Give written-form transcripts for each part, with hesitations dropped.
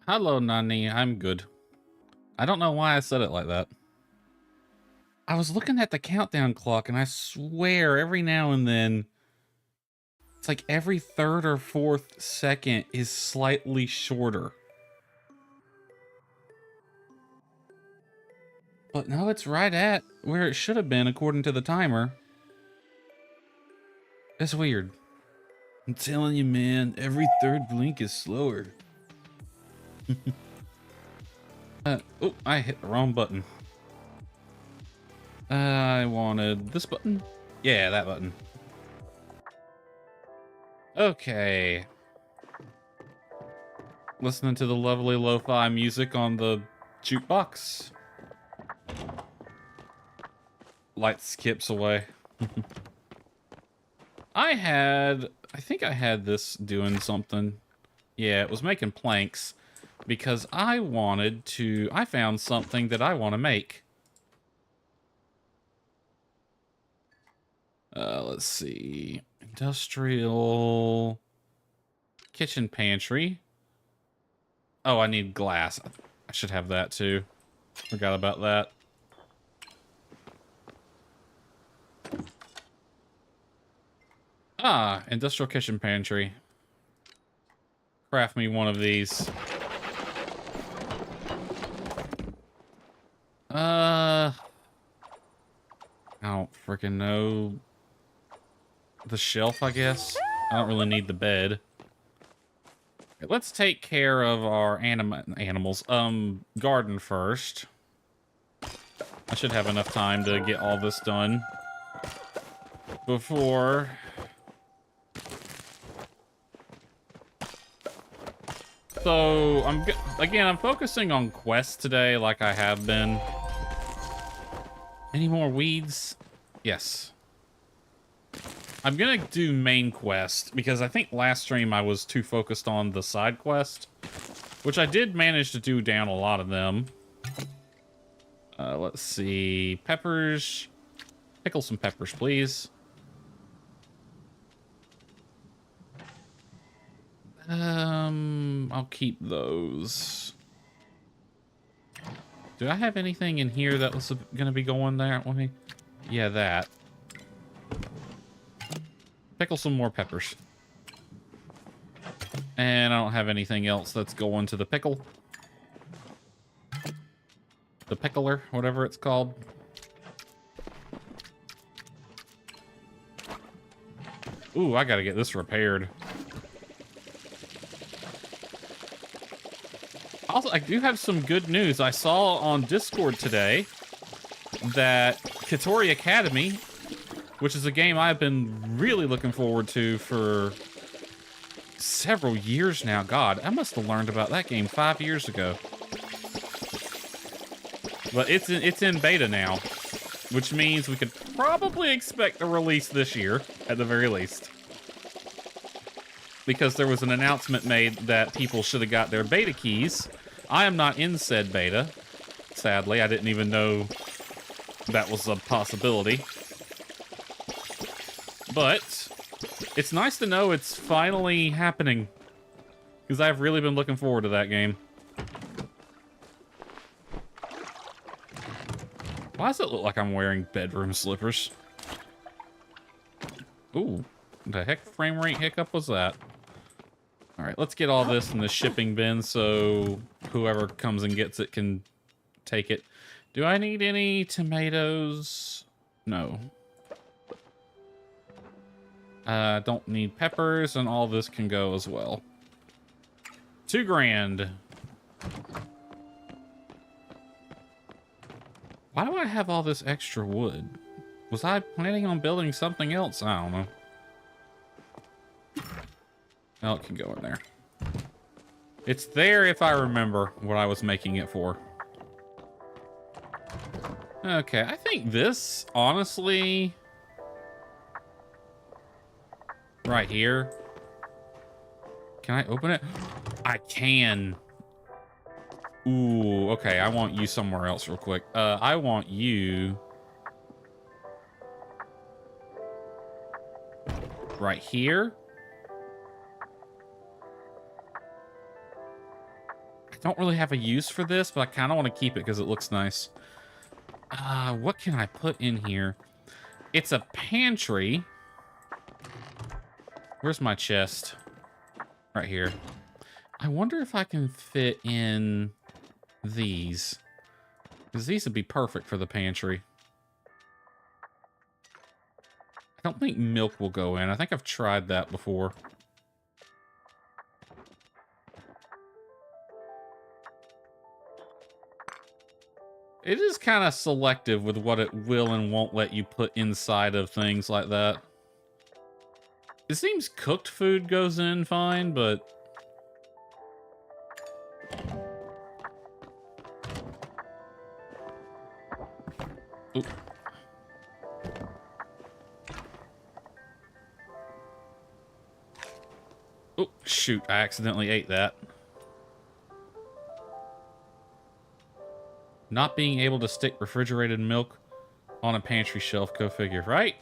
Hello, Nani. I'm good. I don't know why I said it like that. I was looking at the countdown clock, and I swear every now and then, it's like every third or fourth second is slightly shorter. But no, it's right at where it should have been according to the timer. That's weird. I'm telling you, man, every third blink is slower. Oh, I hit the wrong button. I wanted this button. Yeah, that button. Okay. Listening to the lovely lo-fi music on the jukebox. Light skips away. I think I had this doing something. Yeah, it was making planks because I found something that I want to make. Let's see. Industrial kitchen pantry. Oh, I need glass. I should have that too. Forgot about that. Ah, industrial kitchen pantry. Craft me one of these. I don't freaking know. The shelf, I guess. I don't really need the bed. Okay, let's take care of our animals. Garden first. I should have enough time to get all this done before. So I'm focusing on quests today, like I have been. Any more weeds? Yes. I'm gonna do main quest because I think last stream I was too focused on the side quest, which I did manage to do down a lot of them. Let's see, peppers. Pickle some peppers, please. I'll keep those. Do I have anything in here that was gonna be going there with me? Yeah, that. Pickle some more peppers. And I don't have anything else that's going to the pickle. The pickler, whatever it's called. Ooh, I gotta get this repaired. Also, I do have some good news. I saw on Discord today that Katori Academy, which is a game I've been really looking forward to for several years now. God, I must have learned about that game 5 years ago. But it's in beta now, which means we could probably expect a release this year, at the very least. Because there was an announcement made that people should have got their beta keys. I am not in said beta. Sadly, I didn't even know that was a possibility. But it's nice to know it's finally happening, because I've really been looking forward to that game. Why does it look like I'm wearing bedroom slippers? Ooh, the heck frame rate hiccup was that? All right, let's get all this in the shipping bin so whoever comes and gets it can take it. Do I need any tomatoes? No. Don't need peppers, and all this can go as well. 2 grand. Why do I have all this extra wood? Was I planning on building something else? I don't know. Well, it can go in there. It's there if I remember what I was making it for. Okay, I think this, honestly... right here. Can I open it? I can. Ooh, okay, I want you somewhere else real quick. I want you... right here. I don't really have a use for this, but I kind of want to keep it because it looks nice. What can I put in here? It's a pantry. Where's my chest? Right here. I wonder if I can fit in these. Because these would be perfect for the pantry. I don't think milk will go in. I think I've tried that before. It is kind of selective with what it will and won't let you put inside of things like that. It seems cooked food goes in fine, but... Oop. Oh, shoot, I accidentally ate that. Not being able to stick refrigerated milk on a pantry shelf, go figure, right?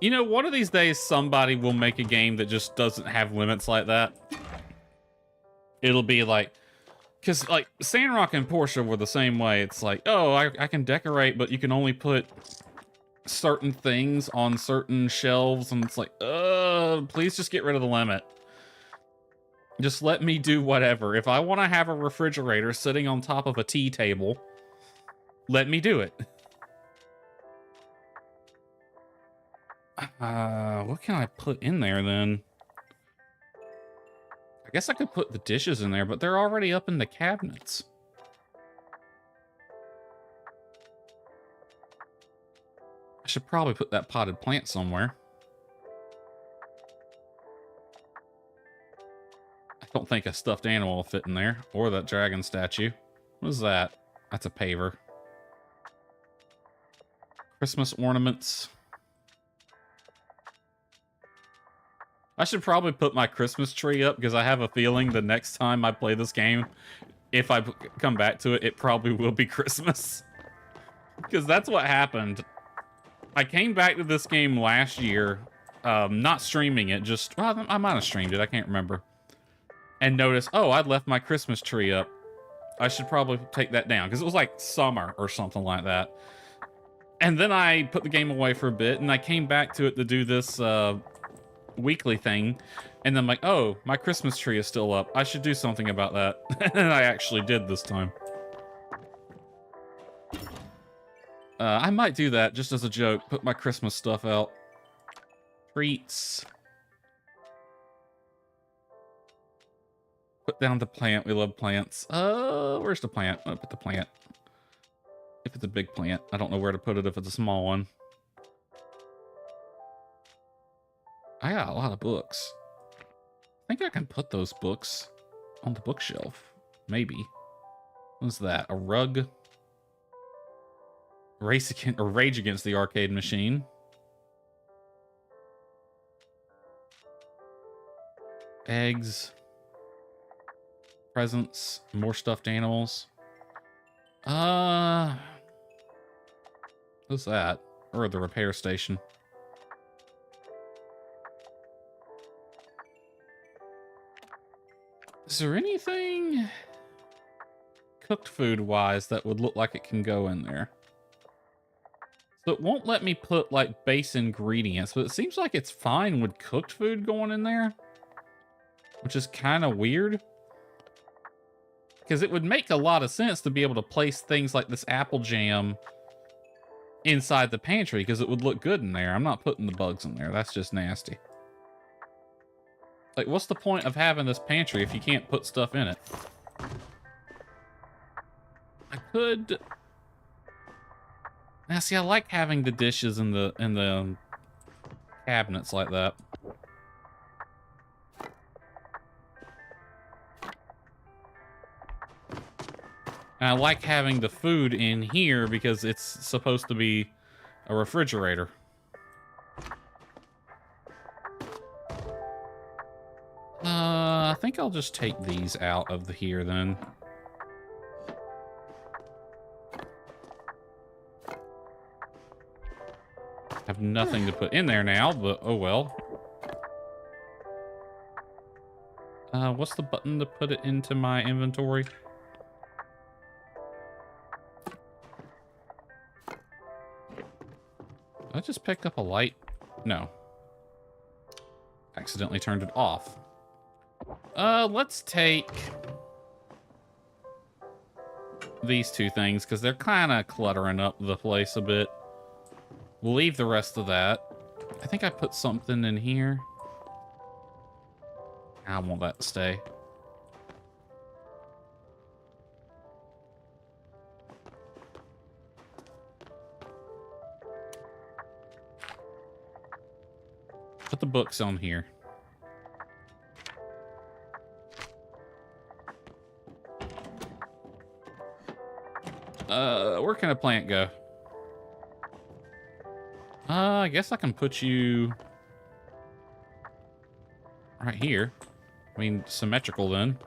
You know, one of these days somebody will make a game that just doesn't have limits like that. It'll be like, because like Sandrock and Portia were the same way. It's like, oh, I can decorate, but you can only put certain things on certain shelves, and it's like, please just get rid of the limit. Just let me do whatever. If I want to have a refrigerator sitting on top of a tea table, let me do it. What can I put in there then? I guess I could put the dishes in there, but they're already up in the cabinets. I should probably put that potted plant somewhere. I don't think a stuffed animal will fit in there, or that dragon statue. What is that? That's a paver. Christmas ornaments. I should probably put my Christmas tree up because I have a feeling the next time I play this game, if I come back to it, it probably will be Christmas. Because that's what happened. I came back to this game last year, not streaming it, just, well, I might have streamed it, I can't remember. And noticed, oh, I'd left my Christmas tree up. I should probably take that down, because it was like summer or something like that. And then I put the game away for a bit, and I came back to it to do this weekly thing, and then I'm like, oh, my Christmas tree is still up. I should do something about that. And I actually did this time. I might do that just as a joke. Put my Christmas stuff out. Treats. Put down the plant. We love plants. Where's the plant? I'm gonna put the plant. If it's a big plant. I don't know where to put it if it's a small one. I got a lot of books. I think I can put those books on the bookshelf. Maybe. What's that? A rug? Rage Against the Arcade Machine. Eggs. Presents. More stuffed animals. What's that? Or the repair station. Is there anything cooked food-wise that would look like it can go in there? So it won't let me put, like, base ingredients, but it seems like it's fine with cooked food going in there. Which is kind of weird. Because it would make a lot of sense to be able to place things like this apple jam inside the pantry, because it would look good in there. I'm not putting the bugs in there. That's just nasty. Like, what's the point of having this pantry if you can't put stuff in it? I could... Now, see, I like having the dishes in the cabinets like that. And I like having the food in here because it's supposed to be a refrigerator. I think I'll just take these out of here then. Have nothing to put in there now, but oh well. What's the button to put it into my inventory? Did I just pick up a light? No. Accidentally turned it off. Let's take these two things because they're kind of cluttering up the place a bit. We'll leave the rest of that. I think I put something in here. I want that to stay. Put the books on here. Where can a plant go? I guess I can put you right here. I mean, symmetrical then.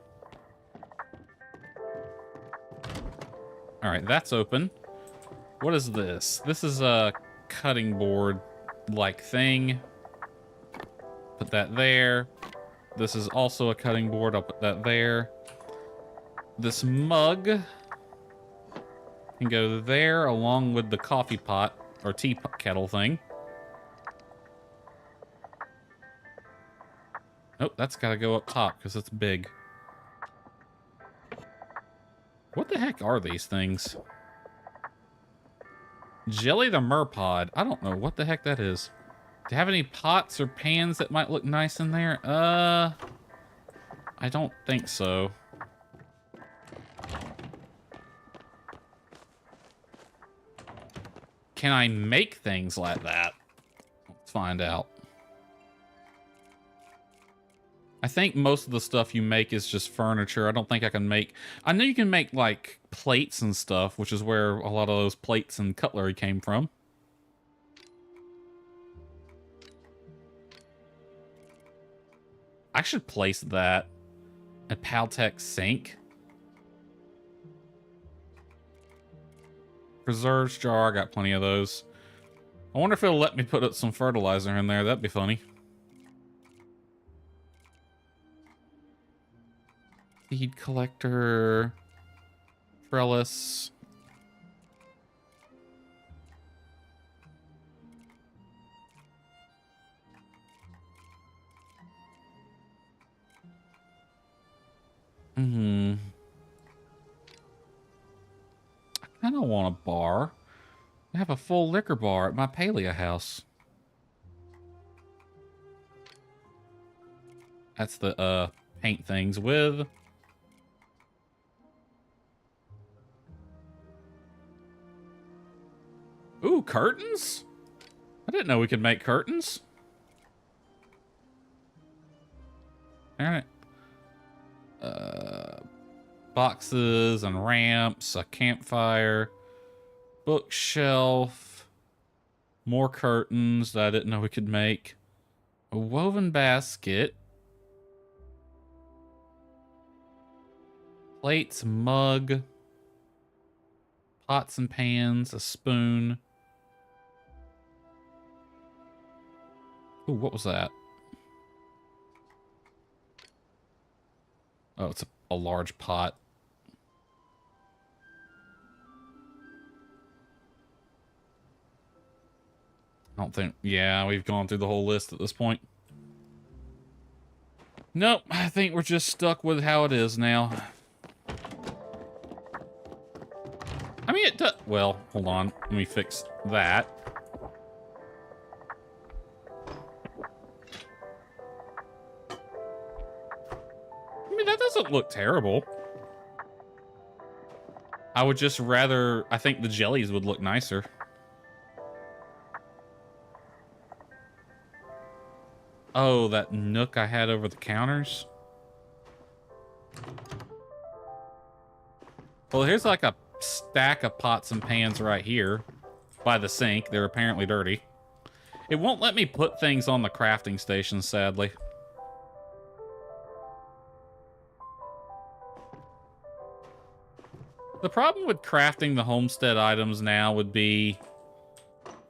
All right, that's open. What is this? This is a cutting board-like thing. Put that there. This is also a cutting board. I'll put that there. This mug can go there along with the coffee pot or tea kettle thing. Nope, that's got to go up top because it's big. What the heck are these things? Jelly the Merpod. I don't know what the heck that is. Do you have any pots or pans that might look nice in there? I don't think so. Can I make things like that? Let's find out. I think most of the stuff you make is just furniture. I don't think I can make... I know you can make, like, plates and stuff, which is where a lot of those plates and cutlery came from. I should place that at Paltech sink. Preserves jar, I got plenty of those. I wonder if it'll let me put some fertilizer in there. That'd be funny. Seed collector. Trellis. I kind of want a bar. I have a full liquor bar at my Palia house. That's the paint things with. Ooh, curtains? I didn't know we could make curtains. All right. Boxes and ramps, a campfire, bookshelf, more curtains that I didn't know we could make, a woven basket, plates, mug, pots and pans, a spoon. Ooh, what was that? Oh, it's a large pot. I don't think... Yeah, we've gone through the whole list at this point. Nope, I think we're just stuck with how it is now. I mean, it does... Well, hold on. Let me fix that. I mean, that doesn't look terrible. I would just rather... I think the jellies would look nicer. Oh, that nook I had over the counters. Well, here's like a stack of pots and pans right here by the sink. They're apparently dirty. It won't let me put things on the crafting station, sadly. The problem with crafting the homestead items now would be...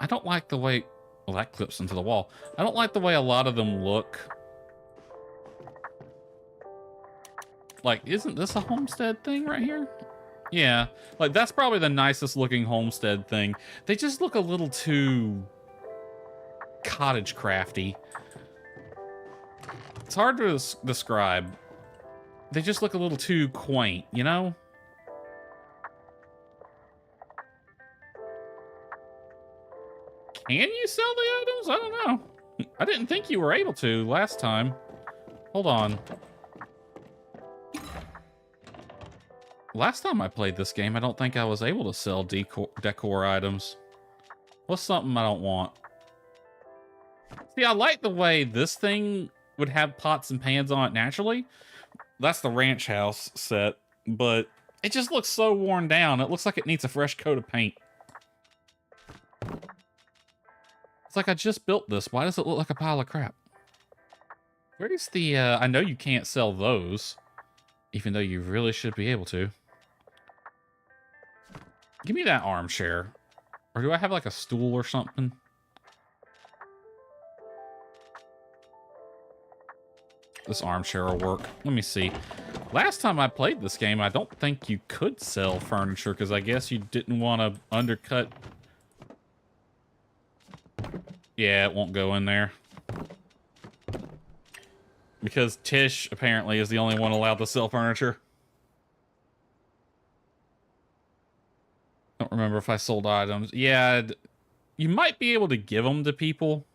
I don't like the way... Well, that clips into the wall. I don't like the way a lot of them look. Like, isn't this a homestead thing right here? Yeah, like that's probably the nicest looking homestead thing. They just look a little too cottage crafty. It's hard to describe. They just look a little too quaint, you know? Can you sell the items? I don't know. I didn't think you were able to last time. Hold on. Last time I played this game, I don't think I was able to sell decor items. What's something I don't want? See, I like the way this thing would have pots and pans on it naturally. That's the ranch house set, but it just looks so worn down. It looks like it needs a fresh coat of paint. It's like I just built this. Why does it look like a pile of crap? Where's the, I know you can't sell those, even though you really should be able to. Give me that armchair. Or do I have like a stool or something? This armchair will work. Let me see. Last time I played this game, I don't think you could sell furniture because I guess you didn't want to undercut. Yeah, it won't go in there. Because Tish apparently is the only one allowed to sell furniture. Don't remember if I sold items. Yeah, you might be able to give them to people.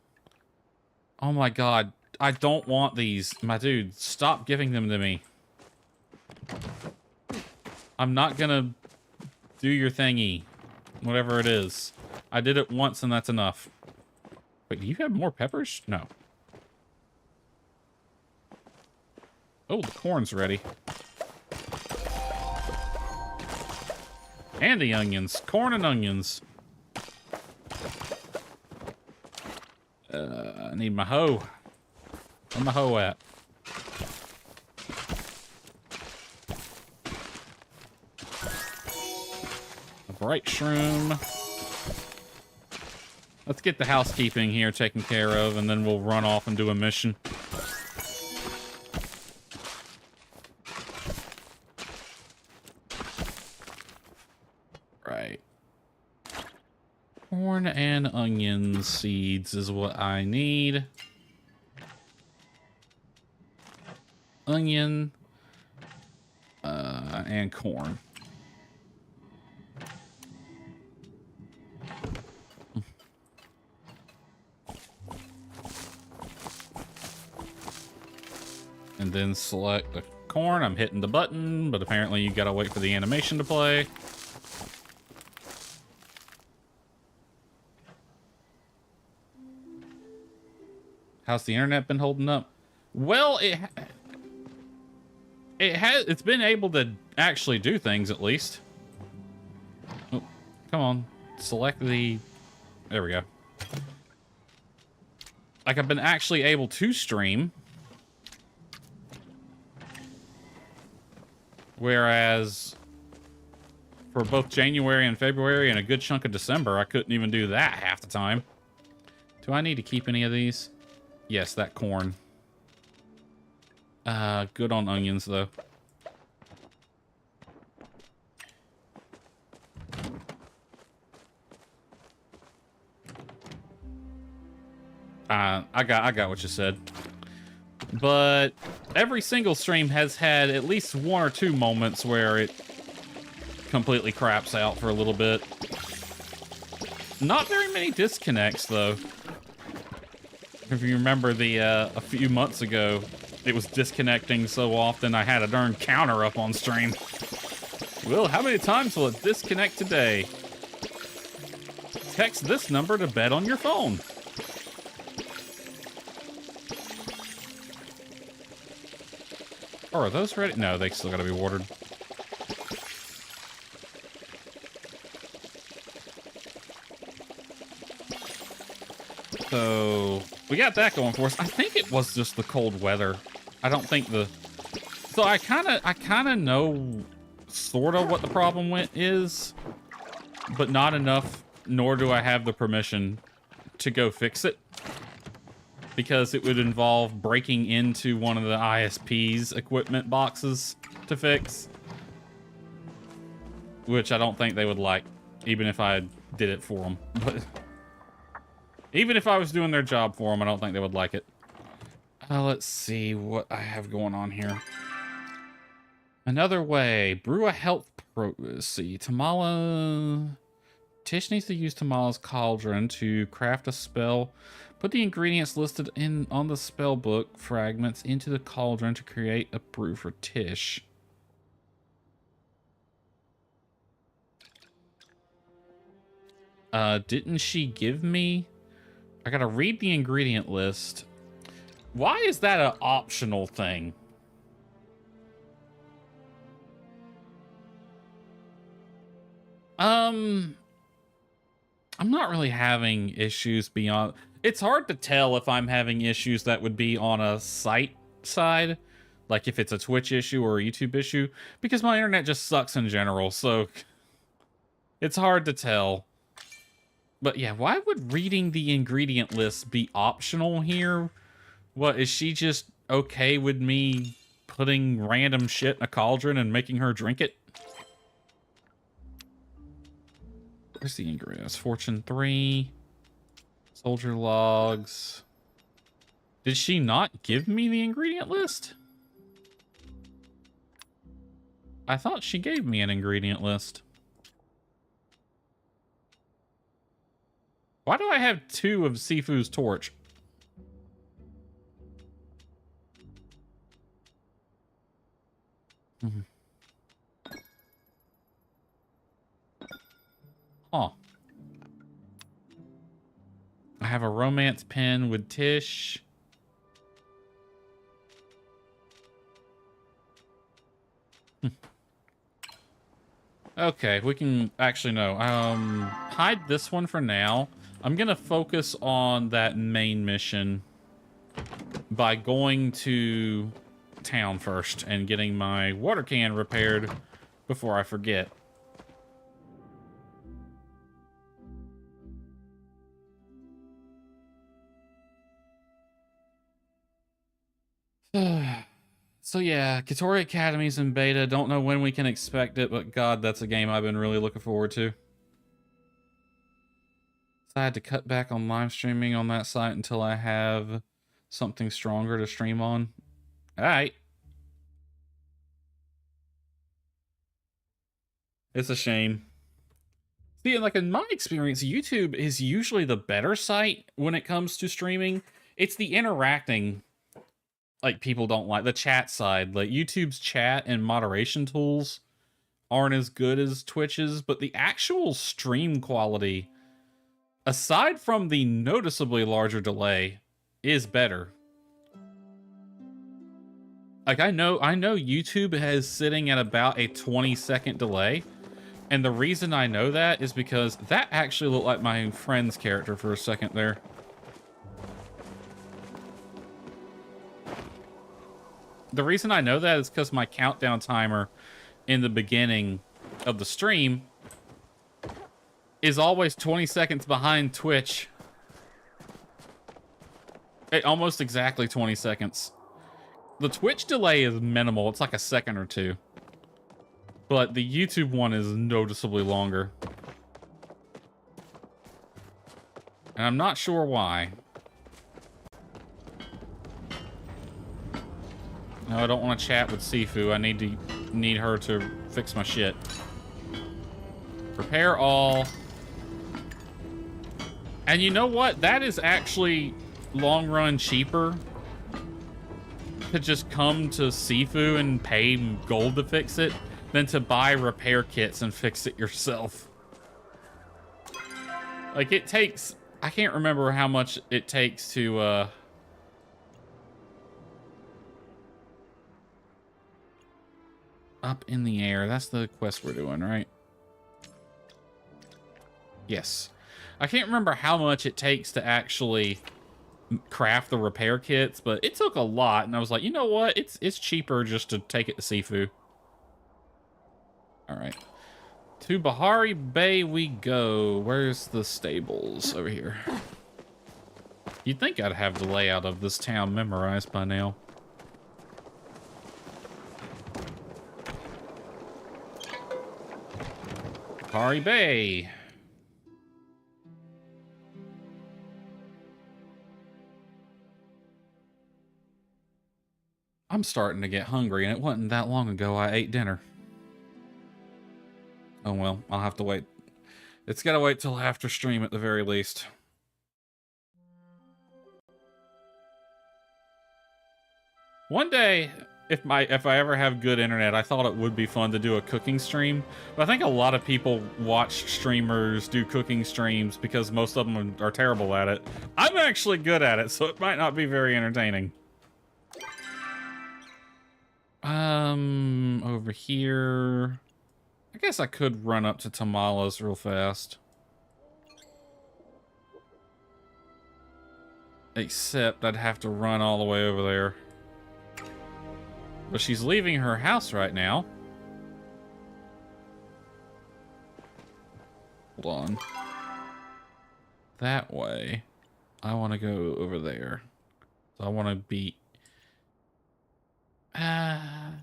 Oh my god. I don't want these. My dude, stop giving them to me. I'm not gonna do your thingy. Whatever it is. I did it once and that's enough. Wait, do you have more peppers? No. Oh, the corn's ready. And the onions. Corn and onions. I need my hoe. Where's my hoe at? A bright shroom. Let's get the housekeeping here taken care of, and then we'll run off and do a mission. Right. Corn and onion seeds is what I need. Onion. And corn. And then select the corn. I'm hitting the button, but apparently you gotta wait for the animation to play. How's the internet been holding up? Well, it's been able to actually do things at least. Oh, come on. Select the... There we go. Like, I've been actually able to stream. Whereas for both January and February and a good chunk of December, I couldn't even do that half the time. Do I need to keep any of these? Yes, that corn. Good on onions, though. I got what you said. But every single stream has had at least one or two moments where it completely craps out for a little bit. Not very many disconnects, though. If you remember a few months ago, it was disconnecting so often I had a darn counter up on stream. Well, how many times will it disconnect today? Text this number to bet on your phone. Oh, are those ready? No, they still gotta be watered. So, we got that going for us. I think it was just the cold weather. I don't think the... So I kinda know sorta what the problem is, but not enough, nor do I have the permission to go fix it, because it would involve breaking into one of the ISP's equipment boxes to fix, which I don't think they would like, even if I did it for them. But even if I was doing their job for them, I don't think they would like it. Let's see what I have going on here. Another way. Brew a health pro... Let's see. Tamala... Tish needs to use Tamala's cauldron to craft a spell. Put the ingredients listed on the spell book fragments into the cauldron to create a brew for Tish. Didn't she give me... I gotta read the ingredient list. Why is that an optional thing? I'm not really having issues beyond... It's hard to tell if I'm having issues that would be on a site side, like if it's a Twitch issue or a YouTube issue, because my internet just sucks in general, so it's hard to tell. But yeah, why would reading the ingredient list be optional here? What, is she just okay with me putting random shit in a cauldron and making her drink it? Where's the ingredients? Fortune 3. Soldier logs. Did she not give me the ingredient list? I thought she gave me an ingredient list. Why do I have 2 of Sifu's torch? Huh. I have a romance pen with Tish. Okay, we can actually no. Hide this one for now. I'm gonna focus on that main mission by going to town first and getting my water can repaired before I forget. So yeah, Katori Academy's in beta. Don't know when we can expect it, but God, that's a game I've been really looking forward to. So I had to cut back on live streaming on that site until I have something stronger to stream on. All right. It's a shame. See, like in my experience, YouTube is usually the better site when it comes to streaming. It's the interacting, like, people don't like. The chat side, like YouTube's chat and moderation tools aren't as good as Twitch's, but the actual stream quality, aside from the noticeably larger delay, is better. Like, I know YouTube has sitting at about a 20-second delay. And the reason I know that is because that actually looked like my friend's character for a second there. The reason I know that is because my countdown timer in the beginning of the stream is always 20 seconds behind Twitch. Almost exactly 20 seconds. The Twitch delay is minimal. It's like a second or two. But the YouTube one is noticeably longer. And I'm not sure why. No, I don't want to chat with Sifu. I need her to fix my shit. Repair all. And you know what? That is actually long run cheaper to just come to Sifu and pay gold to fix it than to buy repair kits and fix it yourself. Like, it takes... I can't remember how much it takes to, Up in the air. That's the quest we're doing, right? Yes. I can't remember how much it takes to actually craft the repair kits, but it took a lot, and I was like, you know what? It's cheaper just to take it to Sifu. All right. To Bahari Bay we go. Where's the stables? Over here. You'd think I'd have the layout of this town memorized by now. Kari Bay. I'm starting to get hungry, and it wasn't that long ago I ate dinner. Oh well, I'll have to wait. It's gotta wait till after stream at the very least. One day, if I ever have good internet, I thought it would be fun to do a cooking stream. But I think a lot of people watch streamers do cooking streams because most of them are terrible at it. I'm actually good at it, so it might not be very entertaining. Over here. I guess I could run up to Tamala's real fast. Except I'd have to run all the way over there. But she's leaving her house right now. Hold on. That way. I want to go over there. So I want to be... I'm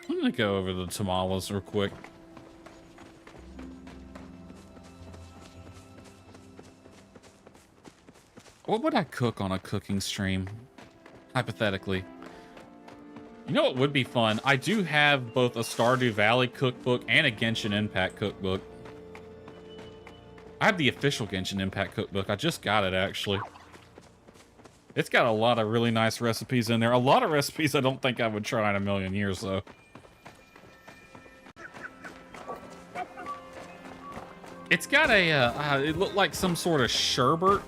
gonna go over the tamales real quick. What would I cook on a cooking stream? Hypothetically. You know what would be fun? I do have both a Stardew Valley cookbook and a Genshin Impact cookbook. I have the official Genshin Impact cookbook. I just got it, actually. It's got a lot of really nice recipes in there. A lot of recipes I don't think I would try in a million years, though. It's got a, it looked like some sort of sherbet.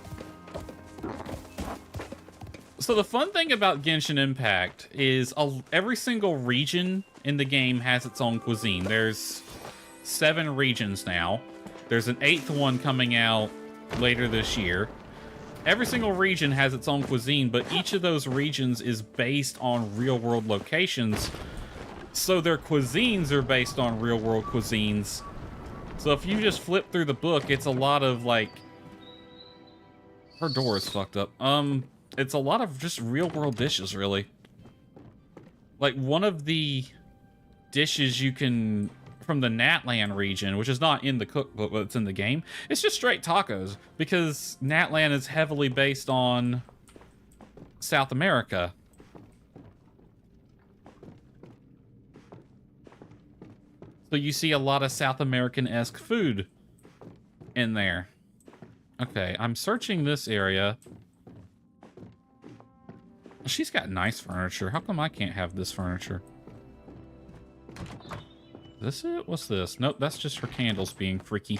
So the fun thing about Genshin Impact is every single region in the game has its own cuisine. There's 7 regions now. There's an 8th one coming out later this year. Every single region has its own cuisine, but each of those regions is based on real-world locations. So their cuisines are based on real-world cuisines. So if you just flip through the book, it's a lot of, like... Her door is fucked up. It's a lot of just real-world dishes, really. Like, one of the dishes you can... From the Natlan region, which is not in the cookbook, but it's in the game, it's just straight tacos. Because Natlan is heavily based on South America. So you see a lot of South American-esque food in there. Okay, I'm searching this area. She's got nice furniture. How come I can't have this furniture? Is this it? What's this? Nope, that's just her candles being freaky.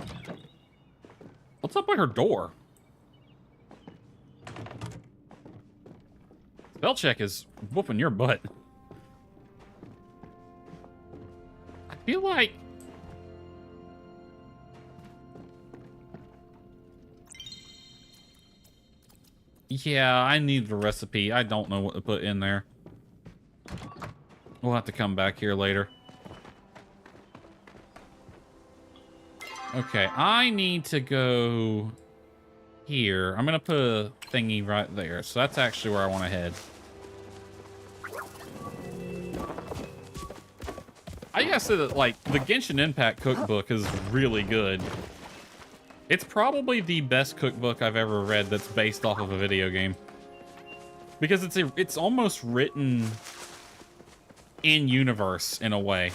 What's up with her door? Spell check is whooping your butt. I feel like... Yeah, I need the recipe. I don't know what to put in there. We'll have to come back here later. Okay, I need to go here. I'm gonna put a thingy right there. So that's actually where I want to head. I gotta say that, like, the Genshin Impact cookbook is really good. It's probably the best cookbook I've ever read that's based off of a video game. Because it's almost written in universe in a way.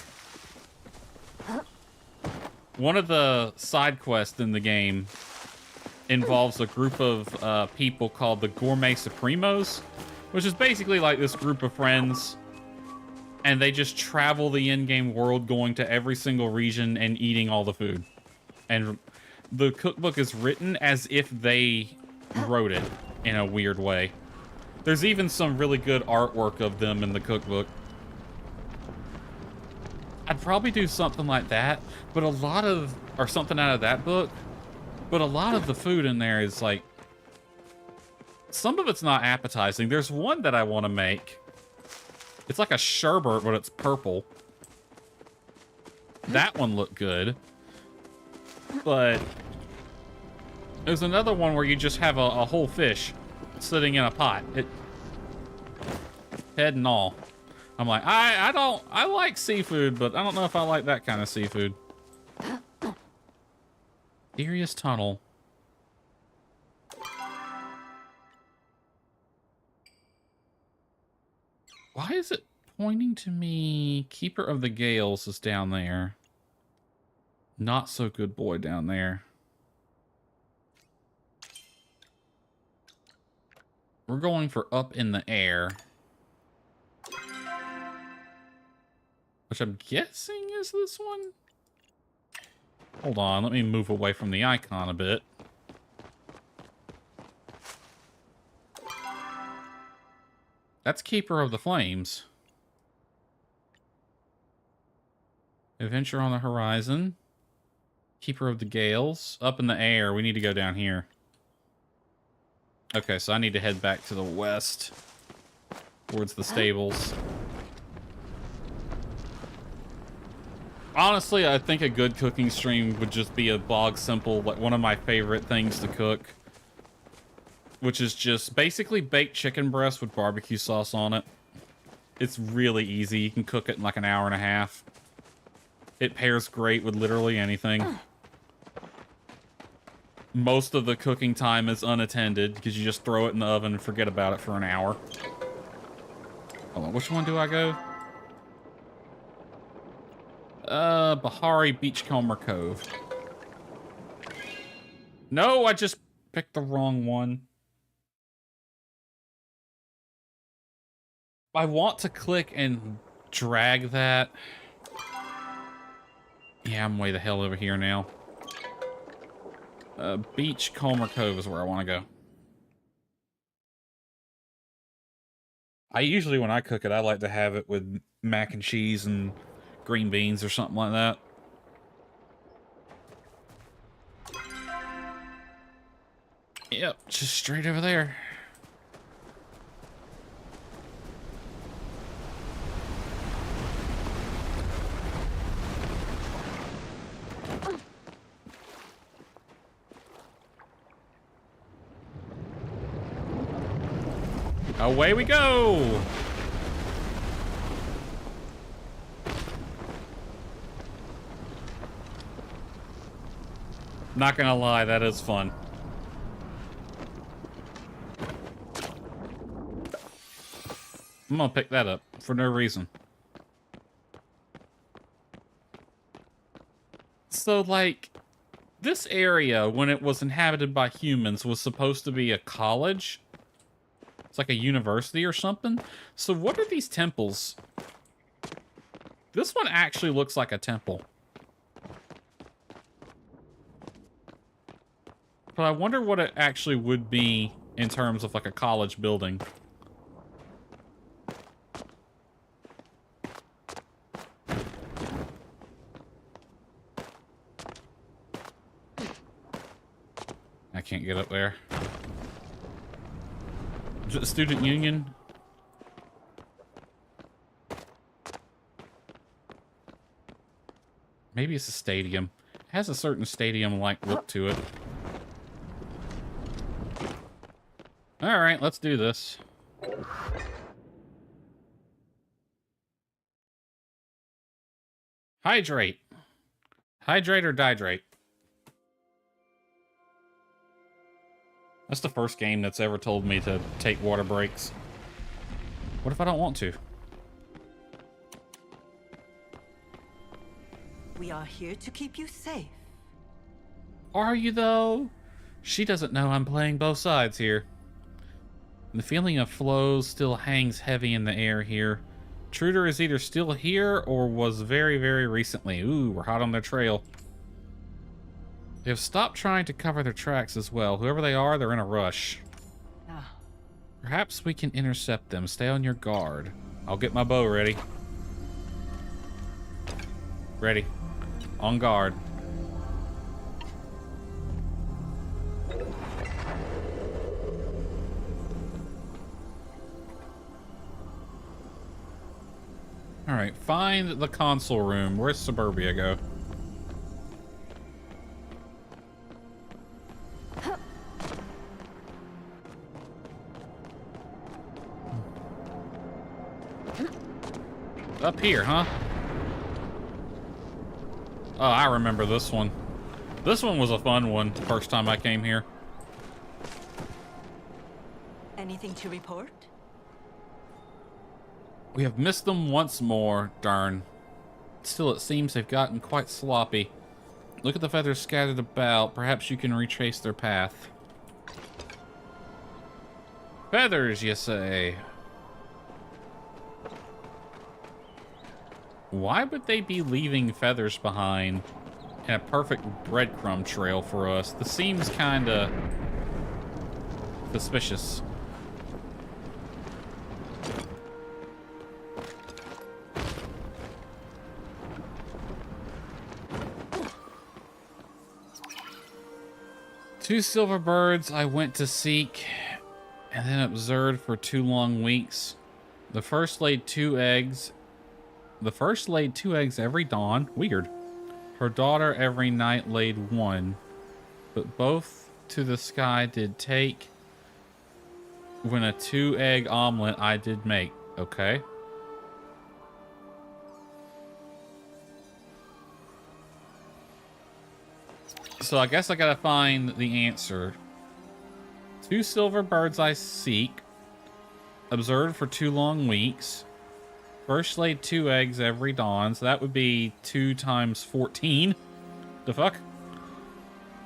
One of the side quests in the game involves a group of people called the Gourmet Supremos, which is basically like this group of friends, and they just travel the in-game world, going to every single region and eating all the food. And the cookbook is written as if they wrote it in a weird way. There's even some really good artwork of them in the cookbook. I'd probably do something like that, but or something out of that book, but a lot of the food in there is like, some of it's not appetizing. There's one that I want to make. It's like a sherbet, but it's purple. That one looked good, but There's another one where you just have a whole fish sitting in a pot. Head and all. I'm like, I like seafood, but I don't know if I like that kind of seafood. Mysterious tunnel. Why is it pointing to me? Keeper of the Gales is down there. Not so good boy down there. We're going for up in the air. Which I'm guessing is this one? Hold on, let me move away from the icon a bit. That's Keeper of the Flames. Adventure on the horizon. Keeper of the Gales. Up in the air. We need to go down here. Okay, so I need to head back to the west. Towards the stables. Honestly, I think a good cooking stream would just be a bog simple, like one of my favorite things to cook. Which is just basically baked chicken breast with barbecue sauce on it. It's really easy. You can cook it in like an hour and a half. It pairs great with literally anything. Most of the cooking time is unattended because you just throw it in the oven and forget about it for an hour. Hold on, which one do I go? Bahari Beachcomber Cove. No, I just picked the wrong one. I want to click and drag that. Yeah, I'm way the hell over here now. Beachcomber Cove is where I want to go. I usually, when I cook it, I like to have it with mac and cheese and green beans or something like that. Yep, just straight over there. Away we go! Not gonna lie, that is fun. I'm gonna pick that up for no reason. So, like, this area, when it was inhabited by humans, was supposed to be a college. It's like a university or something. So what are these temples? This one actually looks like a temple. But I wonder what it actually would be in terms of like a college building. I can't get up there. Student Union. Maybe it's a stadium. It has a certain stadium-like look to it. Alright, let's do this. Hydrate. Hydrate or dihydrate? That's the first game that's ever told me to take water breaks. What if I don't want to? We are here to keep you safe. Are you, though? She doesn't know I'm playing both sides here. The feeling of flows still hangs heavy in the air here. Intruder is either still here or was very, very recently. Ooh, we're hot on their trail. They have stopped trying to cover their tracks as well. Whoever they are, they're in a rush. Ah. Perhaps we can intercept them. Stay on your guard. I'll get my bow ready. Ready. On guard. Alright, find the console room. Where's Suburbia go? Up here, huh? Oh, I remember this one. This one was a fun one the first time I came here. Anything to report? We have missed them once more, darn. Still, it seems they've gotten quite sloppy. Look at the feathers scattered about. Perhaps you can retrace their path. Feathers, you say? Why would they be leaving feathers behind in a perfect breadcrumb trail for us? This seems kinda suspicious. Two silver birds I went to seek and then observed for 2 long weeks. The first laid 2 eggs. The first laid 2 eggs every dawn. Weird. Her daughter every night laid 1. But both to the sky did take when a 2-egg omelet I did make. Okay. So I guess I gotta find the answer. 2 silver birds I seek. Observed for 2 long weeks. First laid 2 eggs every dawn. So that would be 2 times 14. The fuck?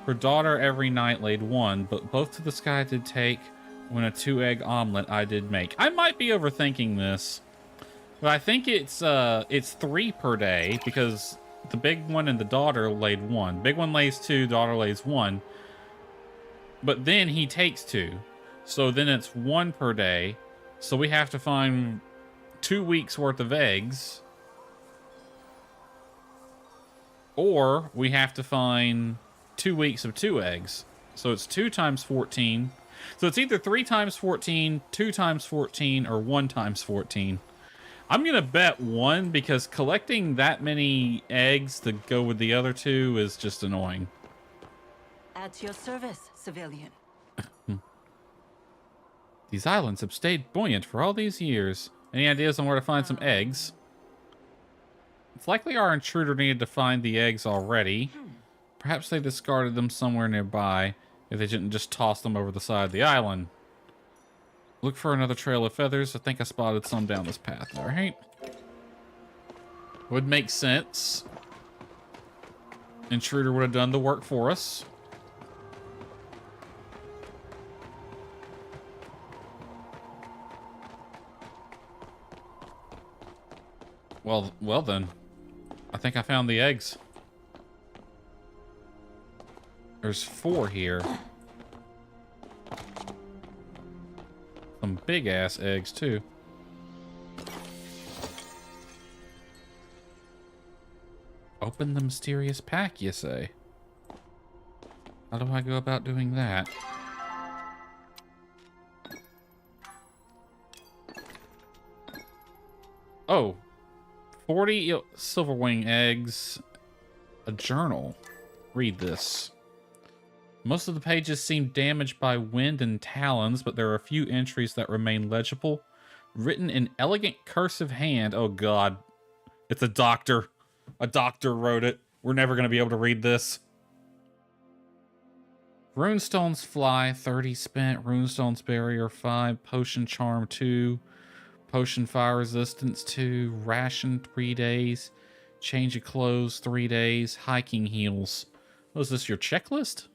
Her daughter every night laid 1. But both to the sky did take when a 2-egg omelet I did make. I might be overthinking this. But I think it's 3 per day. Because the big one and the daughter laid 1. Big one lays 2, daughter lays 1. But then he takes 2. So then it's 1 per day. So we have to find 2 weeks worth of eggs. Or we have to find 2 weeks of 2 eggs. So it's 2 times 14. So it's either 3 times 14, 2 times 14, or 1 times 14. I'm going to bet 1 because collecting that many eggs to go with the other 2 is just annoying. At your service, civilian. These islands have stayed buoyant for all these years. Any ideas on where to find some eggs? It's likely our intruder needed to find the eggs already. Perhaps they discarded them somewhere nearby if they didn't just toss them over the side of the island. Look for another trail of feathers. I think I spotted some down this path. All right. Would make sense. Intruder would have done the work for us. Well then. I think I found the eggs. There's 4 here. Some big ass eggs too. Open the mysterious pack, you say? How do I go about doing that? Oh, 40 silverwing eggs. A journal. Read this. Most of the pages seem damaged by wind and talons, but there are a few entries that remain legible. Written in elegant cursive hand. Oh god. It's a doctor. A doctor wrote it. We're never going to be able to read this. Runestones fly, 30 spent. Runestones barrier 5. Potion charm 2. Potion fire resistance 2. Ration 3 days. Change of clothes 3 days. Hiking heels. Oh, is this your checklist?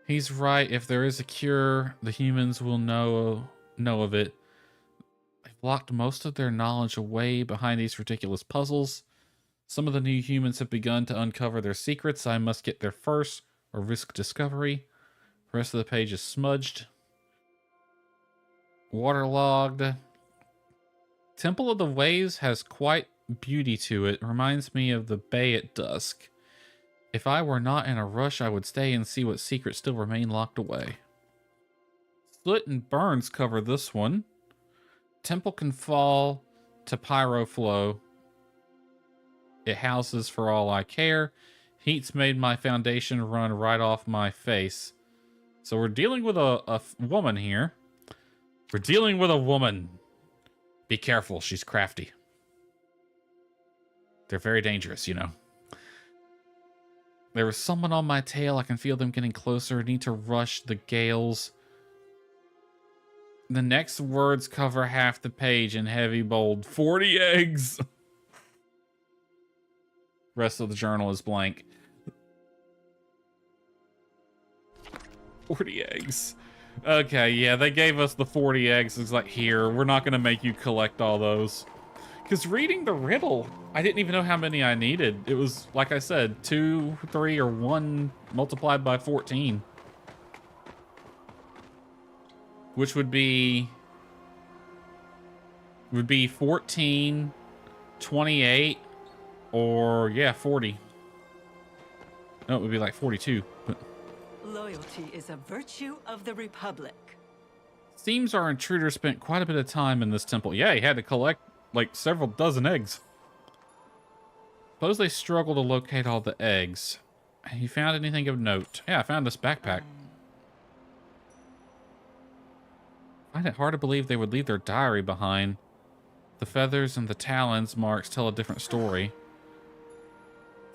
He's right. If there is a cure, the humans will know of it. They've locked most of their knowledge away behind these ridiculous puzzles. Some of the new humans have begun to uncover their secrets. I must get there first or risk discovery. The rest of the page is smudged. Waterlogged. Temple of the Waves has quite beauty to it. Reminds me of the bay at dusk. If I were not in a rush, I would stay and see what secrets still remain locked away. Soot and burns cover this one. Temple can fall to pyroflow. It houses for all I care. Heat's made my foundation run right off my face. So we're dealing with a woman here. We're dealing with a woman. Be careful, she's crafty. They're very dangerous, you know. There was someone on my tail. I can feel them getting closer. Need to rush the gales. The next words cover half the page in heavy bold. 40 eggs. Rest of the journal is blank. 40 eggs. Okay, yeah, they gave us the 40 eggs. It's like, here, we're not going to make you collect all those. Because reading the riddle, I didn't even know how many I needed. It was, like I said, 2, 3, or 1 multiplied by 14. Which would be 14, 28, or, yeah, 40. No, it would be like 42. But Loyalty is a virtue of the Republic. seems our intruder spent quite a bit of time in this temple. Yeah, he had to collect like several dozen eggs. Suppose they struggle to locate all the eggs. You found anything of note? Yeah, I found this backpack. I find it hard to believe they would leave their diary behind. The feathers and the talons marks tell a different story.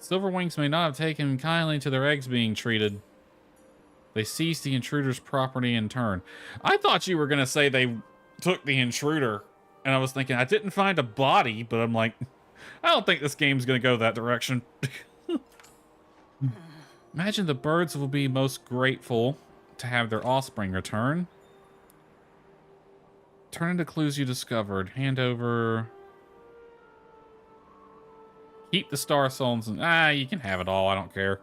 Silverwings may not have taken kindly to their eggs being treated. They seized the intruder's property in turn. I thought you were going to say they took the intruder. And I was thinking, I didn't find a body, but I'm like, I don't think this game's going to go that direction. Imagine the birds will be most grateful to have their offspring return. Turn into clues you discovered. Hand over. Keep the star souls and you can have it all. I don't care.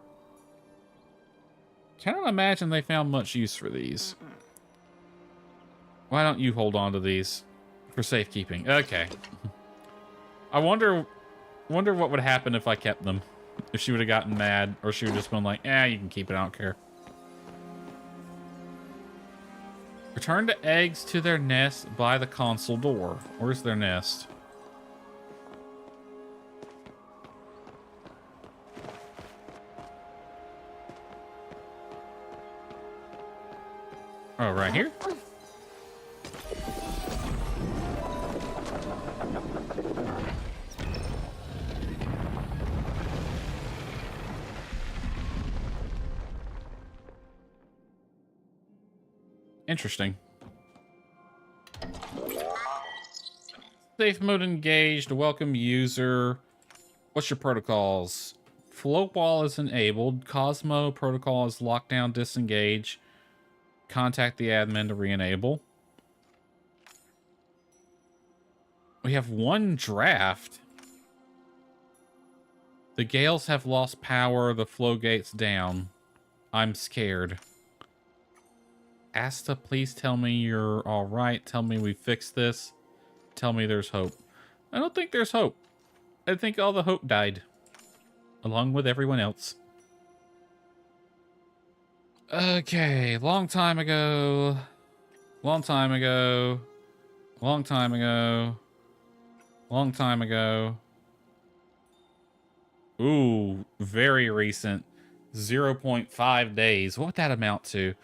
Cannot imagine they found much use for these. Why don't you hold on to these for safekeeping? Okay. I wonder what would happen if I kept them. If she would have gotten mad, or she would have just been like, you can keep it, I don't care. Return the eggs to their nest by the console door. Where's their nest? Oh, right here? Interesting. Safe mode engaged. Welcome user. What's your protocols? Float wall is enabled. Cosmo protocol is lockdown disengage. Contact the admin to re-enable. We have 1 draft. The gales have lost power. The flow gate's down. I'm scared. Asta, please tell me you're all right. Tell me we fixed this. Tell me there's hope. I don't think there's hope. I think all the hope died. Along with everyone else. Okay, long time ago. Long time ago. Long time ago. Long time ago. Ooh, very recent. 0.5 days. What would that amount to?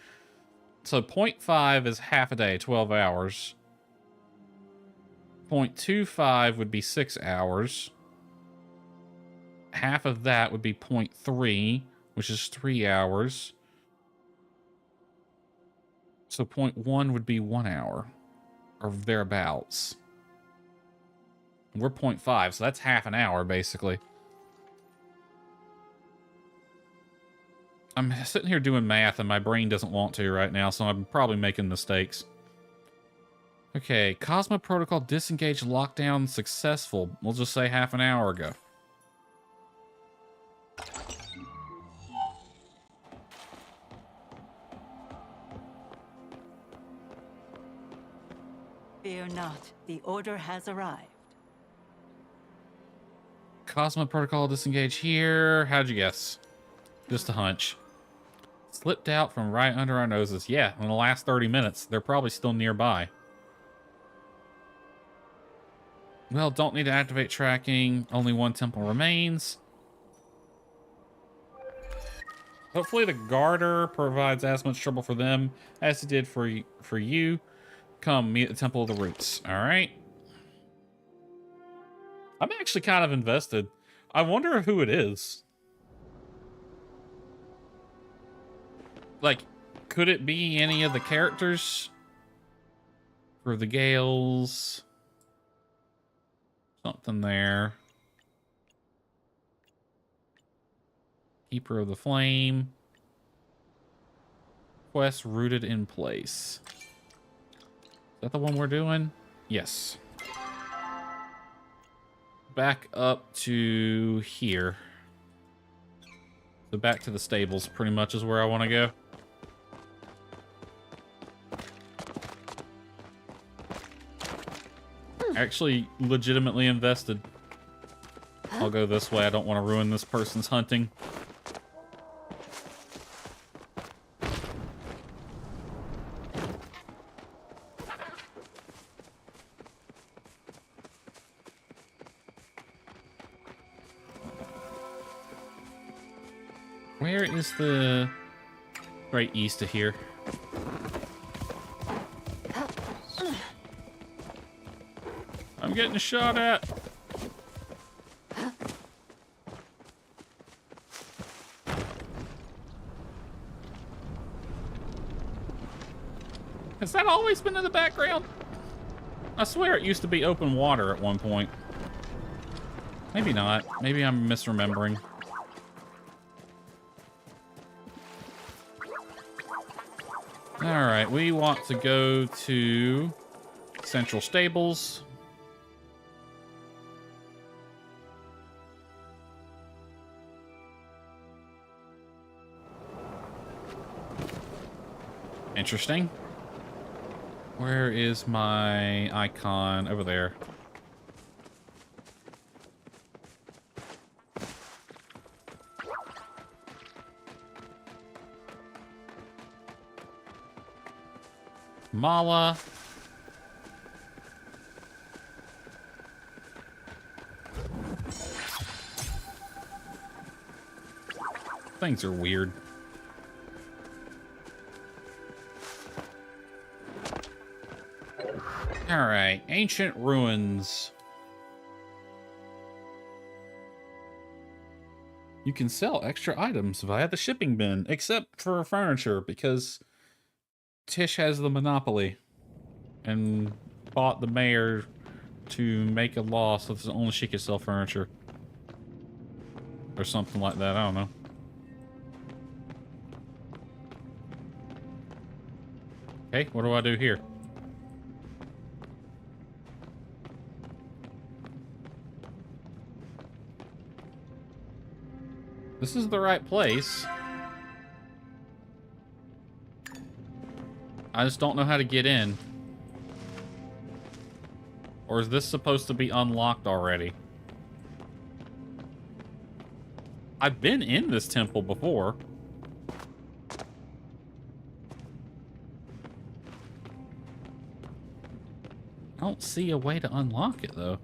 So 0.5 is half a day, 12 hours. 0.25 would be 6 hours. Half of that would be 0.3, which is 3 hours. So 0.1 would be 1 hour, or thereabouts. We're 0.5, so that's half an hour, basically. I'm sitting here doing math, and my brain doesn't want to right now, so I'm probably making mistakes. Okay, Cosmo Protocol disengage lockdown successful. We'll just say half an hour ago. Fear not, the order has arrived. Cosmo Protocol disengage here. How'd you guess? Just a hunch. Slipped out from right under our noses. Yeah, in the last 30 minutes. They're probably still nearby. Well, don't need to activate tracking. Only 1 temple remains. Hopefully the garter provides as much trouble for them as it did for you. Come, meet at the Temple of the Roots. All right. I'm actually kind of invested. I wonder who it is. Like, could it be any of the characters? For the Gales. Something there. Keeper of the Flame. Quest rooted in place. Is that the one we're doing? Yes. Back up to here. So back to the stables pretty much is where I want to go. Actually, legitimately invested. I'll go this way. I don't want to ruin this person's hunting. Where is the... right east of here? I'm getting shot at. Has that always been in the background? I swear it used to be open water at one point. Maybe not. Maybe I'm misremembering. Alright, we want to go to Central Stables. Interesting. Where is my icon? Over there. Mala. Things are weird. Alright, ancient ruins. You can sell extra items via the shipping bin, except for furniture, because Tish has the monopoly and bought the mayor to make a law so that only she could sell furniture. Or something like that, I don't know. Okay, what do I do here? This is the right place. I just don't know how to get in. Or is this supposed to be unlocked already? I've been in this temple before. I don't see a way to unlock it, though.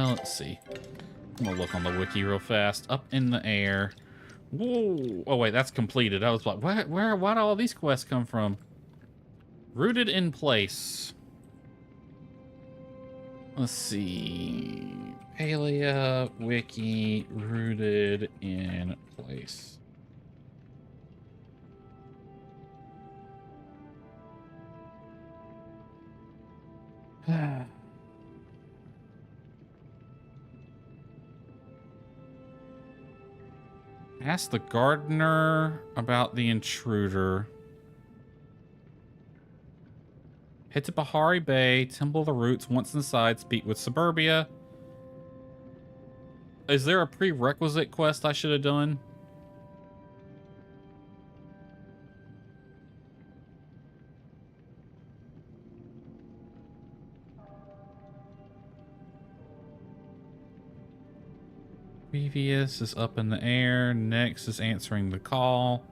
Let's see. I'm gonna look on the wiki real fast. Up in the air. Whoa. Oh, wait, that's completed. I was like, why do all these quests come from? Rooted in place. Let's see. Palia, wiki, rooted in place. Ask the gardener about the intruder. Head to Bahari Bay, Temple of the Roots. Once inside, speak with Suburbia. Is there a prerequisite quest I should have done? Previous is up in the air. Next is answering the call.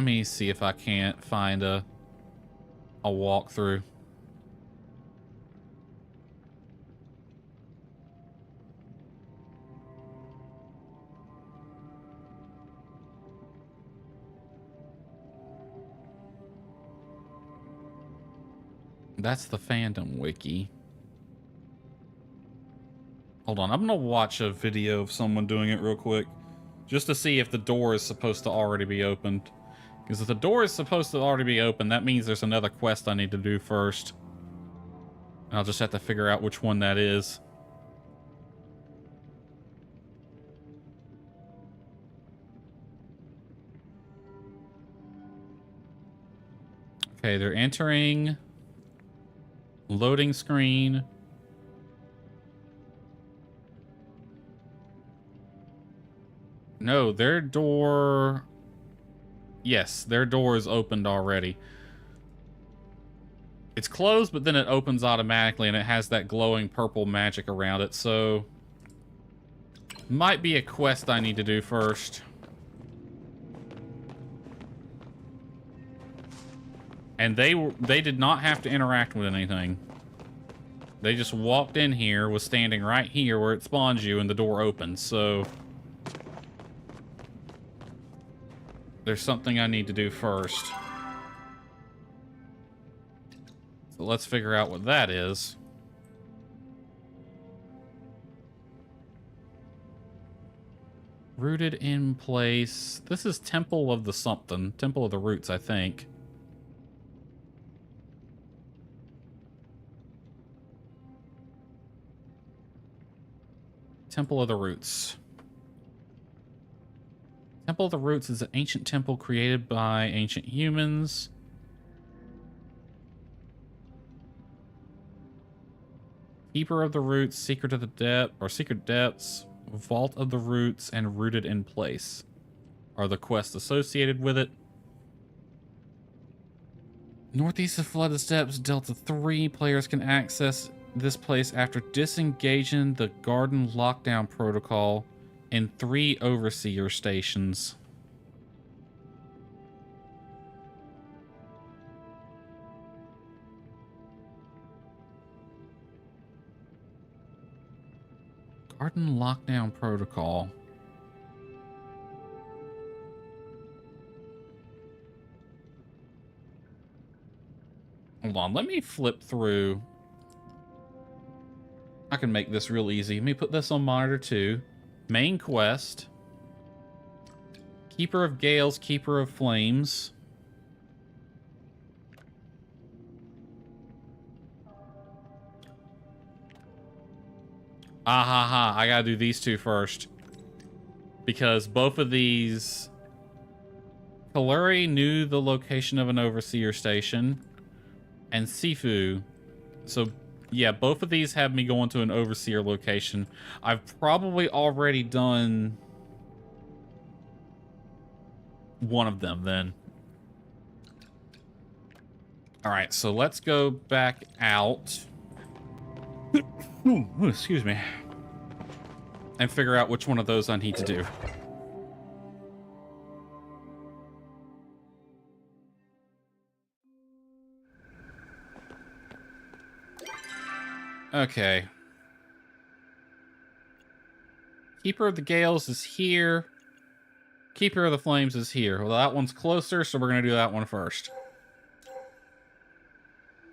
Let me see if I can't find a walkthrough. That's the fandom wiki. Hold on, I'm gonna watch a video of someone doing it real quick, just to see if the door is supposed to already be opened. Because if the door is supposed to already be open, that means there's another quest I need to do first. And I'll just have to figure out which one that is. Okay, they're entering. Loading screen. No, their door... Yes, their door is opened already. It's closed, but then it opens automatically, and it has that glowing purple magic around it, so... Might be a quest I need to do first. And they did not have to interact with anything. They just walked in here, was standing right here where it spawns you, and the door opens, so... There's something I need to do first. So let's figure out what that is. Rooted in place. This is Temple of the something. Temple of the Roots, I think. Temple of the Roots. Temple of the Roots is an ancient temple created by ancient humans. Keeper of the Roots, Secret of the Depth, or Secret Depths, Vault of the Roots, and Rooted in Place are the quests associated with it. Northeast of Flooded Steps, Delta 3 players can access this place after disengaging the Garden Lockdown Protocol in 3 Overseer stations. Garden Lockdown Protocol. Hold on, let me flip through. I can make this real easy. Let me put this on monitor 2. Main quest. Keeper of Gales, Keeper of Flames. Ah ha ha, I gotta do these two first. Because both of these... Kaluri knew the location of an Overseer station. And Sifu. So, yeah, both of these have me going to an Overseer location. I've probably already done... one of them, then. Alright, so let's go back out. Ooh, excuse me. And figure out which one of those I need to do. Okay. Keeper of the Gales is here. Keeper of the Flames is here. Well, that one's closer, so we're going to do that one first.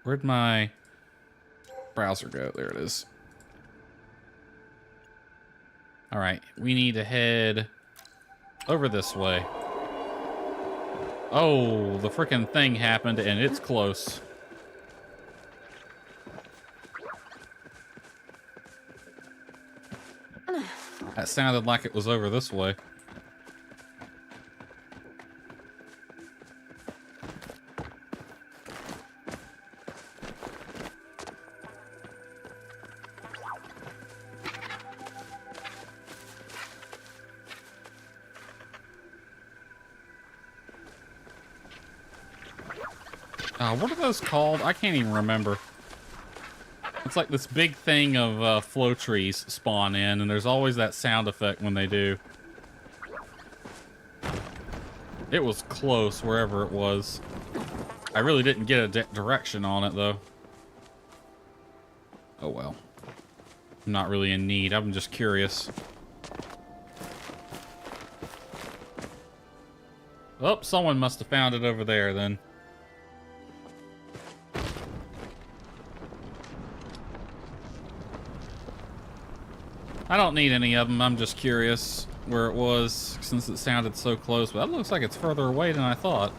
Where'd my browser go? There it is. Alright, we need to head over this way. Oh, the frickin' thing happened, and it's close. That sounded like it was over this way. What are those called? I can't even remember. It's like this big thing of flow trees spawn in, and there's always that sound effect when they do. It was close wherever it was. I really didn't get a direction on it, though. Oh, well. I'm not really in need. I'm just curious. Oh, someone must have found it over there, then. I don't need any of them. I'm just curious where it was, since it sounded so close. But that looks like it's further away than I thought.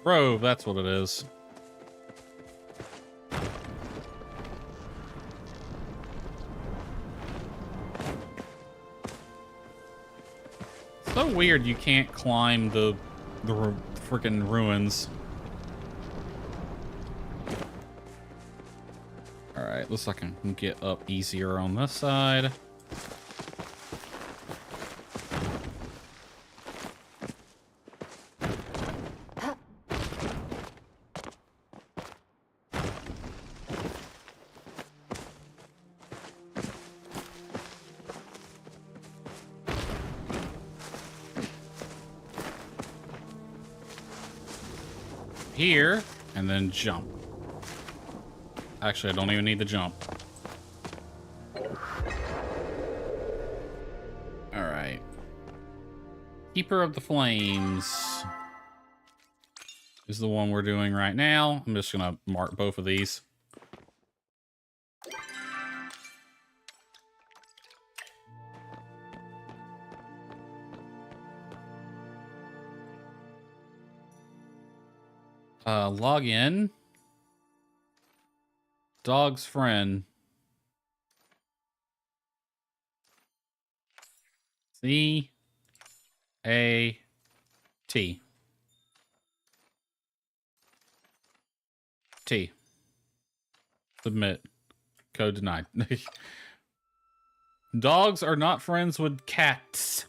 Grove, that's what it is. So weird you can't climb the freaking ruins. Alright, looks like I can get up easier on this side. Here, and then jump. Actually, I don't even need the jump. Alright. Keeper of the Flames is the one we're doing right now. I'm just gonna mark both of these. Log in. Dog's friend. C A T. T. Submit. Code denied. Dogs are not friends with cats.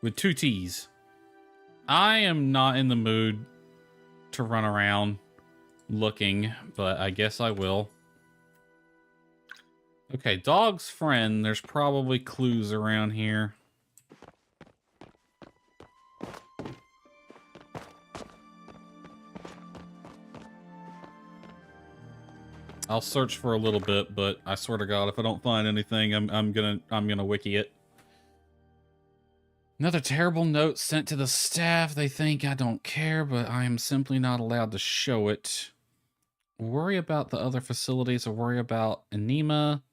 With 2 T's. I am not in the mood to run around looking, but I guess I will. Okay, dog's friend. There's probably clues around here. I'll search for a little bit, but I swear to God, if I don't find anything, I'm gonna wiki it. Another terrible note sent to the staff. They think I don't care, but I am simply not allowed to show it. Worry about the other facilities, or worry about Anima,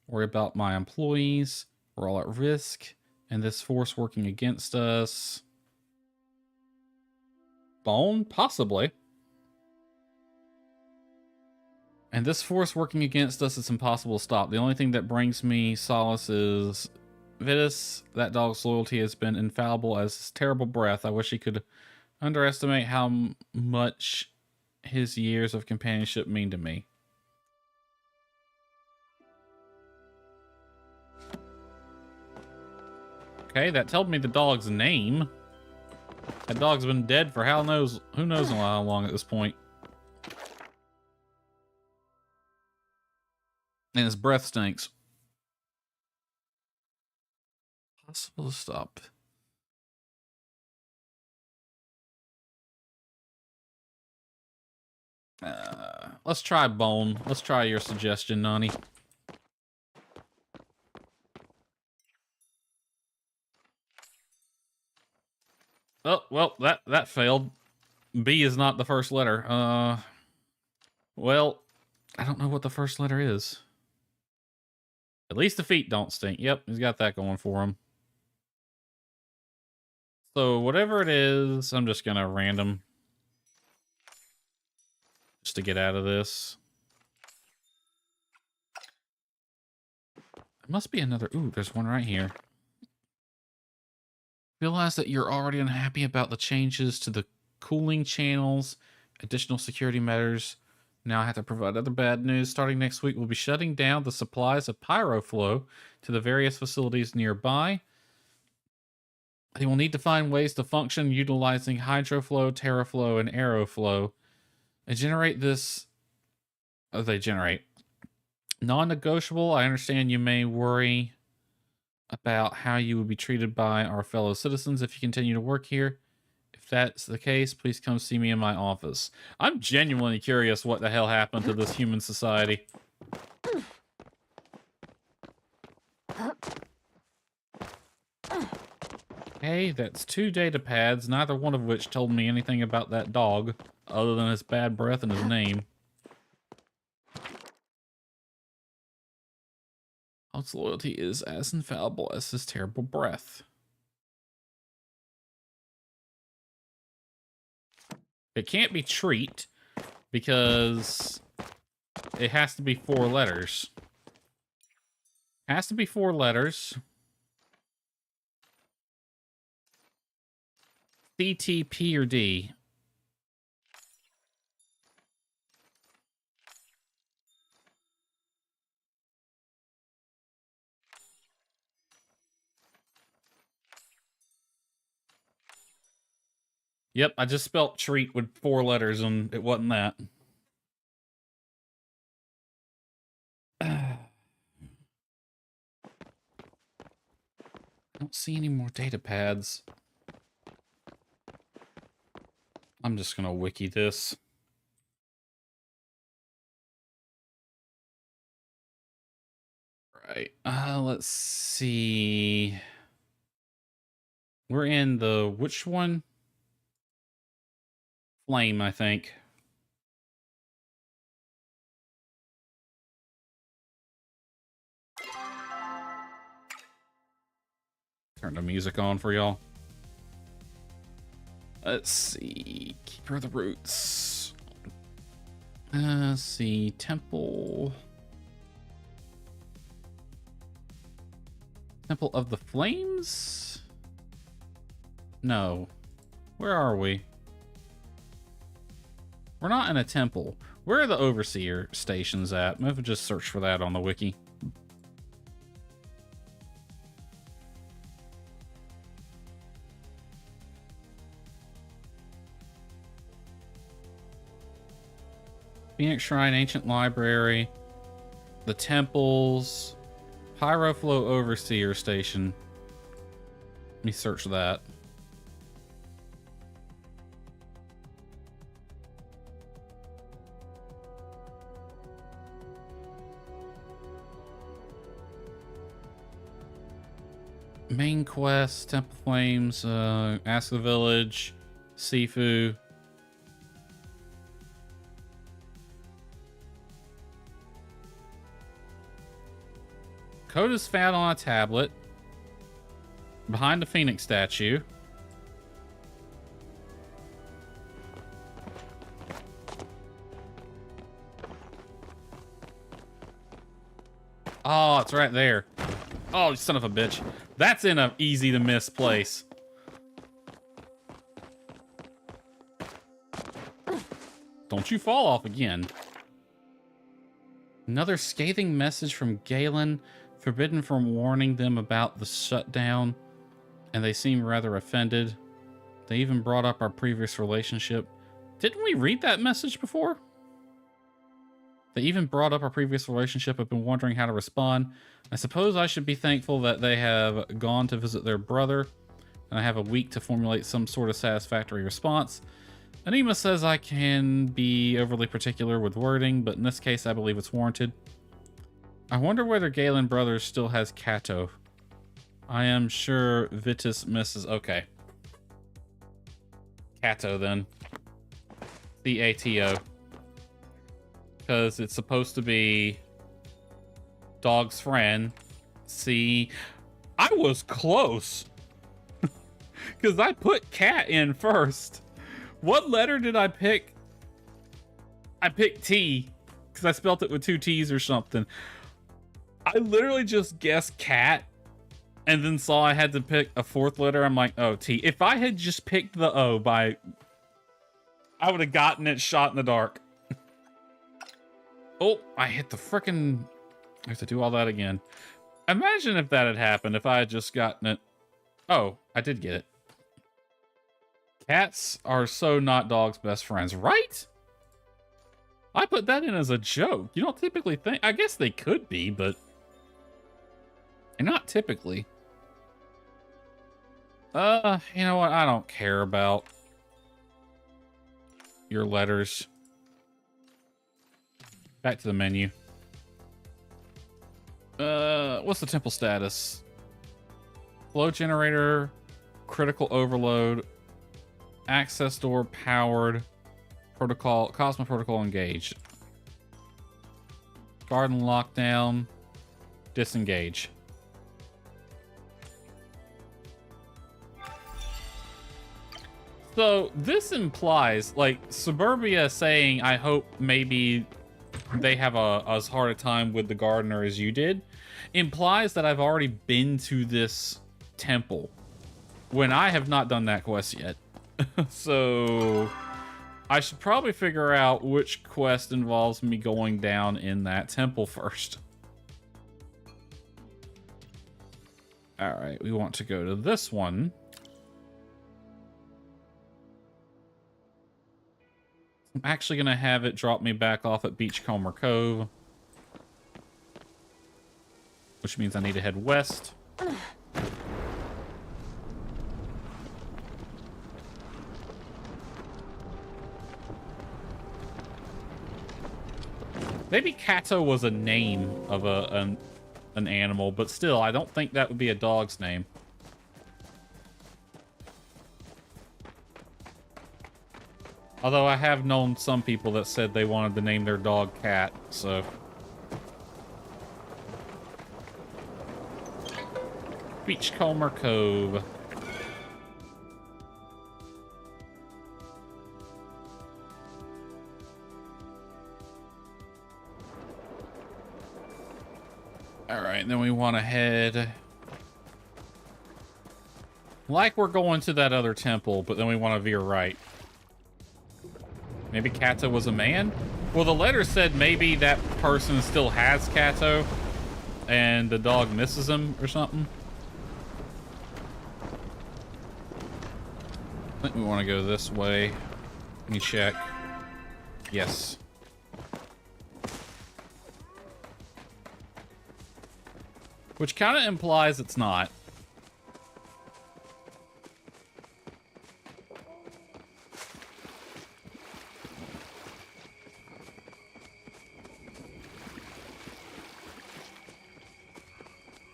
worry about my employees. We're all at risk, and this force working against us. Bone? Possibly. And this force working against us is impossible to stop. The only thing that brings me solace is Vitus. That dog's loyalty has been infallible as his terrible breath. I wish he could underestimate how much his years of companionship mean to me. Okay, that told me the dog's name. That dog's been dead for who knows how long at this point. And his breath stinks. Possible to stop. Let's try Bone. Let's try your suggestion, Nani. Oh, well, that failed. B is not the first letter. Well, I don't know what the first letter is. At least the feet don't stink. Yep, he's got that going for him. So whatever it is, I'm just gonna random. Just to get out of this. There must be another. Ooh, there's one right here. Realize that you're already unhappy about the changes to the cooling channels, additional security measures. Now I have to provide other bad news. Starting next week, we'll be shutting down the supplies of Pyroflow to the various facilities nearby. They will need to find ways to function utilizing Hydroflow, Terraflow, and Aeroflow. And generate this they generate. Non-negotiable. I understand you may worry about how you would be treated by our fellow citizens if you continue to work here. If that's the case, please come see me in my office. I'm genuinely curious what the hell happened to this human society. Hey, that's 2 data pads, neither one of which told me anything about that dog, other than his bad breath and his name. His loyalty is as infallible as his terrible breath. It can't be treat, because it has to be 4 letters. Has to be 4 letters. C, T, P, or D. Yep, I just spelt treat with 4 letters and it wasn't that. I don't see any more data pads. I'm just gonna wiki this. Right, let's see. We're in the, which one? Flame, I think. Turn the music on for y'all. Let's see. Keeper of the Roots. Let's see. Temple. Temple of the Flames? No. Where are we? We're not in a temple. Where are the Overseer stations at? Maybe just search for that on the wiki. Phoenix Shrine, Ancient Library, the temples, Pyroflow Overseer Station. Let me search that. Main quest, Temple Flames, Ask the Village, Sifu. Code is found on a tablet behind the Phoenix statue. Oh, it's right there. Oh, son of a bitch. That's in a easy to miss place. Don't you fall off again. Another scathing message from Galen, forbidden from warning them about the shutdown, and they seem rather offended. They even brought up our previous relationship. Didn't we read that message before? They even brought up our previous relationship. I've been wondering how to respond. I suppose I should be thankful that they have gone to visit their brother, and I have a week to formulate some sort of satisfactory response. Anima says I can be overly particular with wording, but in this case I believe it's warranted. I wonder whether Galen Brothers still has Kato. I am sure Vitus misses... Okay. Kato, then. C-A-T-O. Because it's supposed to be dog's friend. See, I was close. Because I put cat in first. What letter did I pick? I picked T. Because I spelt it with 2 T's or something. I literally just guessed cat. And then saw I had to pick a 4th letter. I'm like, oh, T. If I had just picked the O by... I would have gotten it shot in the dark. Oh, I hit the frickin'... I have to do all that again. Imagine if that had happened, if I had just gotten it. Oh, I did get it. Cats are so not dogs' best friends, right? I put that in as a joke. You don't typically think... I guess they could be, but... not typically. You know what? I don't care about your letters. Back to the menu. What's the temple status? Flow generator, critical overload, access door powered, protocol, Cosmo protocol engaged. Garden lockdown, disengage. So this implies, like, Suburbia saying, I hope maybe they have as hard a time with the gardener as you did, implies that I've already been to this temple when I have not done that quest yet. So I should probably figure out which quest involves me going down in that temple first. All right, we want to go to this one. I'm actually going to have it drop me back off at Beachcomber Cove, which means I need to head west. Maybe Kato was a name of an animal, but still, I don't think that would be a dog's name. Although I have known some people that said they wanted to name their dog Cat, so... Beachcomber Cove. Alright, then we want to head... like we're going to that other temple, but then we want to veer right. Maybe Kato was a man? Well, the letter said maybe that person still has Kato, and the dog misses him or something. I think we want to go this way. Let me check. Yes. Which kind of implies it's not.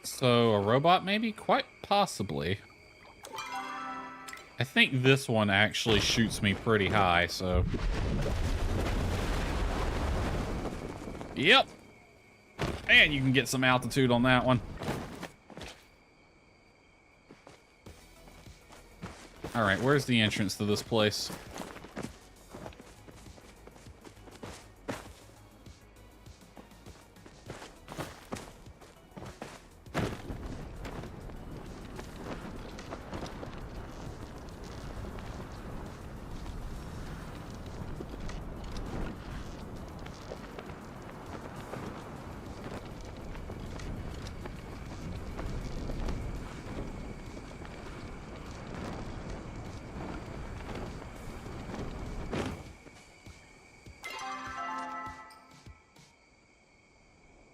So, a robot maybe? Quite possibly. I think this one actually shoots me pretty high, so... Yep! And you can get some altitude on that one. Alright, where's the entrance to this place?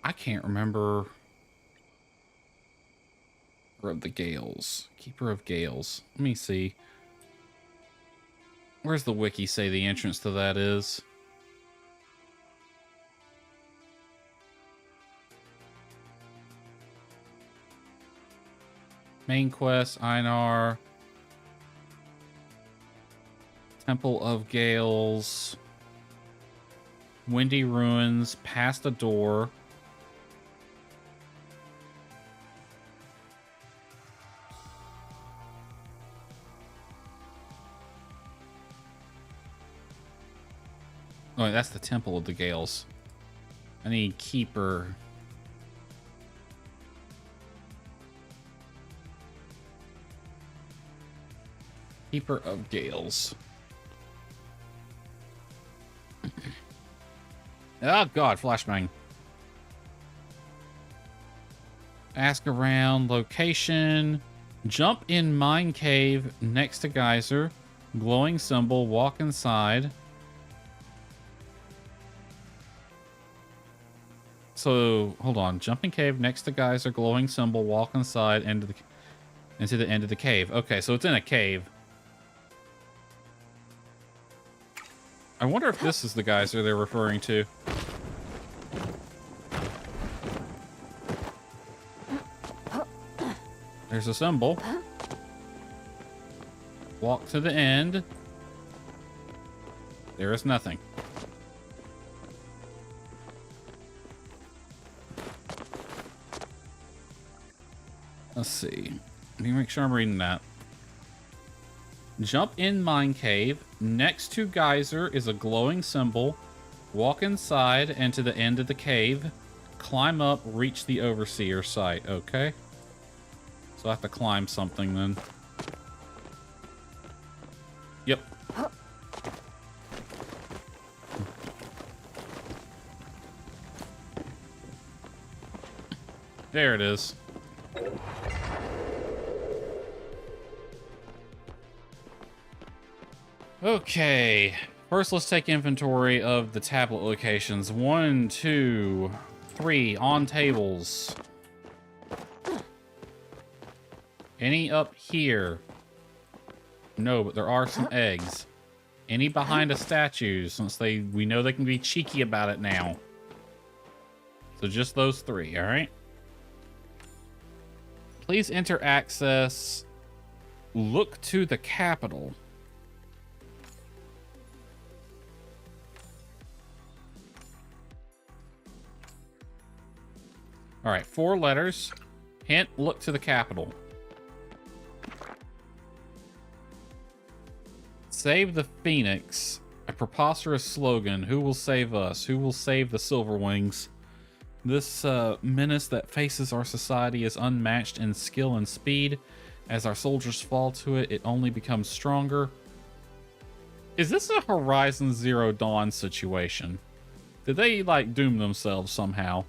I can't remember. Keeper of the Gales. Keeper of Gales. Let me see. Where's the wiki say the entrance to that is? Main quest, Einar. Temple of Gales. Windy Ruins. Past a door. Oh, that's the Temple of the Gales. I need Keeper. Keeper of Gales. Oh, God, flashbang. Ask around, location. Jump in mine cave next to geyser. Glowing symbol, walk inside. So, hold on. Jumping cave next to geyser, glowing symbol, walk inside, into the end of the cave. Okay, so it's in a cave. I wonder if this is the geyser they're referring to. There's a symbol. Walk to the end. There is nothing. Let's see. Let me make sure I'm reading that. Jump in mine cave. Next to geyser is a glowing symbol. Walk inside and to the end of the cave. Climb up, reach the overseer site. Okay. So I have to climb something then. Yep. There it is. Okay. First, let's take inventory of the tablet locations. 1, 2, 3 on tables. Any up here? No, but there are some eggs. Any behind a statue, since we know they can be cheeky about it now. So just those 3, all right? Please enter access. Look to the capital. All right, 4 letters. Hint, look to the capital. Save the Phoenix. A preposterous slogan. Who will save us? Who will save the Silverwings? This menace that faces our society is unmatched in skill and speed. As our soldiers fall to it, it only becomes stronger. Is this a Horizon Zero Dawn situation? Did they, like, doom themselves somehow?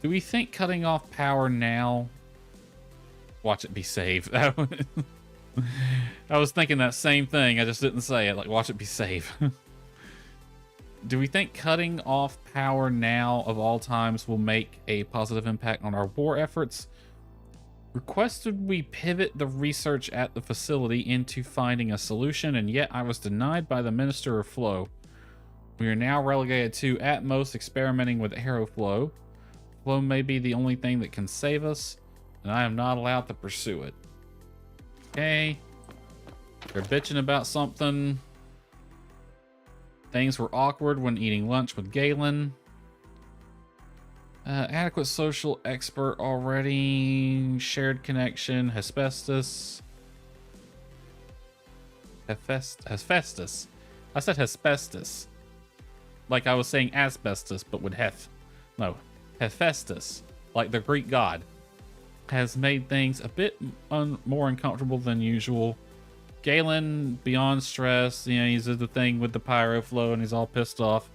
Do we think cutting off power now? Watch it be saved. I was thinking that same thing. I just didn't say it. Like, watch it be saved. Do we think cutting off power now of all times will make a positive impact on our war efforts? Requested we pivot the research at the facility into finding a solution, and yet I was denied by the Minister of Flow. We are now relegated to, at most, experimenting with AeroFlow. Flow may be the only thing that can save us, and I am not allowed to pursue it. Okay. They're bitching about something. Things were awkward when eating lunch with Galen. Adequate social expert already. Shared connection. Asbestos. Hephaestus. I said asbestos. Like I was saying asbestos, but with hef. No. Hephaestus. Like the Greek god. Has made things a bit more uncomfortable than usual. Galen, beyond stress, you know, he's at the thing with the pyro flow and he's all pissed off.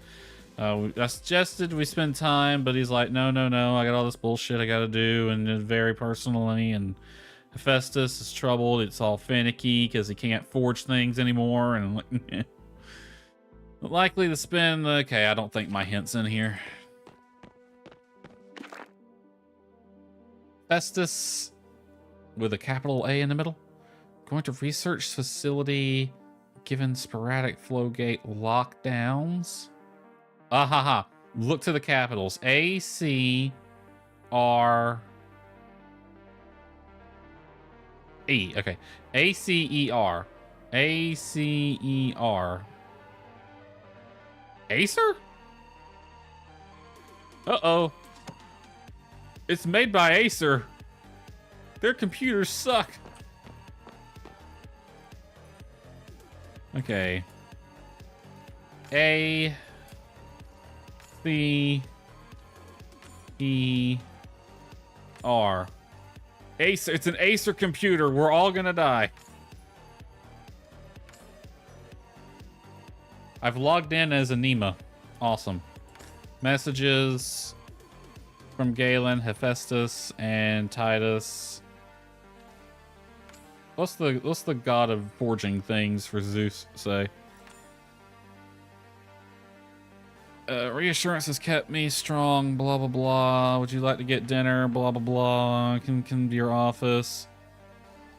I suggested we spend time, but he's like, no, I got all this bullshit I gotta do, and very personally, and Hephaestus is troubled. It's all finicky because he can't forge things anymore, and like, likely to spend, okay, I don't think my hint's in here. Hephaestus with a capital A in the middle. Going to research facility given sporadic flow gate lockdowns. Ahaha. Look to the capitals. A, C, R, E. Okay. A, C, E, R. A, C, E, R. Acer? Uh-oh. It's made by Acer. Their computers suck. Okay. A, C, E, R. Acer. It's an Acer computer. We're all gonna die. I've logged in as Anema. Awesome. Messages from Galen, Hephaestus, and Titus. What's the god of forging things for Zeus say? Reassurance has kept me strong, blah, blah, blah. Would you like to get dinner? Blah, blah, blah. Can come to your office.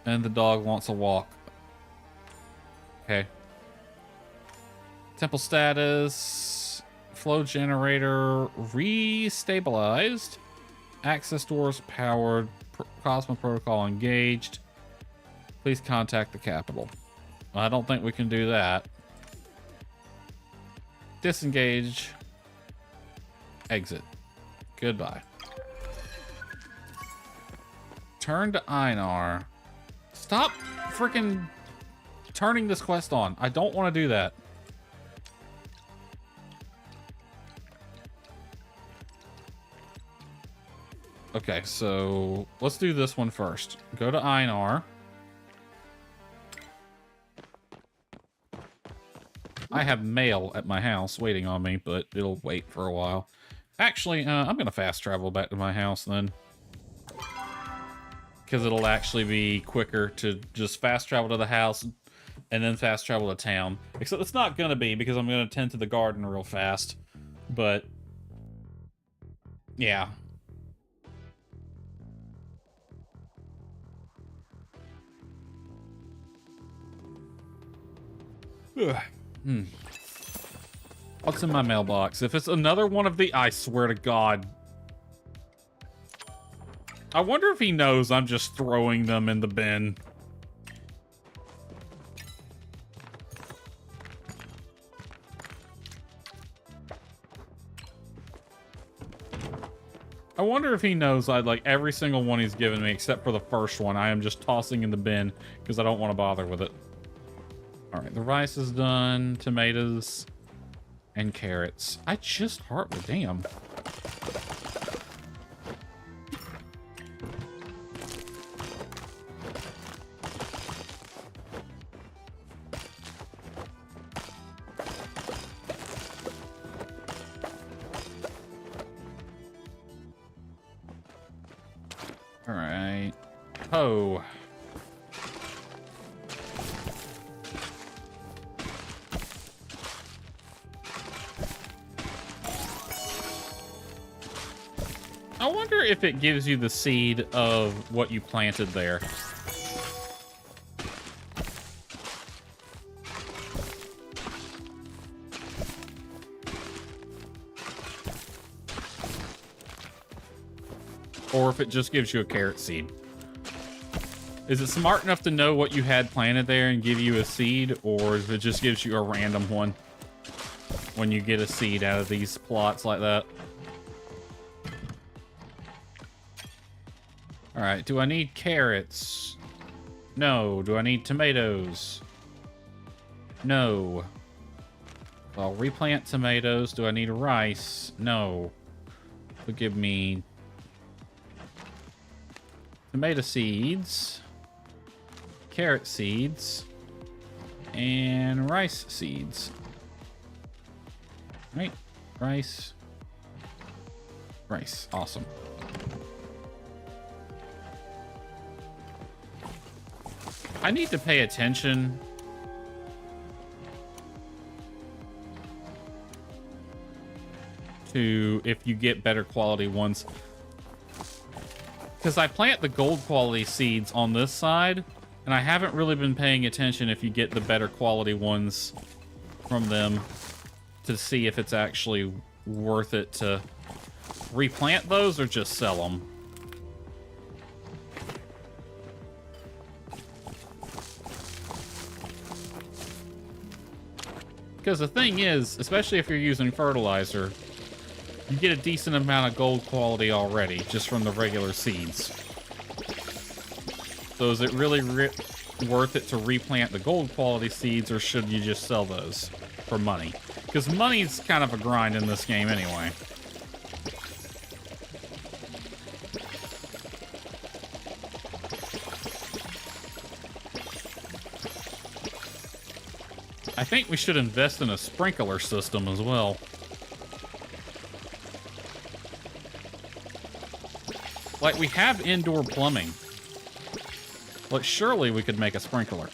And the dog wants a walk. Okay. Temple status. Flow generator restabilized. Access doors powered. Cosmo protocol engaged. Please contact the capital. Well, I don't think we can do that. Disengage. Exit. Goodbye. Turn to Einar. Stop freaking turning this quest on. I don't want to do that. Okay, so let's do this one first. Go to Einar. I have mail at my house waiting on me, but it'll wait for a while. Actually, I'm going to fast travel back to my house then. Because it'll actually be quicker to just fast travel to the house and then fast travel to town. Except it's not going to be because I'm going to tend to the garden real fast. But, yeah. What's in my mailbox? If it's another one of the... I swear to God. I wonder if he knows I'm just throwing them in the bin. I wonder if he knows I'd like every single one he's given me except for the first one. I am just tossing in the bin because I don't want to bother with it. All right, the rice is done. Tomatoes and carrots. I just heart the damn. All right. Oh. I wonder if it gives you the seed of what you planted there. Or if it just gives you a carrot seed. Is it smart enough to know what you had planted there and give you a seed, or if it just gives you a random one when you get a seed out of these plots like that? All right, do I need carrots? No. Do I need tomatoes? No. I'll replant tomatoes. Do I need rice? No. It'll give me tomato seeds, carrot seeds, and rice seeds. Right, rice. Awesome. I need to pay attention to if you get better quality ones. Because I plant the gold quality seeds on this side, and I haven't really been paying attention if you get the better quality ones from them to see if it's actually worth it to replant those or just sell them. Because the thing is, especially if you're using fertilizer, you get a decent amount of gold quality already, just from the regular seeds. So is it really worth it to replant the gold quality seeds, or should you just sell those for money? Because money's kind of a grind in this game anyway. I think we should invest in a sprinkler system as well. Like, we have indoor plumbing. Like, surely we could make a sprinkler.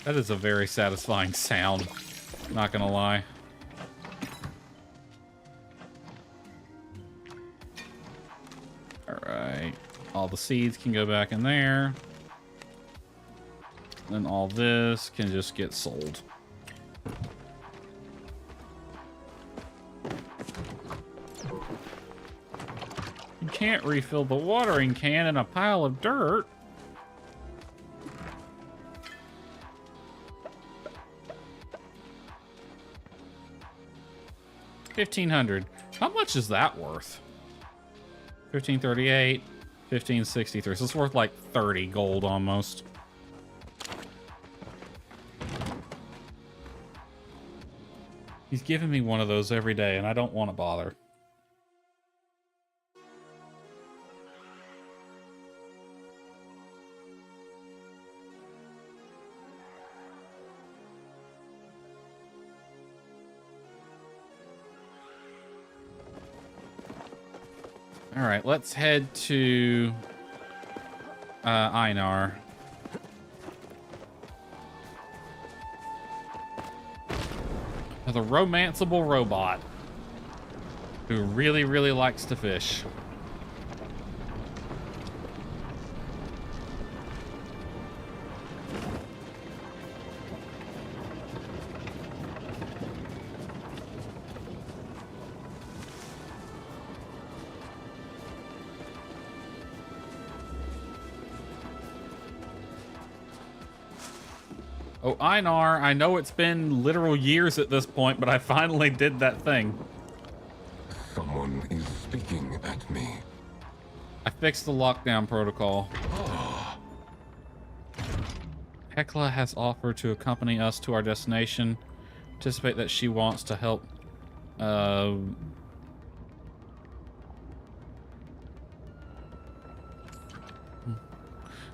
That is a very satisfying sound. Not gonna lie. Alright. All the seeds can go back in there. Then all this can just get sold. You can't refill the watering can in a pile of dirt. $1,500. How much is that worth? 1538, 1563. So it's worth like 30 gold almost. He's giving me one of those every day, and I don't want to bother. All right, let's head to Einar. The romanceable robot who really, really likes to fish. Oh, Einar, I know it's been literal years at this point, but I finally did that thing. Someone is speaking at me. I fixed the lockdown protocol. Hecla has offered to accompany us to our destination. Anticipate that she wants to help.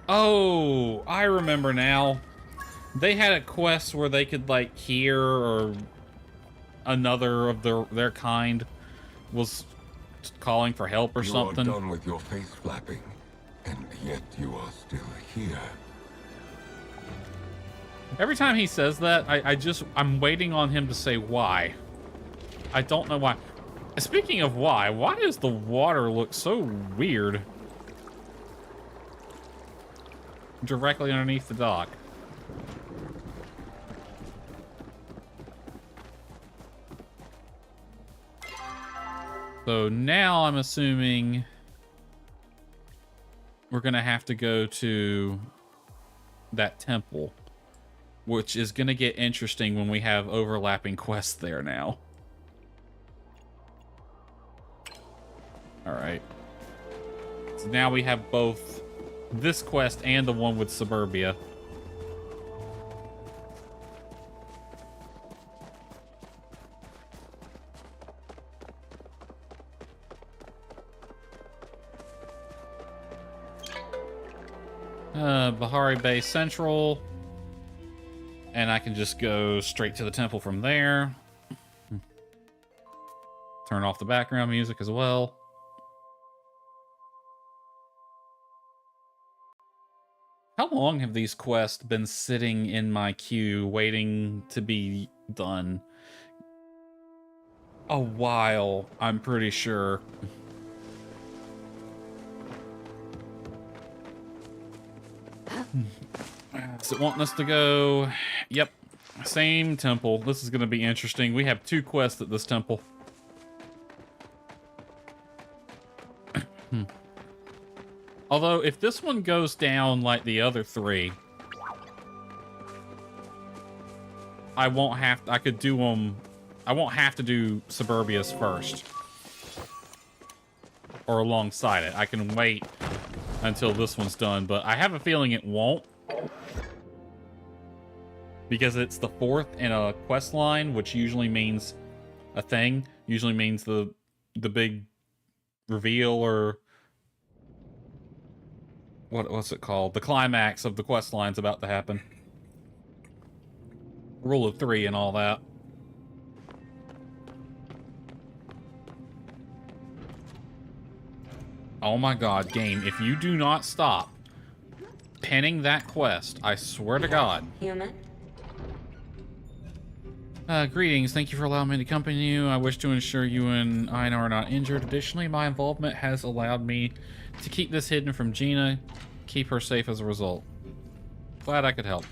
Oh, I remember now. They had a quest where they could, like, hear or another of their kind was calling for help or something. You are done with your face flapping, and yet you are still here. Every time he says that, I'm waiting on him to say why. I don't know why. Speaking of why does the water look so weird? Directly underneath the dock. So now I'm assuming we're gonna have to go to that temple, which is gonna get interesting when we have overlapping quests there now. All right. So now we have both this quest and the one with Suburbia. Bahari Bay Central. And I can just go straight to the temple from there. Turn off the background music as well. How long have these quests been sitting in my queue waiting to be done? A while, I'm pretty sure. Is it wanting us to go? Yep. Same temple. This is going to be interesting. We have 2 quests at this temple. Although, if this one goes down like the other 3, I won't have to, I could do them, I won't have to do Suburbia's first. Or alongside it. I can wait until this one's done, but I have a feeling it won't. Because it's the 4th in a quest line, which usually means a thing. Usually means the big reveal or what's it called? The climax of the quest line's about to happen. Rule of 3 and all that. Oh my god, game, if you do not stop penning that quest, I swear to god. Human, Greetings. Thank you for allowing me to accompany you. I wish to ensure you and Einar are not injured. Additionally, my involvement has allowed me to keep this hidden from Gina, keep her safe as a result. Glad I could help.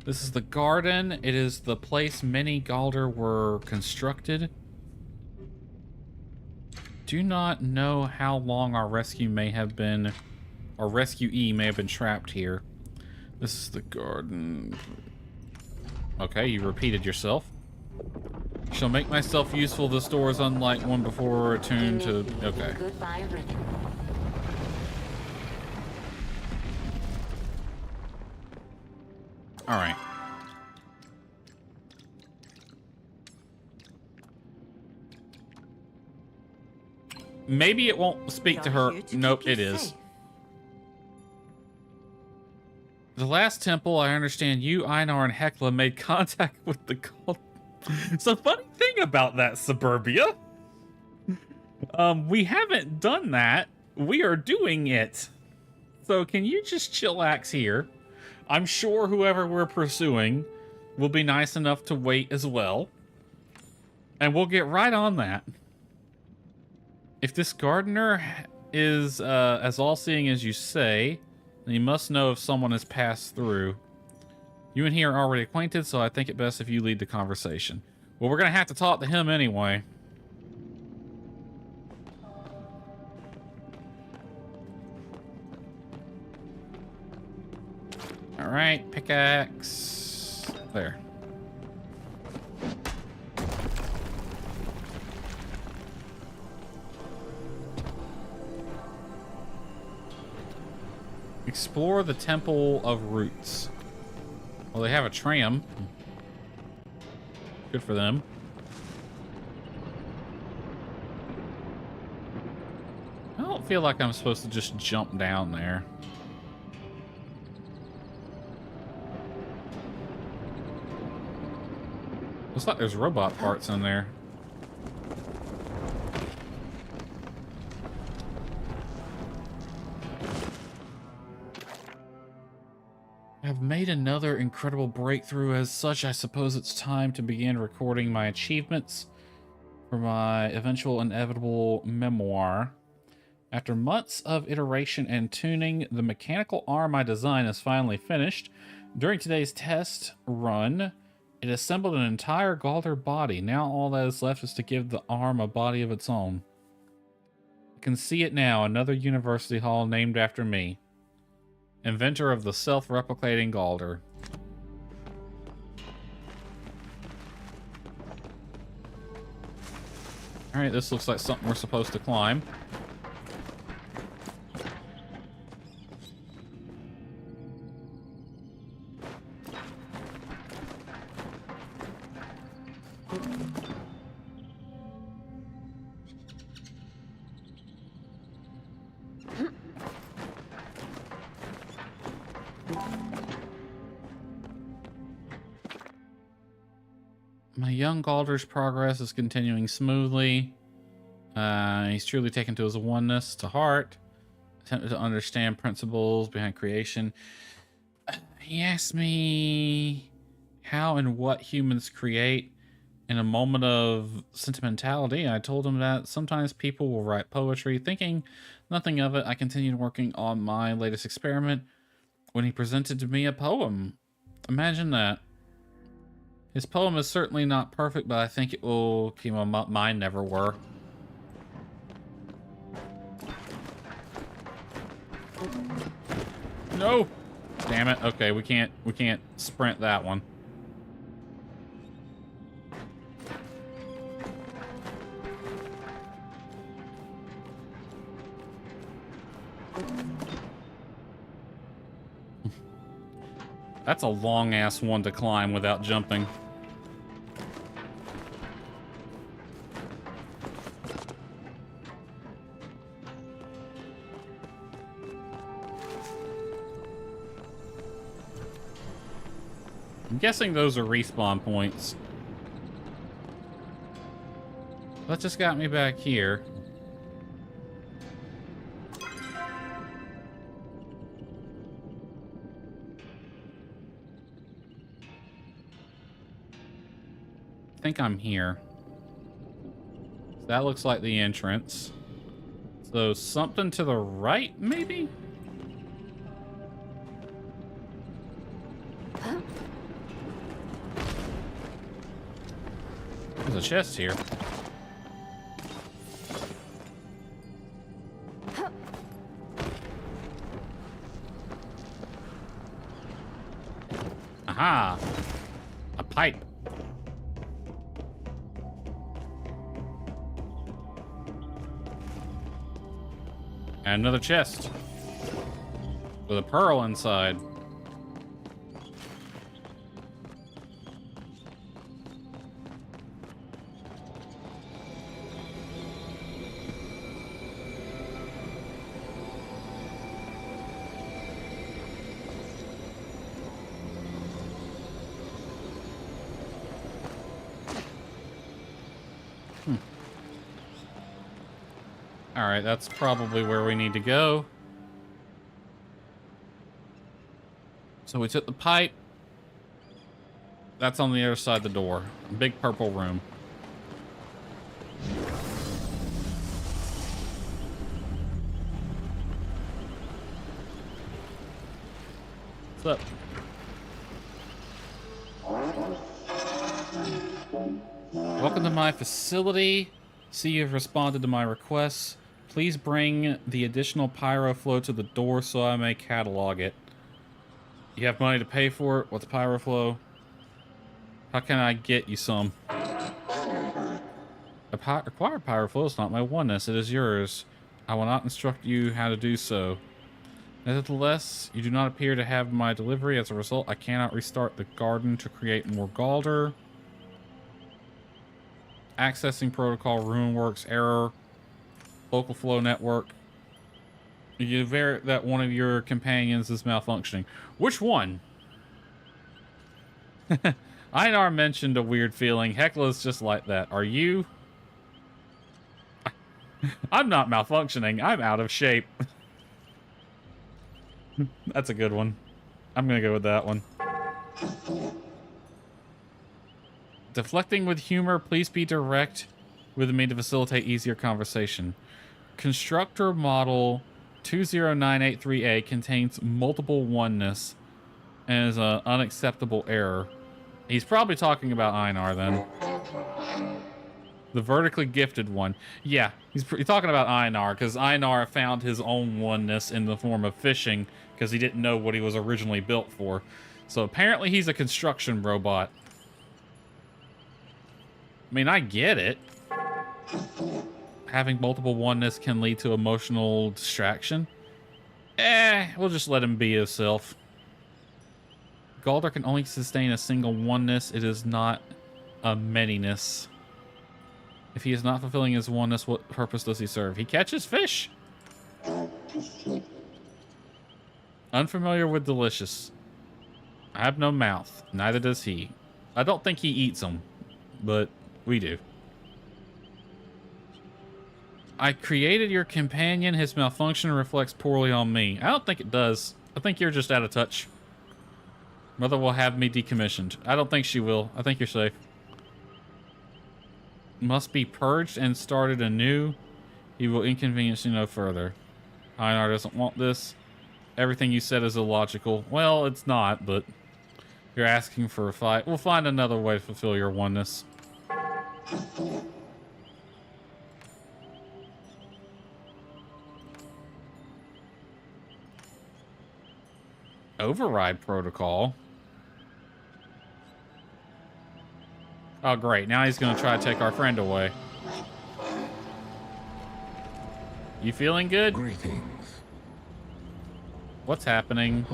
This is the garden. It is the place many Galder were constructed. Do not know how long our rescue may have been, or rescuee may have been trapped here. This is the garden. Okay, you repeated yourself. Shall make myself useful. This door is unlike one before, attuned to... Okay. Alright. Maybe it won't speak to her. Nope, it is. The last temple, I understand you, Einar, and Hecla made contact with the cult. So funny thing about that, Suburbia. We haven't done that. We are doing it. So can you just chillax here? I'm sure whoever we're pursuing will be nice enough to wait as well. And we'll get right on that. If this gardener is as all-seeing as you say, then you must know if someone has passed through. You and he are already acquainted, so I think it best if you lead the conversation. Well, we're going to have to talk to him anyway. Alright, pickaxe. There. Explore the Temple of Roots. Well, they have a tram. Good for them. I don't feel like I'm supposed to just jump down there. Looks like there's robot parts in there. I've made another incredible breakthrough. As such, I suppose it's time to begin recording my achievements for my eventual inevitable memoir. After months of iteration and tuning, the mechanical arm I designed is finally finished. During today's test run, it assembled an entire Galder body. Now all that is left is to give the arm a body of its own. I can see it now, another university hall named after me. Inventor of the self-replicating Galder. Alright, this looks like something we're supposed to climb. My young Galder's progress is continuing smoothly. He's truly taken to his oneness to heart. Attempted to understand principles behind creation. He asked me how and what humans create. In a moment of sentimentality, I told him that sometimes people will write poetry. Thinking nothing of it, I continued working on my latest experiment when he presented to me a poem. Imagine that. His poem is certainly not perfect, but I think it will keep him up. Mine never were. No! Damn it. Okay, we can't sprint that one. That's a long-ass one to climb without jumping. I'm guessing those are respawn points. That just got me back here. I think I'm here. So that looks like the entrance. So something to the right, maybe? There's a chest here. Aha! A pipe. And another chest. With a pearl inside. Alright, that's probably where we need to go. So we took the pipe. That's on the other side of the door. A big purple room. What's up? Welcome to my facility. See, you've responded to my requests. Please bring the additional pyro flow to the door so I may catalog it. You have money to pay for it? What's pyro flow? How can I get you some? Acquire pyro flow is not my oneness. It is yours. I will not instruct you how to do so. Nevertheless, you do not appear to have my delivery. As a result, I cannot restart the garden to create more Galder. Accessing protocol, Runeworks, error. Local flow network. You ver that one of your companions is malfunctioning. Which one? Einar mentioned a weird feeling. Hekla's just like that. Are you? I'm not malfunctioning. I'm out of shape. That's a good one. I'm gonna go with that one. Deflecting with humor. Please be direct with me to facilitate easier conversation. Constructor model 20983A contains multiple oneness and is an unacceptable error. He's probably talking about Einar then. The vertically gifted one. Yeah, he's talking about Einar because Einar found his own oneness in the form of fishing because he didn't know what he was originally built for. So apparently he's a construction robot. I mean, I get it. Having multiple oneness can lead to emotional distraction. We'll just let him be himself. Galder can only sustain a single oneness. It is not a manyness. If he is not fulfilling his oneness, what purpose does he serve? He catches fish. Unfamiliar with delicious. I have no mouth. Neither does he. I don't think he eats them, but we do. I created your companion. His malfunction reflects poorly on me. I don't think it does. I think you're just out of touch. Mother will have me decommissioned. I don't think she will. I think you're safe. Must be purged and started anew. He will inconvenience you no further. Einar doesn't want this. Everything you said is illogical. Well, it's not, but you're asking for a fight. We'll find another way to fulfill your oneness. Override protocol. Oh, great. Now he's going to try to take our friend away. You feeling good? Greetings. What's happening?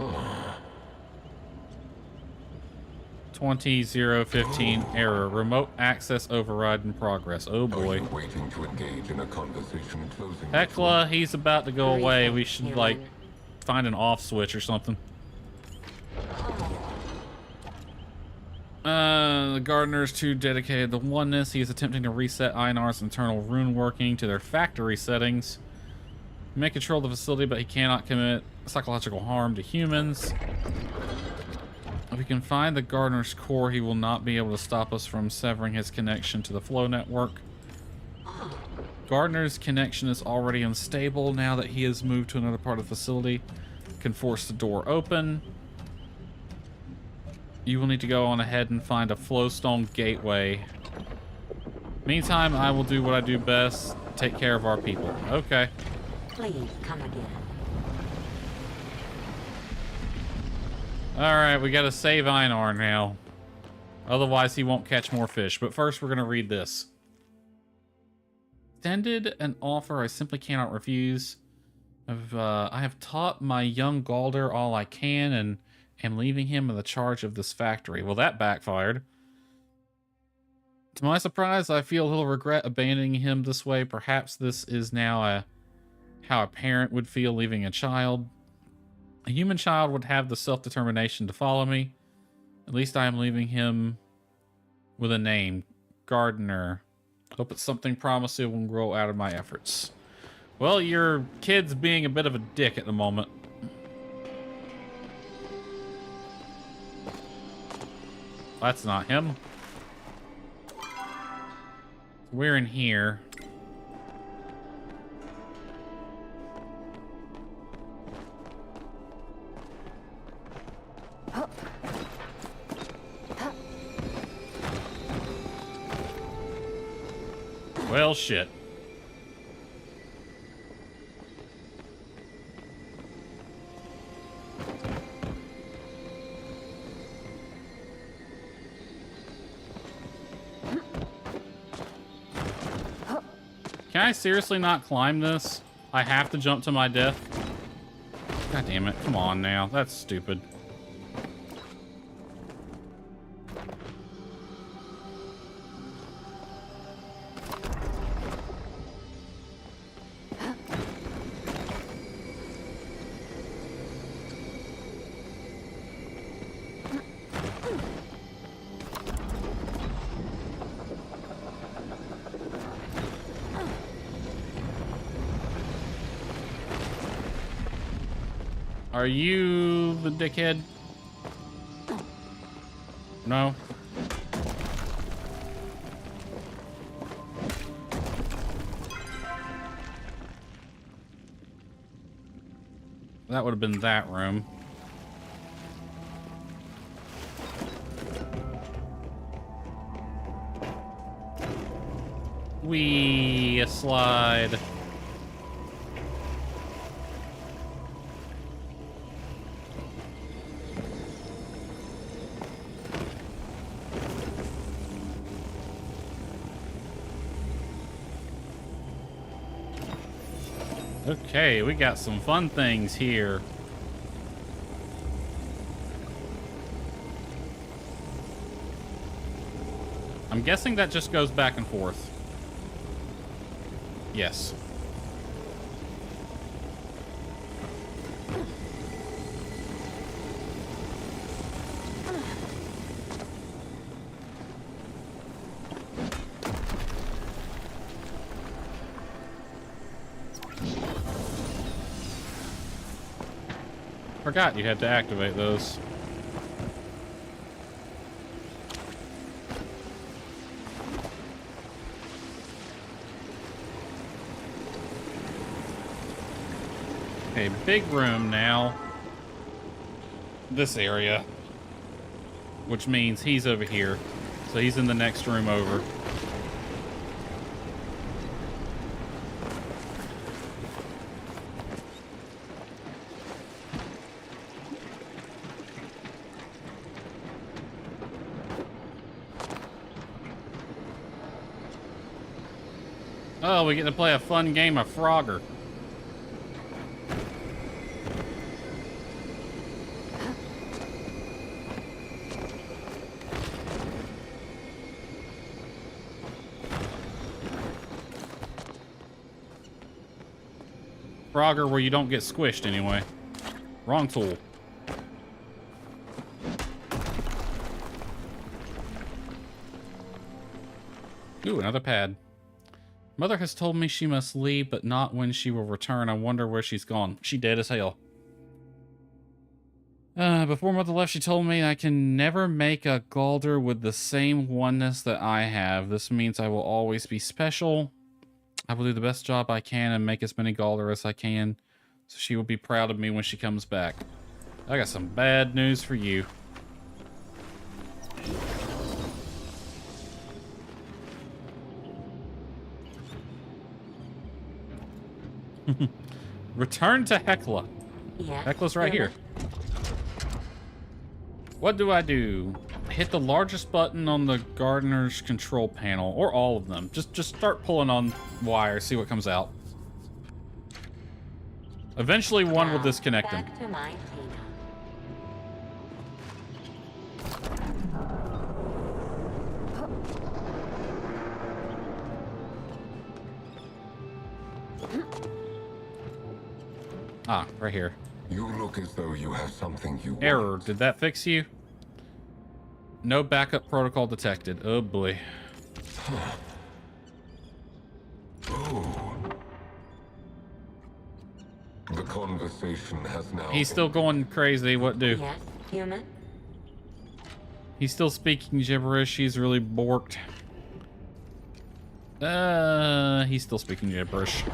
20015 error. Remote access override in progress. Oh boy. Are you waiting to engage in a conversation closing? Hekla, he's about to go away. We should, like, find an off switch or something. The gardener is too dedicated to oneness. He is attempting to reset Einar's internal rune working to their factory settings. He may control the facility, but he cannot commit psychological harm to humans. If we can find the gardener's core, he will not be able to stop us from severing his connection to the flow network. Gardner's connection is already unstable now that he has moved to another part of the facility. Can force the door open. You will need to go on ahead and find a flowstone gateway. Meantime, I will do what I do best. Take care of our people. Okay. Please come again. Alright, we gotta save Einar now. Otherwise, he won't catch more fish. But first, we're gonna read this. Extended an offer I simply cannot refuse. I have taught my young Galder all I can and am leaving him in the charge of this factory. Well, that backfired. To my surprise, I feel a little regret abandoning him this way. Perhaps this is now how a parent would feel leaving a child. A human child would have the self-determination to follow me. At least I am leaving him with a name. Gardener. Hope it's something promising will grow out of my efforts. Well, your kid's being a bit of a dick at the moment. That's not him. We're in here. Well, shit. Can I seriously not climb this? I have to jump to my death? God damn it. Come on now. That's stupid. Are you the dickhead? No? That would have been that room. Wee, slide. Okay, we got some fun things here. I'm guessing that just goes back and forth. Yes. Forgot you had to activate those. Okay, big room now. This area. Which means he's over here. So he's in the next room over. Oh, we get to play a fun game of Frogger. Frogger where you don't get squished anyway. Wrong tool. Ooh, another pad. Mother has told me she must leave, but not when she will return. I wonder where she's gone. She dead as hell. Before Mother left, she told me I can never make a Galder with the same oneness that I have. This means I will always be special. I will do the best job I can and make as many Galder as I can, so she will be proud of me when she comes back. I got some bad news for you. Return to Hecla. Yeah. Hecla's right here. What do I do? Hit the largest button on the gardener's control panel, or all of them. Just start pulling on wire, see what comes out. Eventually one will disconnect him. Back to my Tina. Ah, right here. You look as though you have something you Error. want. Did that fix you? No backup protocol detected. Oh boy. Oh. The conversation has now... He's still going crazy. What do? Yes, human. He's still speaking gibberish. He's really borked. He's still speaking gibberish.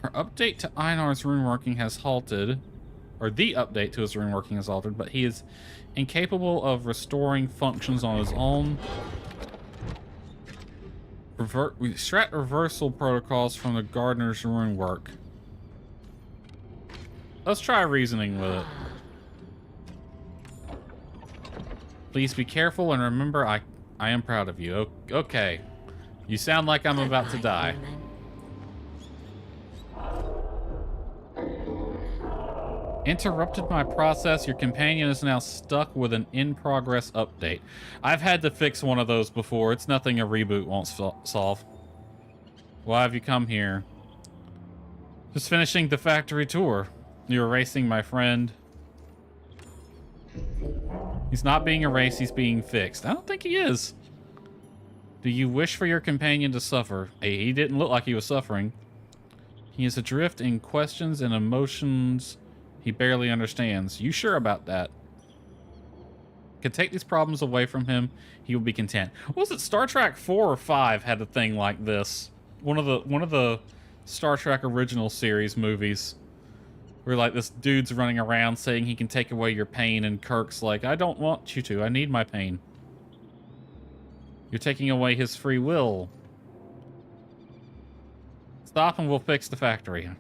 Our update to Einar's rune working has halted. Or the update to his rune working has altered, but he is incapable of restoring functions on his own. We extract reversal protocols from the gardener's rune work. Let's try reasoning with it. Please be careful and remember I am proud of you. Okay. You sound like I'm about to die. Human. Interrupted my process. Your companion is now stuck with an in-progress update. I've had to fix one of those before. It's nothing a reboot won't solve. Why have you come here? Just finishing the factory tour. You're erasing my friend. He's not being erased, he's being fixed. I don't think he is. Do you wish for your companion to suffer? Hey, he didn't look like he was suffering. He is adrift in questions and emotions he barely understands. You sure about that? Can take these problems away from him, he will be content. Was it Star Trek 4 or 5 had a thing like this? One of the Star Trek original series movies. Where like this dude's running around saying he can take away your pain, and Kirk's like, I don't want you to, I need my pain. You're taking away his free will. Stop and we'll fix the factory.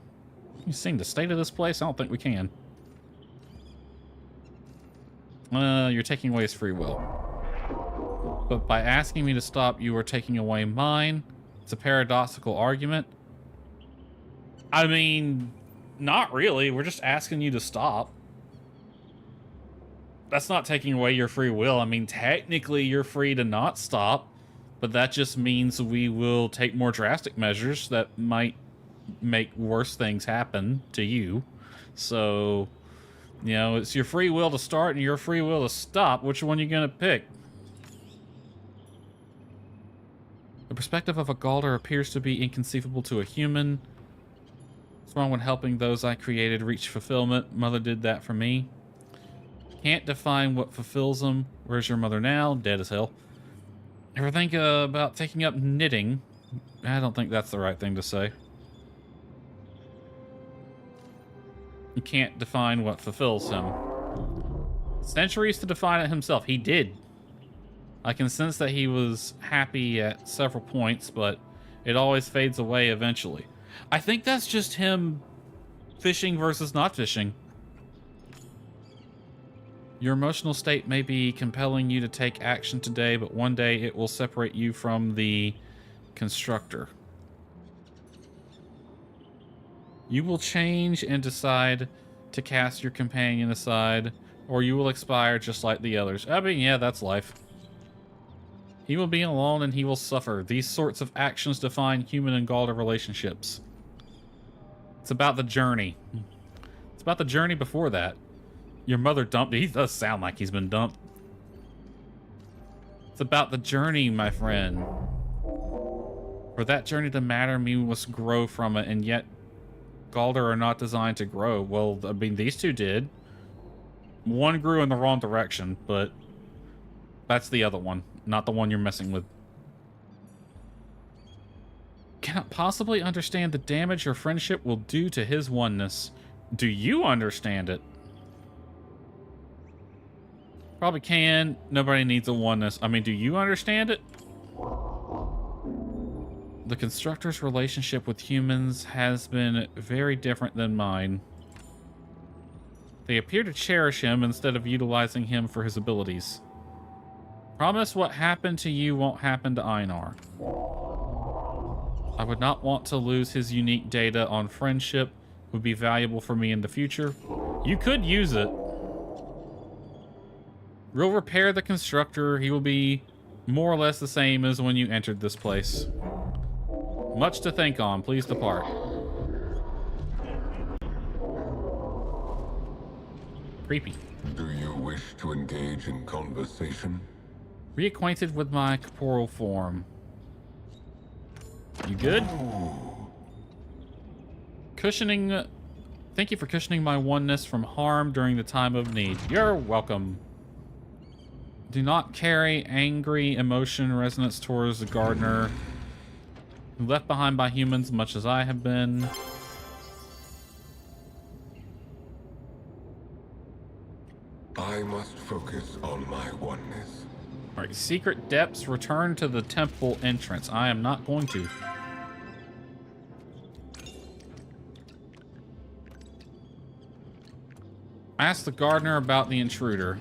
You seen the state of this place? I don't think we can. You're taking away his free will. But by asking me to stop, you are taking away mine. It's a paradoxical argument. I mean, not really. We're just asking you to stop. That's not taking away your free will. I mean, technically you're free to not stop, but that just means we will take more drastic measures that might make worse things happen to you. So, you know, it's your free will to start and your free will to stop. Which one are you gonna pick? The perspective of a Galder appears to be inconceivable to a human. What's wrong with helping those I created reach fulfillment? Mother did that for me. Can't define what fulfills them. Where's your mother now? Dead as hell. Ever think about taking up knitting? I don't think that's the right thing to say. You can't define what fulfills him. Centuries to define it himself. He did. I can sense that he was happy at several points, but it always fades away eventually. I think that's just him fishing versus not fishing. Your emotional state may be compelling you to take action today, but one day it will separate you from the constructor. You will change and decide to cast your companion aside, or you will expire just like the others. I mean, yeah, that's life. He will be alone and he will suffer. These sorts of actions define human and Galder relationships. It's about the journey. It's about the journey before that. Your mother dumped. He does sound like he's been dumped. It's about the journey, my friend. For that journey to matter, we must grow from it, and yet Galder are not designed to grow. Well, I mean, these two did. One grew in the wrong direction, but that's the other one, not the one you're messing with. Cannot possibly understand the damage your friendship will do to his oneness. Do you understand it? Probably can. Nobody needs a oneness. I mean, do you understand it? The constructor's relationship with humans has been very different than mine. They appear to cherish him instead of utilizing him for his abilities. Promise what happened to you won't happen to Einar. I would not want to lose his unique data on friendship. Would be valuable for me in the future. You could use it. We'll repair the constructor. He will be more or less the same as when you entered this place. Much to think on. Please depart. Creepy. Do you wish to engage in conversation? Reacquainted with my corporeal form. You good? Cushioning. Thank you for cushioning my oneness from harm during the time of need. You're welcome. Do not carry angry emotion resonance towards the gardener. Left behind by humans, much as I have been. I must focus on my oneness. Alright, secret depths, return to the temple entrance. I am not going to. Ask the gardener about the intruder.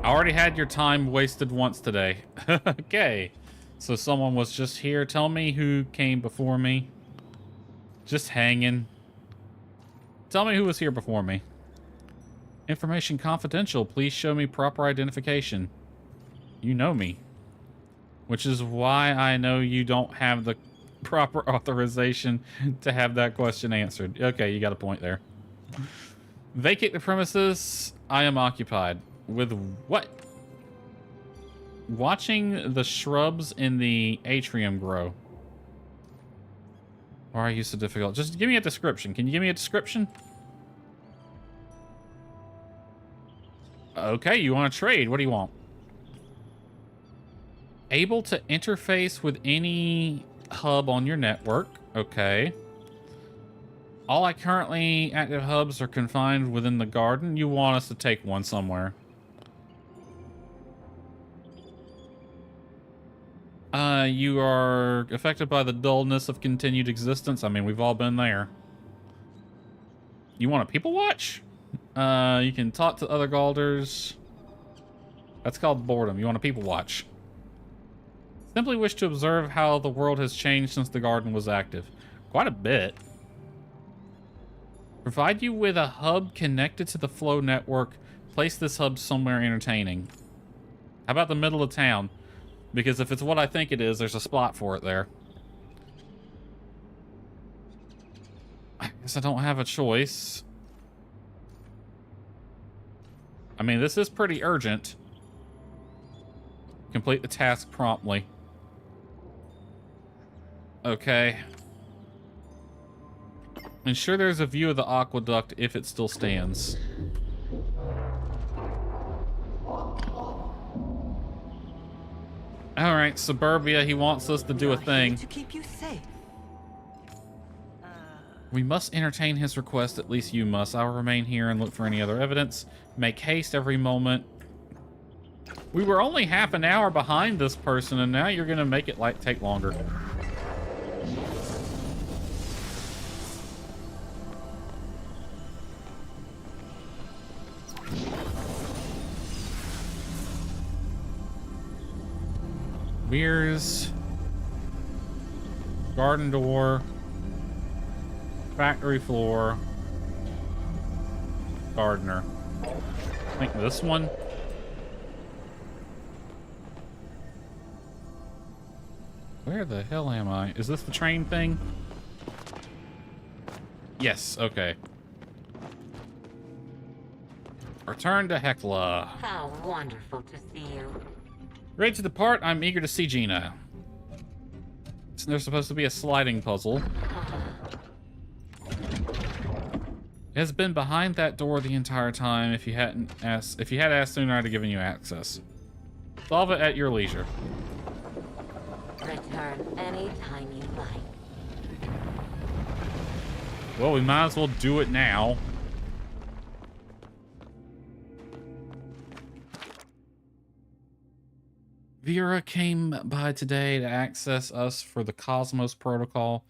I already had your time wasted once today. Okay. So someone was just here. Tell me who came before me. Just hanging. Tell me who was here before me. Information confidential. Please show me proper identification. You know me. Which is why I know you don't have the proper authorization to have that question answered. Okay, you got a point there. Vacate the premises. I am occupied. With what? Watching the shrubs in the atrium grow. Why are you so difficult? Just give me a description. Can you give me a description? Okay, you want to trade. What do you want? Able to interface with any hub on your network. Okay. All I currently active hubs are confined within the garden. You want us to take one somewhere. You are affected by the dullness of continued existence. I mean, we've all been there. You want a people watch? You can talk to other Galders. That's called boredom. You want a people watch. Simply wish to observe how the world has changed since the garden was active. Quite a bit. Provide you with a hub connected to the flow network. Place this hub somewhere entertaining. How about the middle of town? Because if it's what I think it is, there's a spot for it there. I guess I don't have a choice. I mean, this is pretty urgent. Complete the task promptly. Okay. Ensure there's a view of the aqueduct if it still stands. All right, Suburbia, he wants us to do a thing. To keep you safe. We must entertain his request, at least you must. I will remain here and look for any other evidence. Make haste every moment. We were only half an hour behind this person, and now you're gonna make it take longer. Mirrors. Garden door. Factory floor. Gardener. I think this one. Where the hell am I? Is this the train thing? Yes, okay. Return to Hecla. How wonderful to see you. Ready to depart? I'm eager to see Gina. There's supposed to be a sliding puzzle. It has been behind that door the entire time. If you had asked sooner, I'd have given you access. Solve it at your leisure. Return anytime you like. Well, we might as well do it now. Vera came by today to access us for the Cosmos Protocol.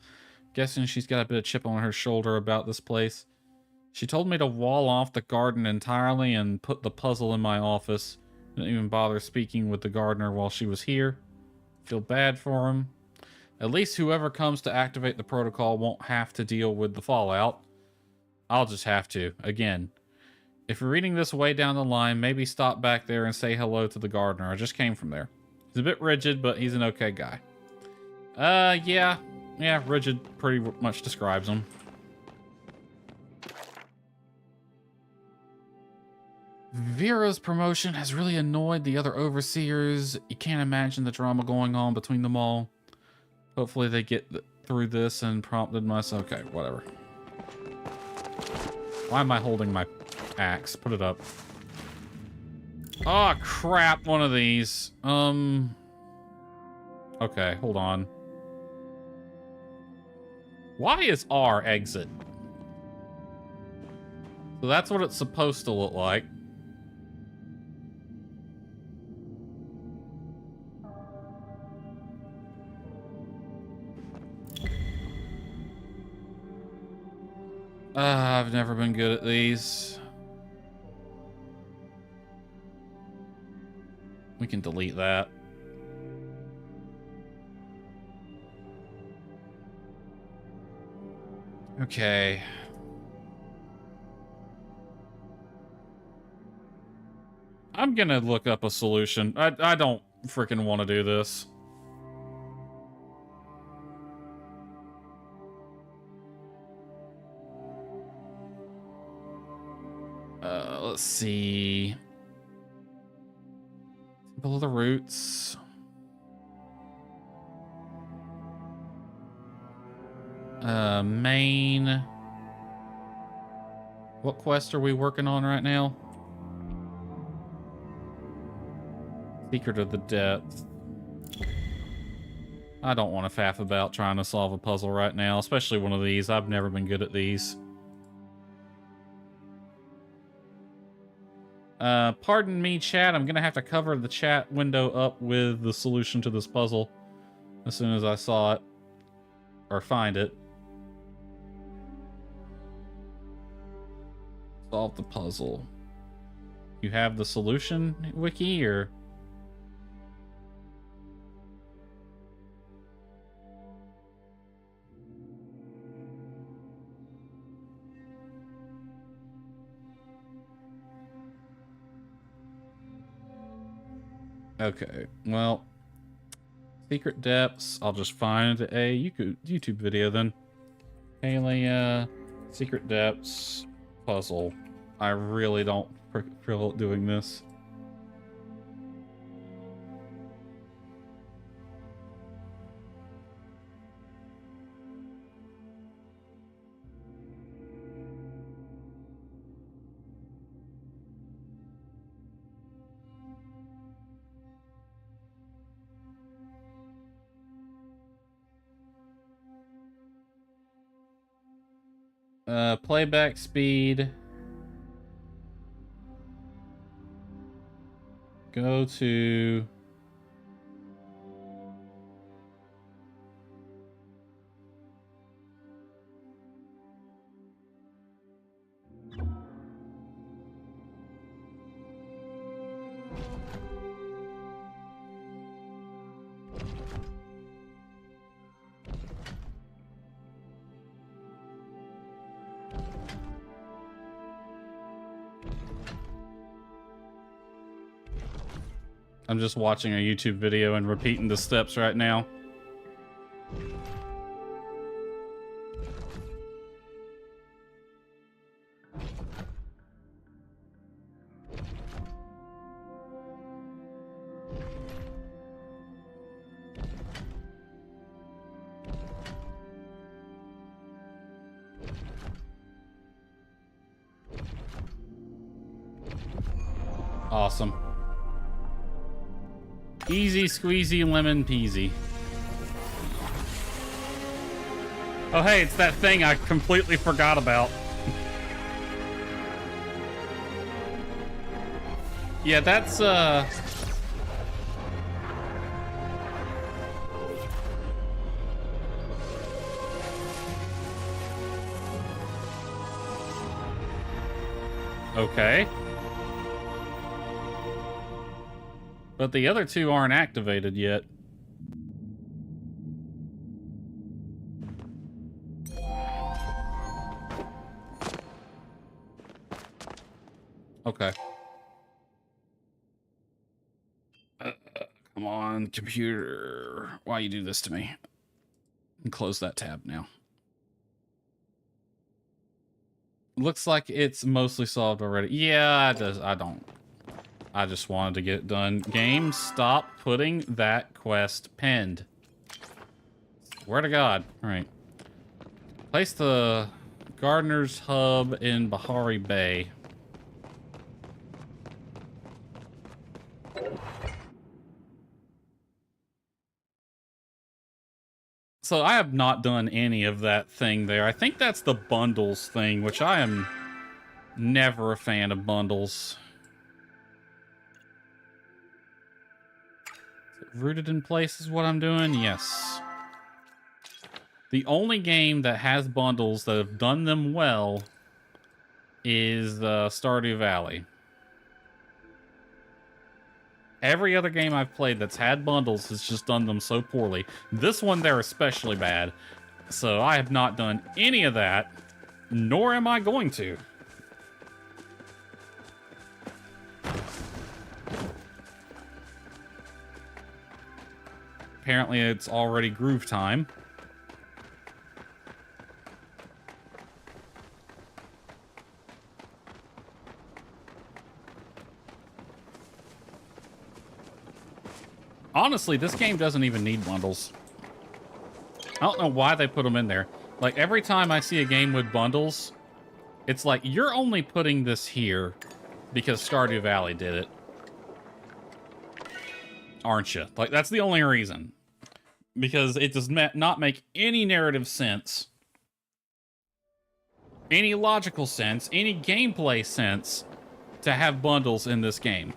Guessing she's got a bit of chip on her shoulder about this place. She told me to wall off the garden entirely and put the puzzle in my office. Didn't even bother speaking with the gardener while she was here. Feel bad for him. At least whoever comes to activate the protocol won't have to deal with the fallout. I'll just have to. Again, if you're reading this way down the line, maybe stop back there and say hello to the gardener. I just came from there. He's a bit rigid, but he's an okay guy. Yeah, rigid pretty much describes him. Vera's promotion has really annoyed the other overseers. You can't imagine the drama going on between them all. Hopefully they get through this and prompted myself. Okay, whatever. Why am I holding my axe? Put it up. Oh, crap. One of these. Okay, hold on. Why is R exit? So that's what it's supposed to look like. I've never been good at these. We can delete that. Okay. I'm gonna look up a solution. I don't freaking want to do this. Let's see. Below the roots. Main. What quest are we working on right now? Secret of the Depth. I don't want to faff about trying to solve a puzzle right now, especially one of these. I've never been good at these. Pardon me, chat. I'm gonna have to cover the chat window up with the solution to this puzzle as soon as I saw it. Or find it. Solve the puzzle. You have the solution, Wiki, or... Okay, well, Secret Depths, I'll just find a YouTube video then. Palia, Secret Depths, puzzle. I really don't feel doing this. Playback speed. Go to... I'm just watching a YouTube video and repeating the steps right now. Awesome. Easy squeezy lemon peasy. Oh hey, it's that thing I completely forgot about. Yeah, that's okay. But the other two aren't activated yet. Okay. Come on, computer. Why you do this to me? And close that tab now. Looks like it's mostly solved already. Yeah, I just wanted to get it done. Game, stop putting that quest pinned. Swear to God. Alright. Place the Gardener's Hub in Bahari Bay. So I have not done any of that thing there. I think that's the bundles thing, which I am never a fan of bundles. Rooted in place is what I'm doing? Yes. The only game that has bundles that have done them well is Stardew Valley. Every other game I've played that's had bundles has just done them so poorly. This one, they're especially bad. So I have not done any of that, nor am I going to. Apparently it's already groove time. Honestly, this game doesn't even need bundles. I don't know why they put them in there. Like, every time I see a game with bundles, it's like, you're only putting this here because Stardew Valley did it. Aren't you? Like, that's the only reason. Because it does not make any narrative sense, any logical sense, any gameplay sense to have bundles in this game.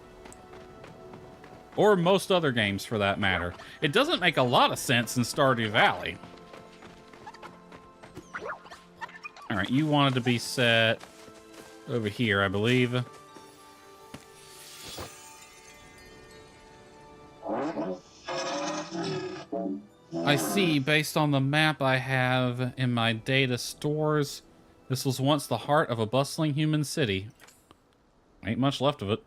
Or most other games, for that matter. It doesn't make a lot of sense in Stardew Valley. Alright, you wanted to be set over here, I believe. I see, based on the map I have in my data stores, this was once the heart of a bustling human city. Ain't much left of it.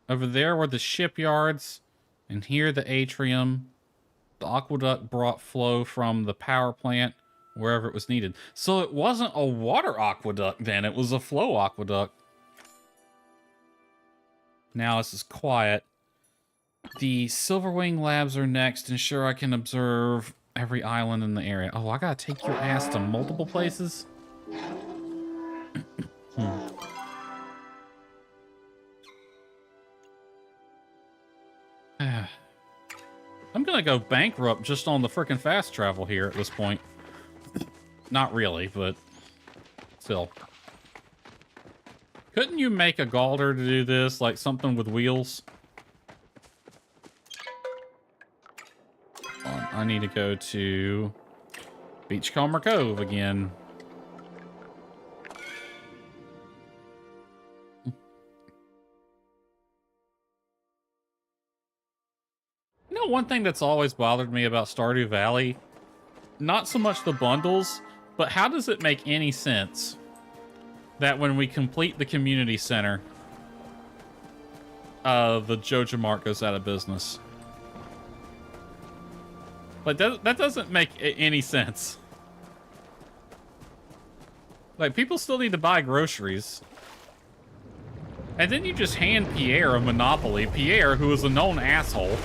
Over there were the shipyards, and here the atrium. The aqueduct brought flow from the power plant wherever it was needed. So it wasn't a water aqueduct then, it was a flow aqueduct. Now this is quiet. The Silverwing labs are next. Ensure I can observe every island in the area. Oh, I gotta take your ass to multiple places? I'm gonna go bankrupt just on the frickin' fast travel here at this point. Not really, but still. Couldn't you make a Galder to do this? Like something with wheels? I need to go to Beachcomber Cove again. You know, one thing that's always bothered me about Stardew Valley, not so much the bundles, but how does it make any sense that when we complete the community center, the Joja Mart goes out of business? Like, that doesn't make any sense. Like, people still need to buy groceries. And then you just hand Pierre a monopoly. Pierre, who is a known asshole.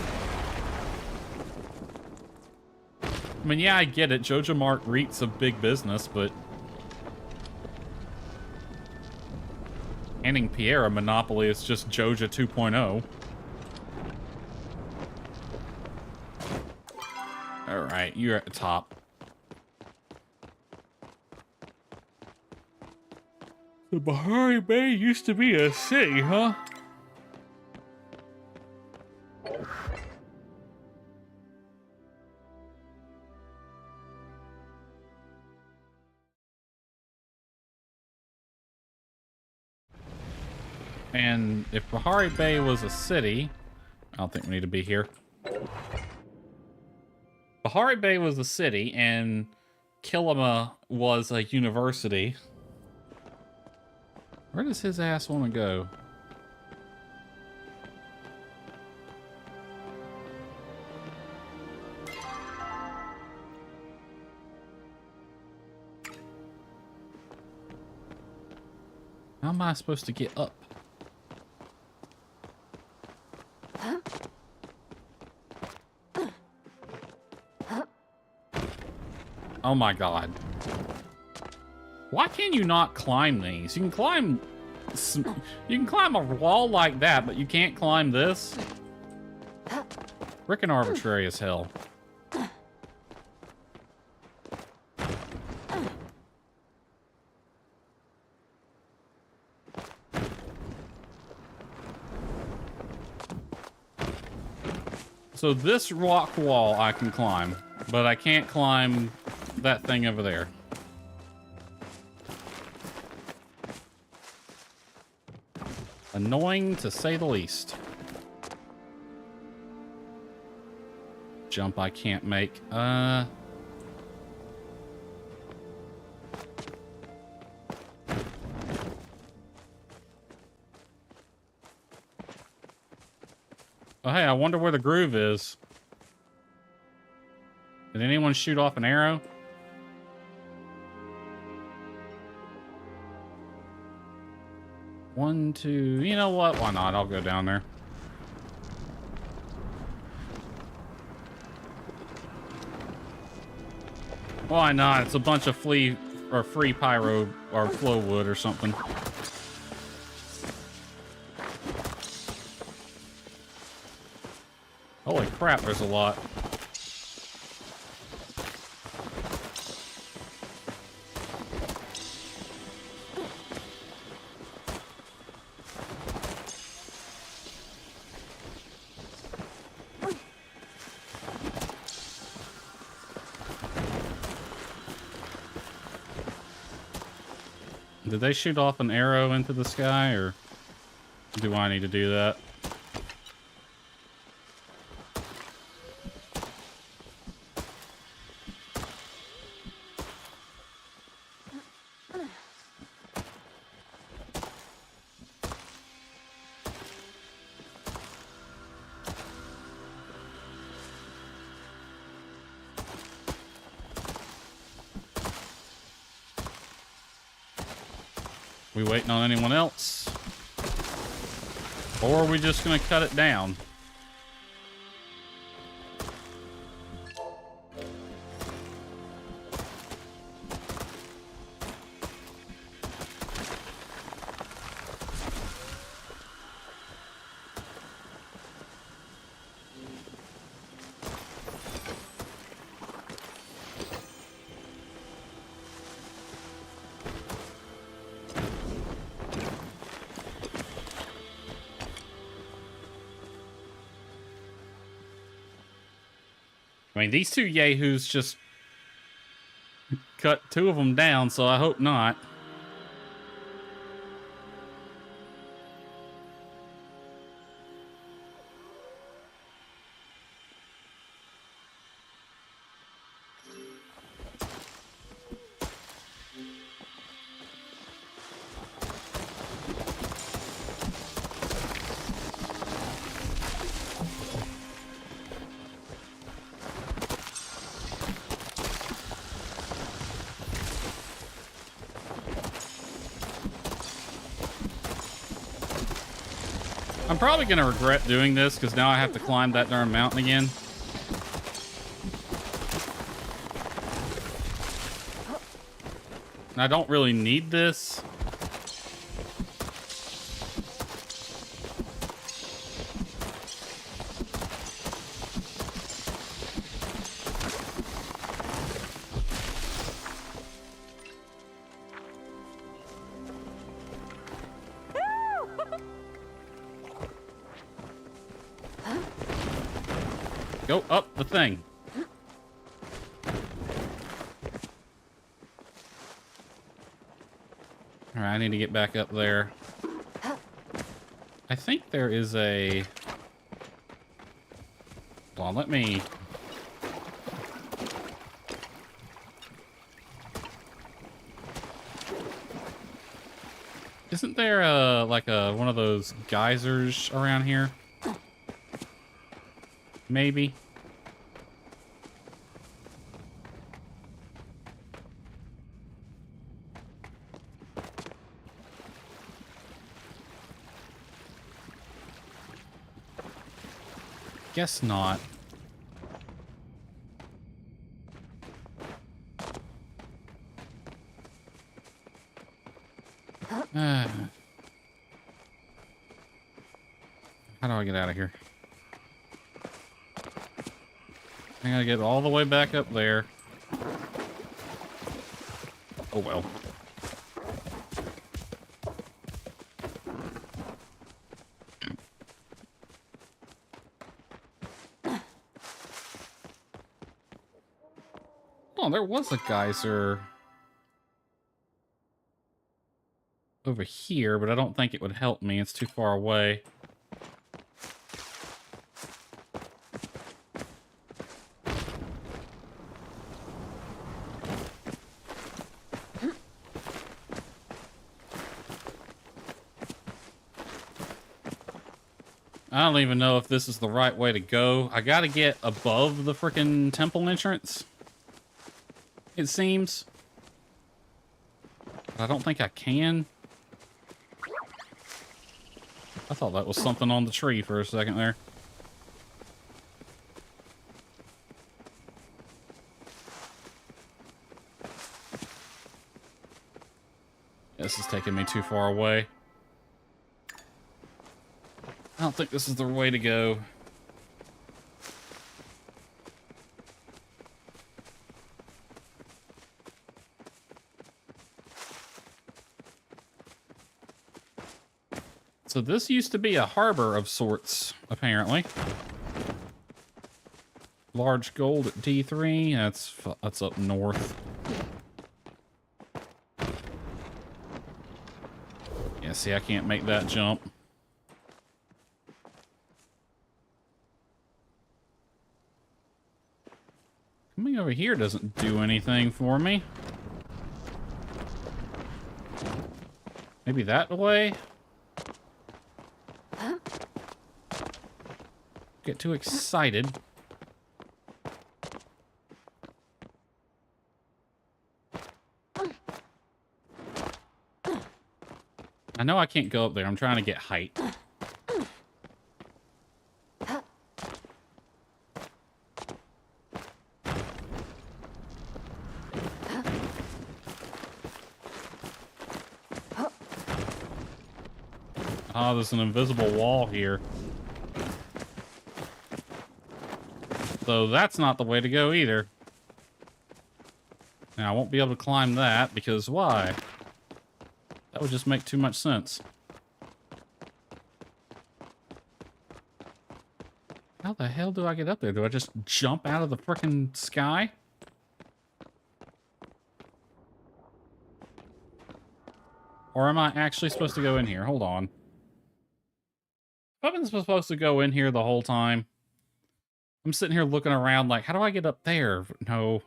I mean, yeah, I get it. Joja Mart reeks of big business, but... Handing Pierre a monopoly is just Joja 2.0. Alright, you're at the top. The Bahari Bay used to be a city, huh? And if Bahari Bay was a city, I don't think we need to be here. Bahari Bay was a city and Kilima was a university. Where does his ass want to go? How am I supposed to get up? Oh my god. Why can you not climb these? You can climb a wall like that, but you can't climb this? Frickin' arbitrary as hell. So this rock wall I can climb, but I can't climb that thing over there. Annoying to say the least. Jump I can't make. Oh hey, I wonder where the groove is. Did anyone shoot off an arrow? One, two, you know what? Why not? I'll go down there. Why not? It's a bunch of free pyro or flow wood or something. Holy crap, there's a lot. Did they shoot off an arrow into the sky, or do I need to do that? We waiting on anyone else? Or are we just gonna cut it down? I mean, these two yahoos just cut two of them down, so I hope not. I'm probably going to regret doing this because now I have to climb that darn mountain again. And I don't really need this. Go up the thing. Alright, I need to get back up there. I think there is a... Hold on, let me... Isn't there like one of those geysers around here? Maybe. Guess not. How do I get out of here? I gotta get all the way back up there. Oh well. Oh, there was a geyser over here, but I don't think it would help me. It's too far away. I don't even know if this is the right way to go. I gotta get above the frickin' temple entrance, it seems. But I don't think I can. I thought that was something on the tree for a second there. This is taking me too far away. I don't think this is the way to go. So this used to be a harbor of sorts, apparently. Large gold at D3. That's up north. Yeah, see, I can't make that jump. Coming over here doesn't do anything for me. Maybe that way? Get too excited. I know I can't go up there. I'm trying to get height. Oh, there's an invisible wall here. So that's not the way to go either. Now, I won't be able to climb that because why? That would just make too much sense. How the hell do I get up there? Do I just jump out of the frickin' sky? Or am I actually supposed to go in here? Hold on. I've been supposed to go in here the whole time. I'm sitting here looking around like, how do I get up there? No.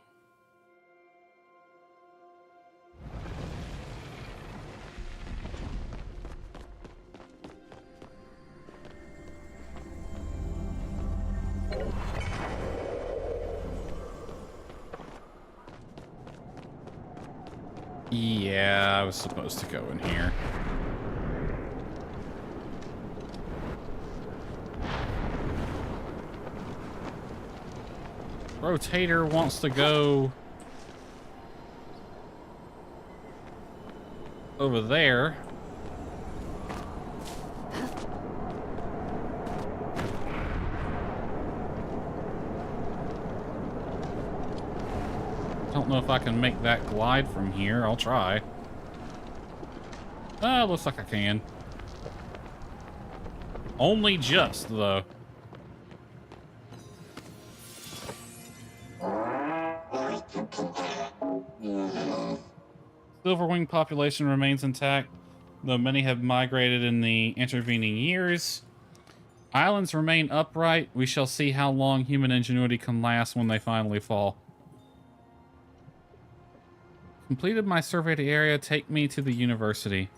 Yeah, I was supposed to go in here. Rotator wants to go over there. Don't know if I can make that glide from here. I'll try. Looks like I can. Only just, though. Overwing population remains intact, though many have migrated in the intervening years. Islands remain upright. We shall see how long human ingenuity can last when they finally fall. Completed my survey of the area. Take me to the university.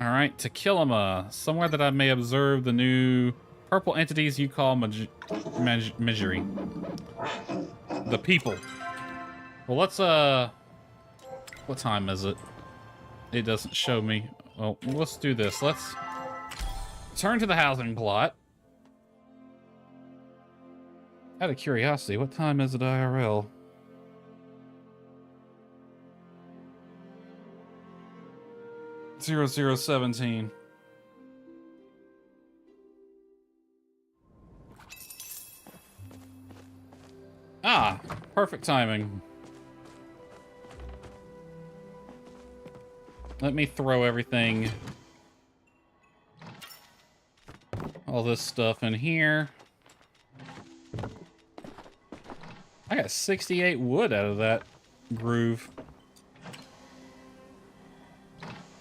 Alright, to Kilima. Somewhere that I may observe the new purple entities you call Measury. The people. Well, let's, what time is it? It doesn't show me. Well, let's do this. Let's turn to the housing plot. Out of curiosity, what time is it IRL? (00:17). Ah, perfect timing. Let me throw everything, all this stuff in here. I got 68 wood out of that groove.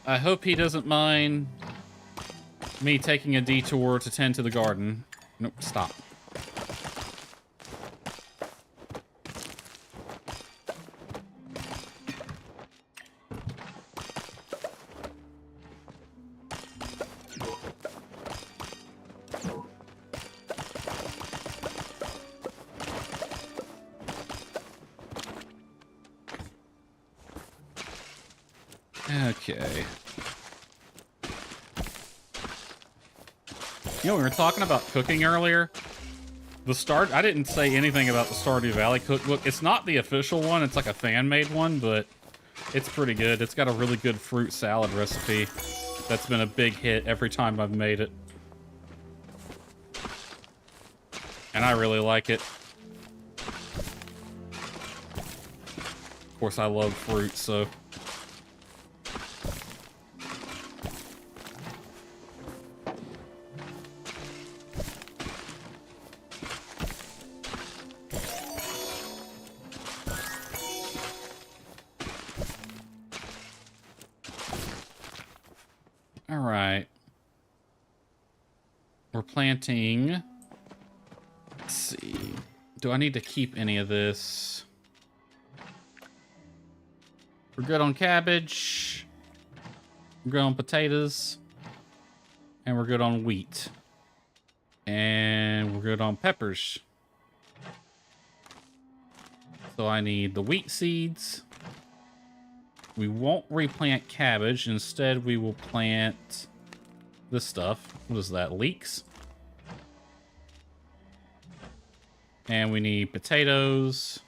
I hope he doesn't mind me taking a detour to tend to the garden. Nope, stop. Okay. You know, we were talking about cooking earlier. I didn't say anything about the Stardew Valley cookbook. It's not the official one. It's like a fan-made one, but it's pretty good. It's got a really good fruit salad recipe that's been a big hit every time I've made it. And I really like it. Of course, I love fruit, so... Planting. Let's see. Do I need to keep any of this? We're good on cabbage. We're good on potatoes. And we're good on wheat. And we're good on peppers. So I need the wheat seeds. We won't replant cabbage. Instead, we will plant this stuff. What is that? Leeks? And we need potatoes.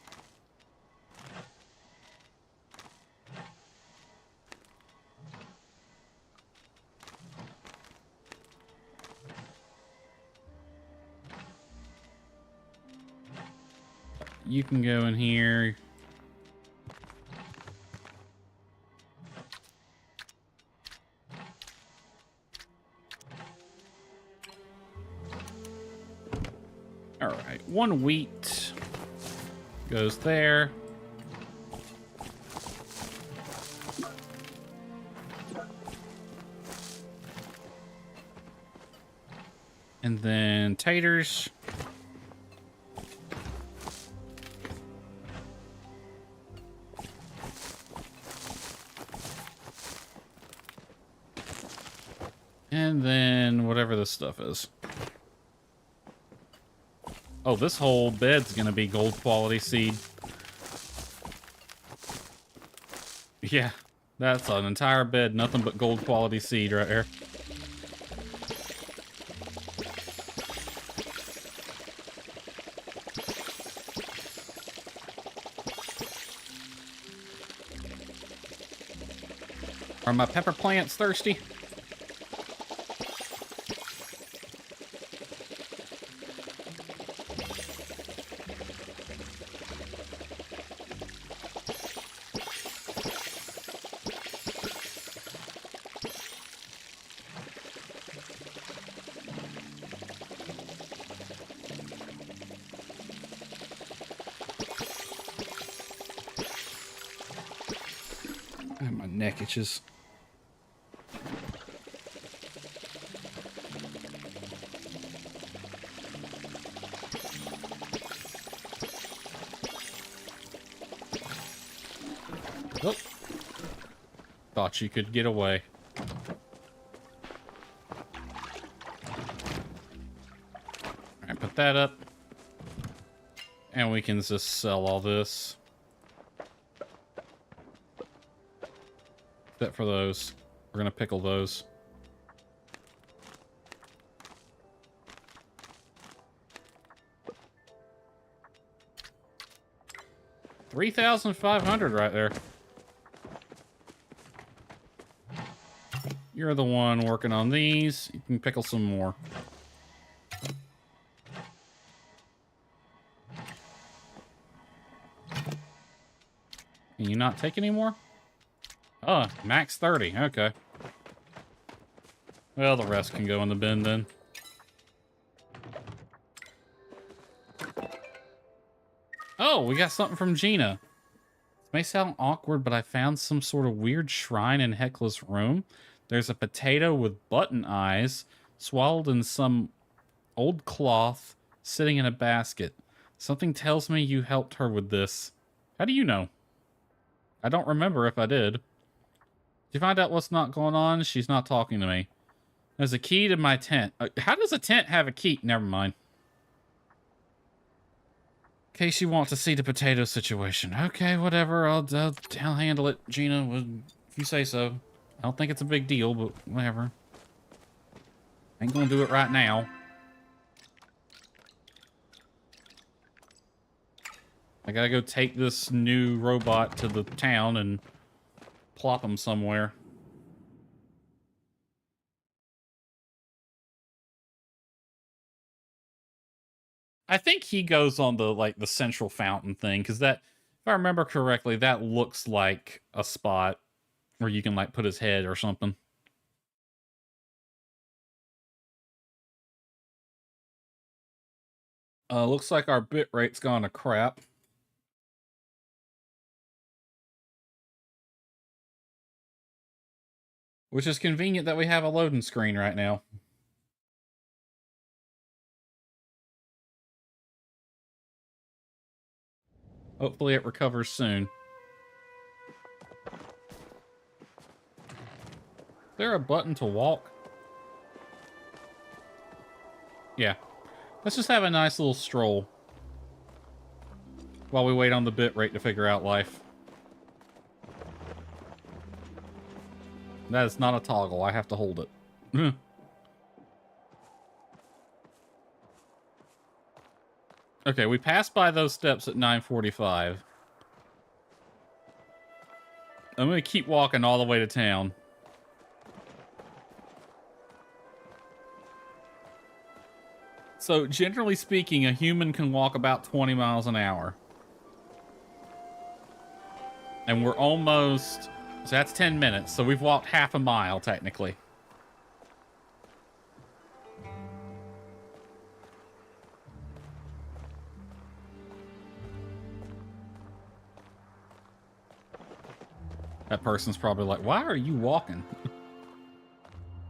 You can go in here. All right, one wheat goes there. And then taters. And then whatever this stuff is. Oh, this whole bed's gonna be gold quality seed. Yeah, that's an entire bed, nothing but gold quality seed right here. Are my pepper plants thirsty? neck itches. Oh. Thought you could get away. Alright, put that up. And we can just sell all this. Except for those. We're gonna pickle those. $3,500 right there. You're the one working on these. You can pickle some more. Can you not take any more? Oh, max 30. Okay. Well, the rest can go in the bin then. Oh, we got something from Gina. This may sound awkward, but I found some sort of weird shrine in Hecla's room. There's a potato with button eyes, swallowed in some old cloth, sitting in a basket. Something tells me you helped her with this. How do you know? I don't remember if I did. Did you find out what's not going on? She's not talking to me. There's a key to my tent. How does a tent have a key? Never mind. In case you want to see the potato situation. Okay, whatever. I'll handle it, Gina. If you say so. I don't think it's a big deal, but whatever. Ain't gonna do it right now. I gotta go take this new robot to the town and plop him somewhere. I think he goes on the central fountain thing, because that, if I remember correctly, that looks like a spot where you can like put his head or something. Looks like our bit rate's gone to crap. Which is convenient that we have a loading screen right now. Hopefully it recovers soon. Is there a button to walk? Yeah. Let's just have a nice little stroll while we wait on the bit rate to figure out life. That is not a toggle. I have to hold it. Okay, we passed by those steps at 9:45. I'm going to keep walking all the way to town. So, generally speaking, a human can walk about 20 miles an hour. And we're almost... So that's 10 minutes, so we've walked half a mile, technically. That person's probably like, why are you walking?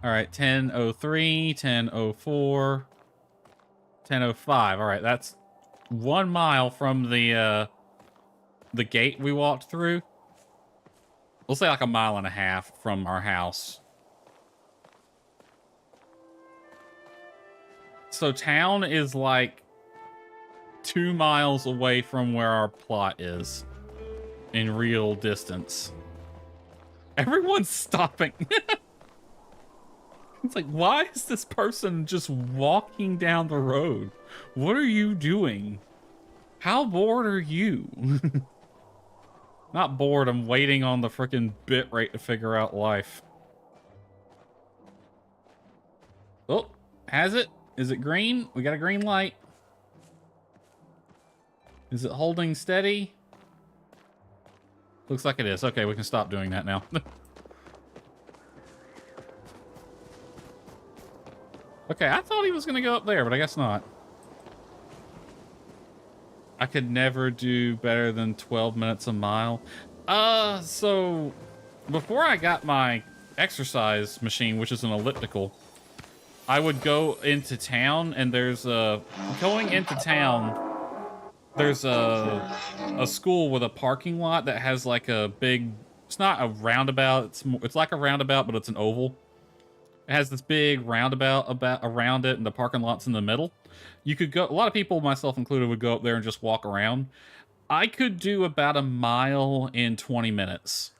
Alright, 10:03, 10:04, 10:05. Alright, that's 1 mile from the gate we walked through. We'll say like 1.5 miles from our house. So town is like 2 miles away from where our plot is in real distance. Everyone's stopping. It's like, why is this person just walking down the road? What are you doing? How bored are you? Not bored, I'm waiting on the freaking bit rate to figure out life. Oh, has it? Is it green? We got a green light. Is it holding steady? Looks like it is. Okay, we can stop doing that now. Okay, I thought he was going to go up there, but I guess not. I could never do better than 12 minutes a mile. So before I got my exercise machine, which is an elliptical, I would go into town, and there's a going into town. There's a school with a parking lot that has like a big. It's not a roundabout. It's like a roundabout, but it's an oval. It has this big roundabout around it, and the parking lot's in the middle. You could go. A lot of people, myself included, would go up there and just walk around. I could do about a mile in 20 minutes.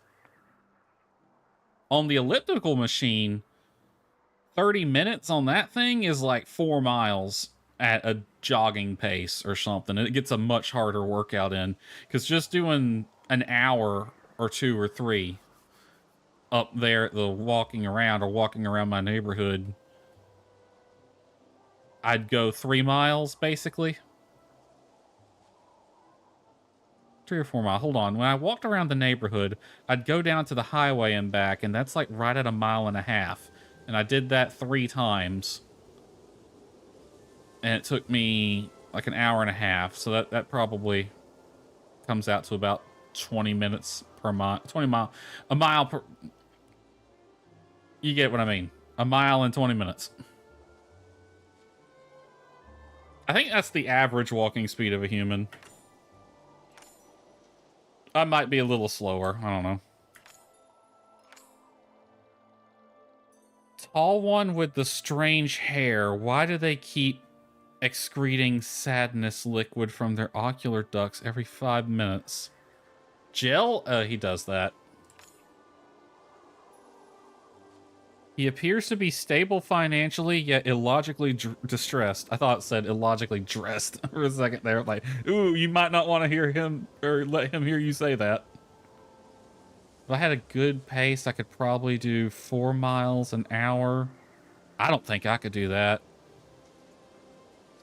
On the elliptical machine, 30 minutes on that thing is like 4 miles at a jogging pace or something. It gets a much harder workout in, because just doing an hour or 2 or 3 up there at the walking around or walking around my neighborhood, I'd go 3 miles basically. 3 or 4 miles. Hold on. When I walked around the neighborhood, I'd go down to the highway and back, and that's like right at 1.5 miles. And I did that 3 times. And it took me like an hour and a half. So that probably comes out to about 20 minutes per mile. 20 mile. A mile per... You get what I mean. 1 mile in 20 minutes. I think that's the average walking speed of a human. I might be a little slower. I don't know. Tall one with the strange hair. Why do they keep excreting sadness liquid from their ocular ducts every 5 minutes? Gel? He does that. He appears to be stable financially, yet illogically distressed. I thought it said illogically dressed for a second there. Like, ooh, you might not want to hear him or let him hear you say that. If I had a good pace, I could probably do 4 miles an hour. I don't think I could do that.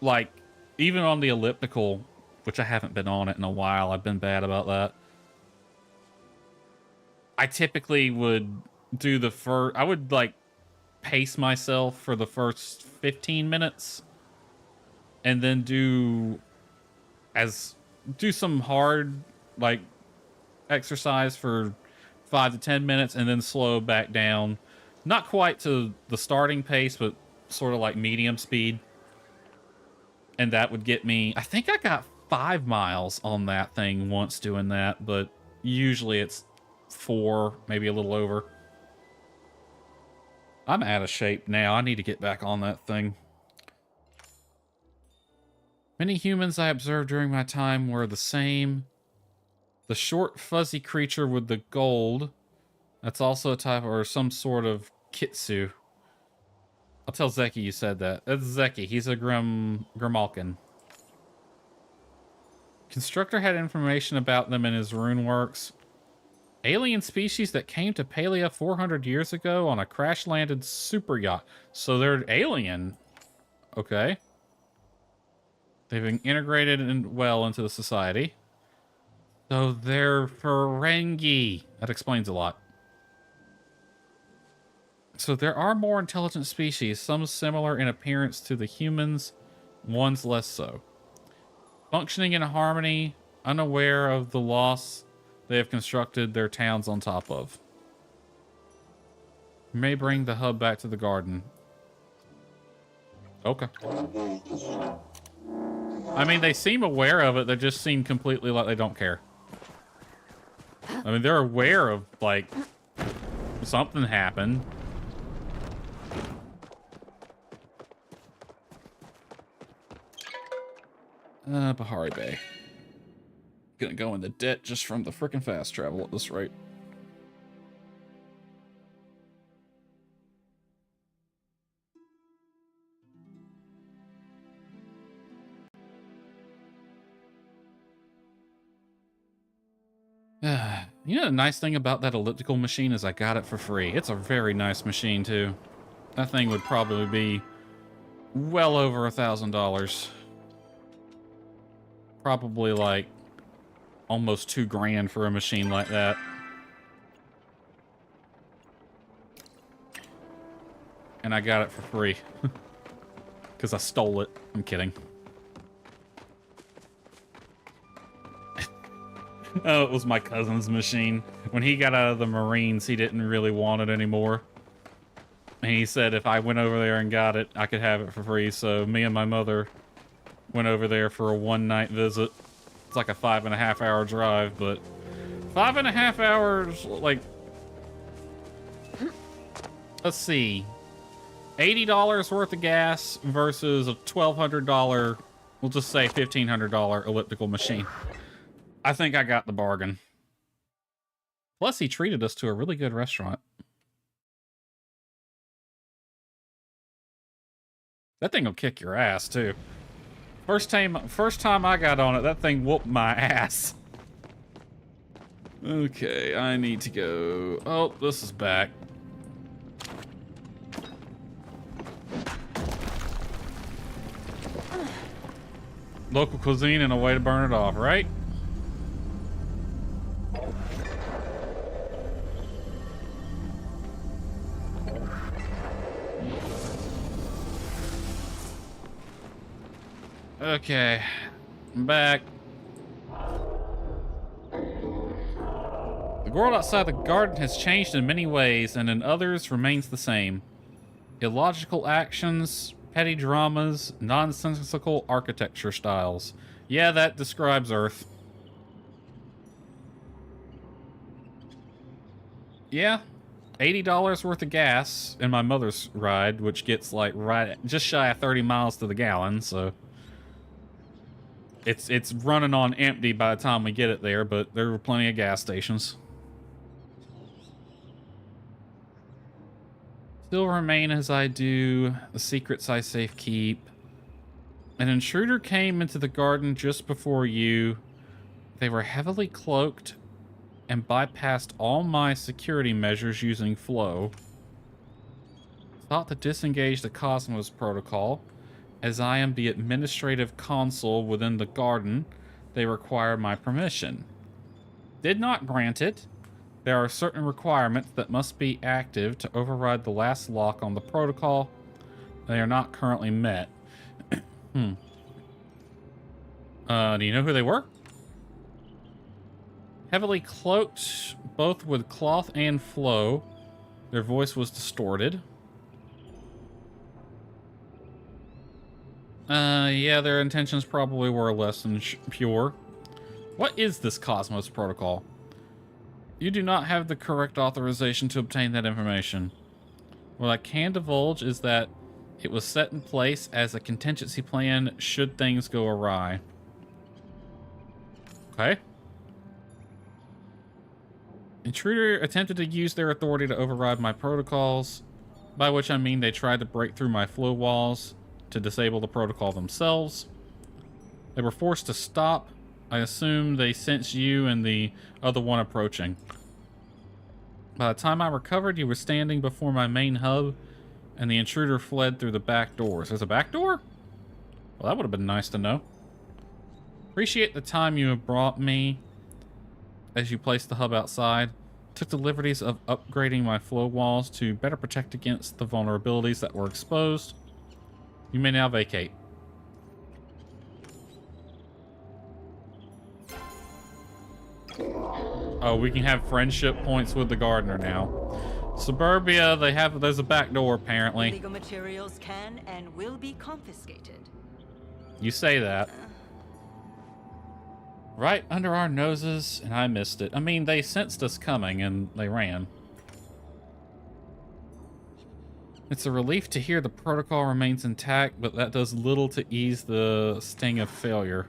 Like, even on the elliptical, which I haven't been on it in a while. I've been bad about that. I typically would do the first... I would, like, pace myself for the first 15 minutes. And then do some hard, like, exercise for 5 to 10 minutes, and then slow back down. Not quite to the starting pace, but sort of like medium speed. And that would get me... I think I got 5 miles on that thing once doing that, but usually it's 4, maybe a little over. I'm out of shape now. I need to get back on that thing. Many humans I observed during my time were the same. The short, fuzzy creature with the gold. That's also a type, or some sort of kitsu. I'll tell Zeki you said that. That's Zeki. He's a Grimalkin. Constructor had information about them in his rune works. Alien species that came to Palia 400 years ago on a crash-landed super yacht. So they're alien. Okay. They've been integrated well into the society. So they're Ferengi. That explains a lot. So there are more intelligent species, some similar in appearance to the humans, ones less so. Functioning in harmony, unaware of the loss they have constructed their towns on top of. May bring the hub back to the garden. Okay. I mean, they seem aware of it. They just seem completely like they don't care. I mean, they're aware of, like, something happened. Bahari Bay. Gonna go into debt just from the frickin' fast travel at this rate. You know, the nice thing about that elliptical machine is I got it for free. It's a very nice machine, too. That thing would probably be well over $1,000. Probably like almost $2,000 for a machine like that. And I got it for free. Because I stole it. I'm kidding. Oh, it was my cousin's machine. When he got out of the Marines, he didn't really want it anymore. And he said if I went over there and got it, I could have it for free. So me and my mother went over there for a one-night visit. It's like a 5.5-hour drive, but 5.5 hours, like, let's see, $80 worth of gas versus a $1,200, we'll just say $1,500 elliptical machine. I think I got the bargain. Plus, he treated us to a really good restaurant. That thing will kick your ass, too. First time I got on it, that thing whooped my ass. Okay, I need to go. Oh, this is back. Local cuisine and a way to burn it off, right? Okay, I'm back. The world outside the garden has changed in many ways, and in others remains the same. Illogical actions, petty dramas, nonsensical architecture styles. Yeah, that describes Earth. Yeah, $80 worth of gas in my mother's ride, which gets like just shy of 30 miles to the gallon, so it's running on empty by the time we get it there, but there were plenty of gas stations. Still remain as I do, the secrets I safe keep. An intruder came into the garden just before you. They were heavily cloaked and bypassed all my security measures using flow. Thought to disengage the Cosmos protocol. As I am the administrative console within the garden, they require my permission. Did not grant it. There are certain requirements that must be active to override the last lock on the protocol. They are not currently met. Do you know who they were? Heavily cloaked, both with cloth and flow. Their voice was distorted. Yeah, their intentions probably were less than pure. What is this Cosmos protocol? You do not have the correct authorization to obtain that information. What I can divulge is that it was set in place as a contingency plan should things go awry. Okay. Intruder attempted to use their authority to override my protocols, by which I mean they tried to break through my flow walls to disable the protocol themselves. They were forced to stop. I assume they sensed you and the other one approaching. By the time I recovered, you were standing before my main hub, and the intruder fled through the back doors. There's a back door? Well, that would have been nice to know. Appreciate the time you have brought me as you placed the hub outside. Took the liberties of upgrading my flow walls to better protect against the vulnerabilities that were exposed. You may now vacate. Oh, we can have friendship points with the gardener now. Suburbia, there's a back door apparently. Illegal materials can and will be confiscated. You say that. Right under our noses, and I missed it. I mean, they sensed us coming and they ran. It's a relief to hear the protocol remains intact, but that does little to ease the sting of failure.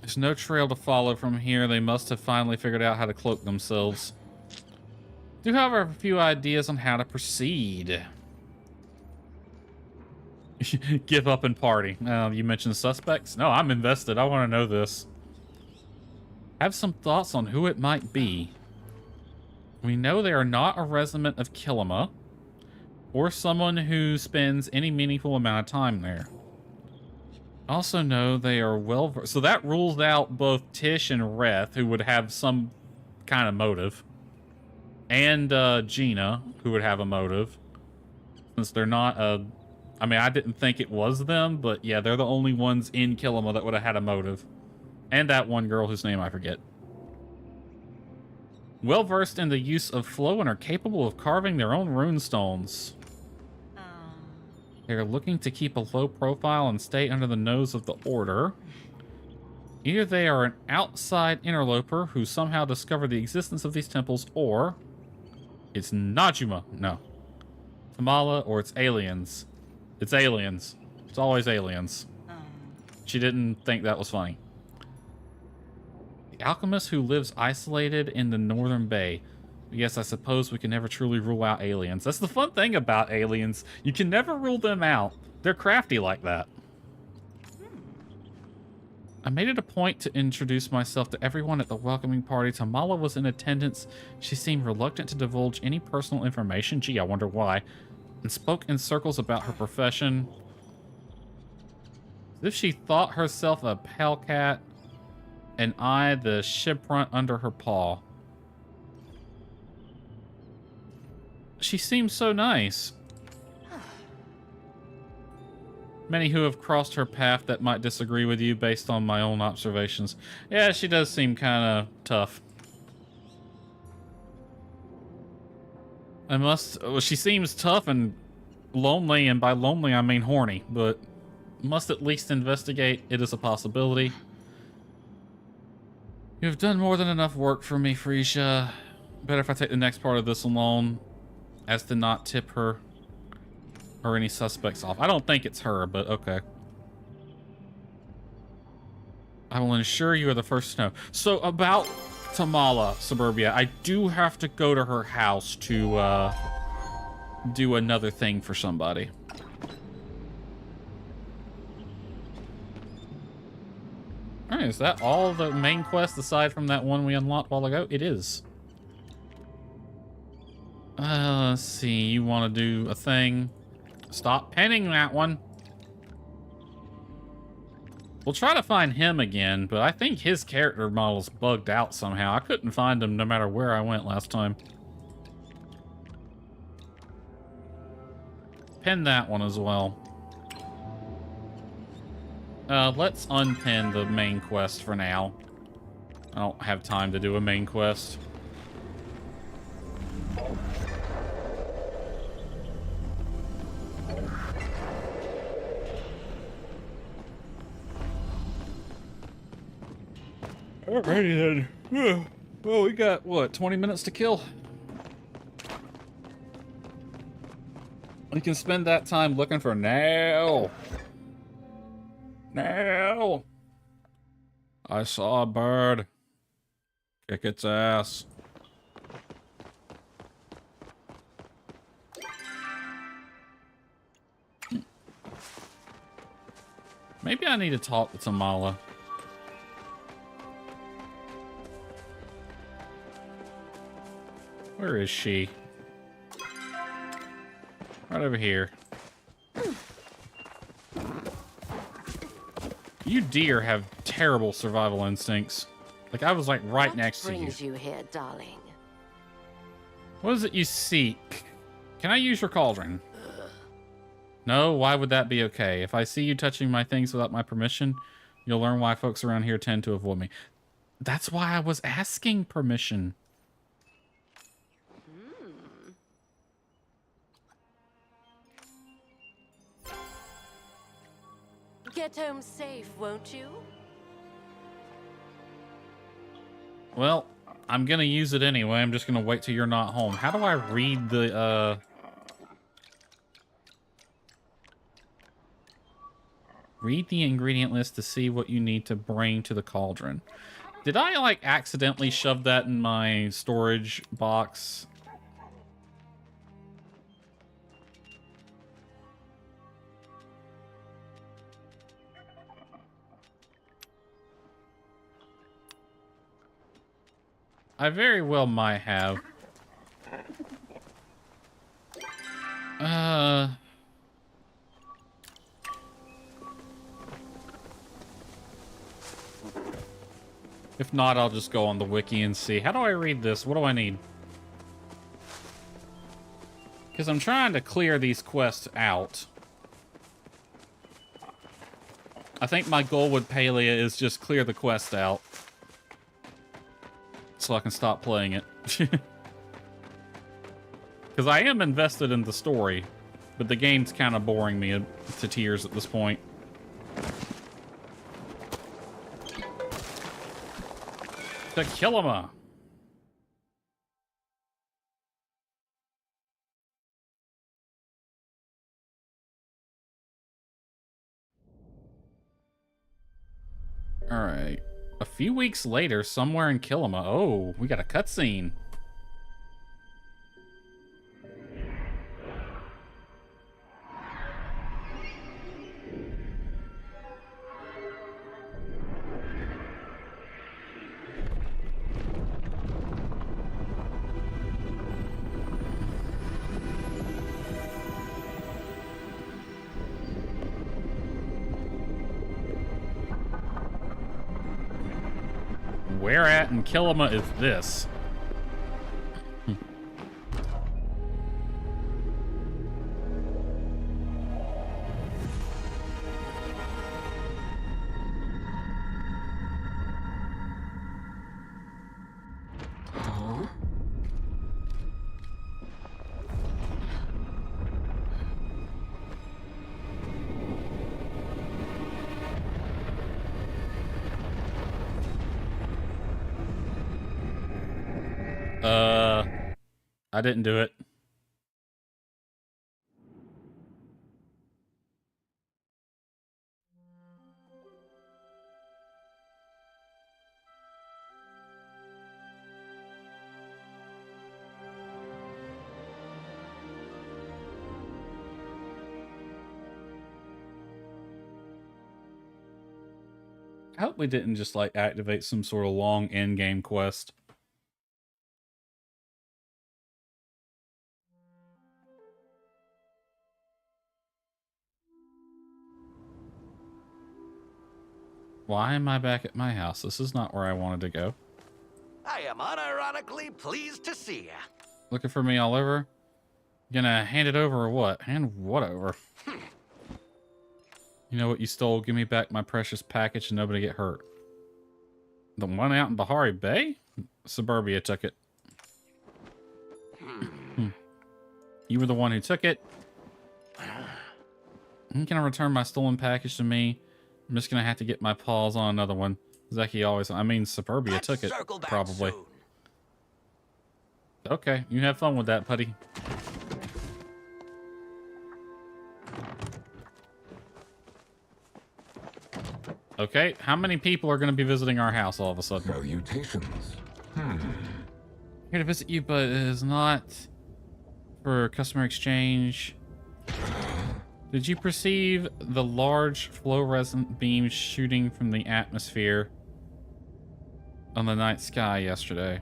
There's no trail to follow from here. They must have finally figured out how to cloak themselves. Do, however, have a few ideas on how to proceed. Give up and party. You mentioned suspects? No, I'm invested. I want to know this. Have some thoughts on who it might be. We know they are not a resident of Kilima, or someone who spends any meaningful amount of time there. Also know they are well... So that rules out both Tish and Reth, who would have some kind of motive. And Gina, who would have a motive. Since they're not a... I mean, I didn't think it was them, but yeah, they're the only ones in Kilima that would have had a motive. And that one girl whose name I forget. Well versed in the use of flow and are capable of carving their own runestones. They're looking to keep a low profile and stay under the nose of the Order. Either they are an outside interloper who somehow discovered the existence of these temples, or it's Najuma. No. Tamala, or it's aliens. It's aliens. It's always aliens. She didn't think that was funny. The alchemist who lives isolated in the northern bay. Yes, I suppose we can never truly rule out aliens. That's the fun thing about aliens. You can never rule them out. They're crafty like that. I made it a point to introduce myself to everyone at the welcoming party. Tamala was in attendance. She seemed reluctant to divulge any personal information. Gee, I wonder why. And spoke in circles about her profession. As if she thought herself a pale cat, and I the shiprunt under her paw. She seems so nice. Many who have crossed her path that might disagree with you based on my own observations. Yeah, she does seem kind of tough. Well, she seems tough and lonely, and by lonely I mean horny, but must at least investigate. It is a possibility. You've done more than enough work for me, Freesia. Better if I take the next part of this alone, as to not tip her or any suspects off. I don't think it's her, but okay. I will ensure you are the first to know. So about Tamala, Suburbia, I do have to go to her house to do another thing for somebody. Alright, is that all the main quest aside from that one we unlocked a while ago? It is. Let's see, you want to do a thing. Stop penning that one. We'll try to find him again, but I think his character model's bugged out somehow. I couldn't find him no matter where I went last time. Pin that one as well. Let's unpin the main quest for now. I don't have time to do a main quest. Alrighty then. Well, we got, what, 20 minutes to kill? We can spend that time looking for Nail. Nail! I saw a bird. Kick its ass. Maybe I need to talk to Tamala. Where is she? Right over here. You deer have terrible survival instincts. Like, I was like right next to you. What brings you here, darling? What is it you seek? Can I use your cauldron? No, why would that be okay? If I see you touching my things without my permission, you'll learn why folks around here tend to avoid me. That's why I was asking permission. Get home safe, won't you? Well, I'm gonna use it anyway. I'm just gonna wait till you're not home. How do I read the, read the ingredient list to see what you need to bring to the cauldron. Did I, like, accidentally shove that in my storage box? I very well might have. If not, I'll just go on the wiki and see. How do I read this? What do I need? Because I'm trying to clear these quests out. I think my goal with Palia is just clear the quest out, so I can stop playing it. Because I am invested in the story, but the game's kind of boring me to tears at this point. To Kilima. Alright. A few weeks later, somewhere in Kilima. Oh, we got a cutscene. Where at in Kilima is this? I didn't do it. I hope we didn't just like activate some sort of long end game quest. Why am I back at my house? This is not where I wanted to go. I am unironically pleased to see ya. Looking for me all over? Gonna hand it over or what? Hand what over? You know what you stole? Give me back my precious package and nobody get hurt. The one out in Bahari Bay? Suburbia took it. You were the one who took it. Can I return my stolen package to me? I'm just gonna have to get my paws on another one. Zeki always... I mean, Suburbia took it, probably. Soon. Okay, you have fun with that, putty. Okay, how many people are going to be visiting our house all of a sudden? Salutations. Here to visit you, but it is not for customer exchange. Did you perceive the large fluorescent beams shooting from the atmosphere on the night sky yesterday?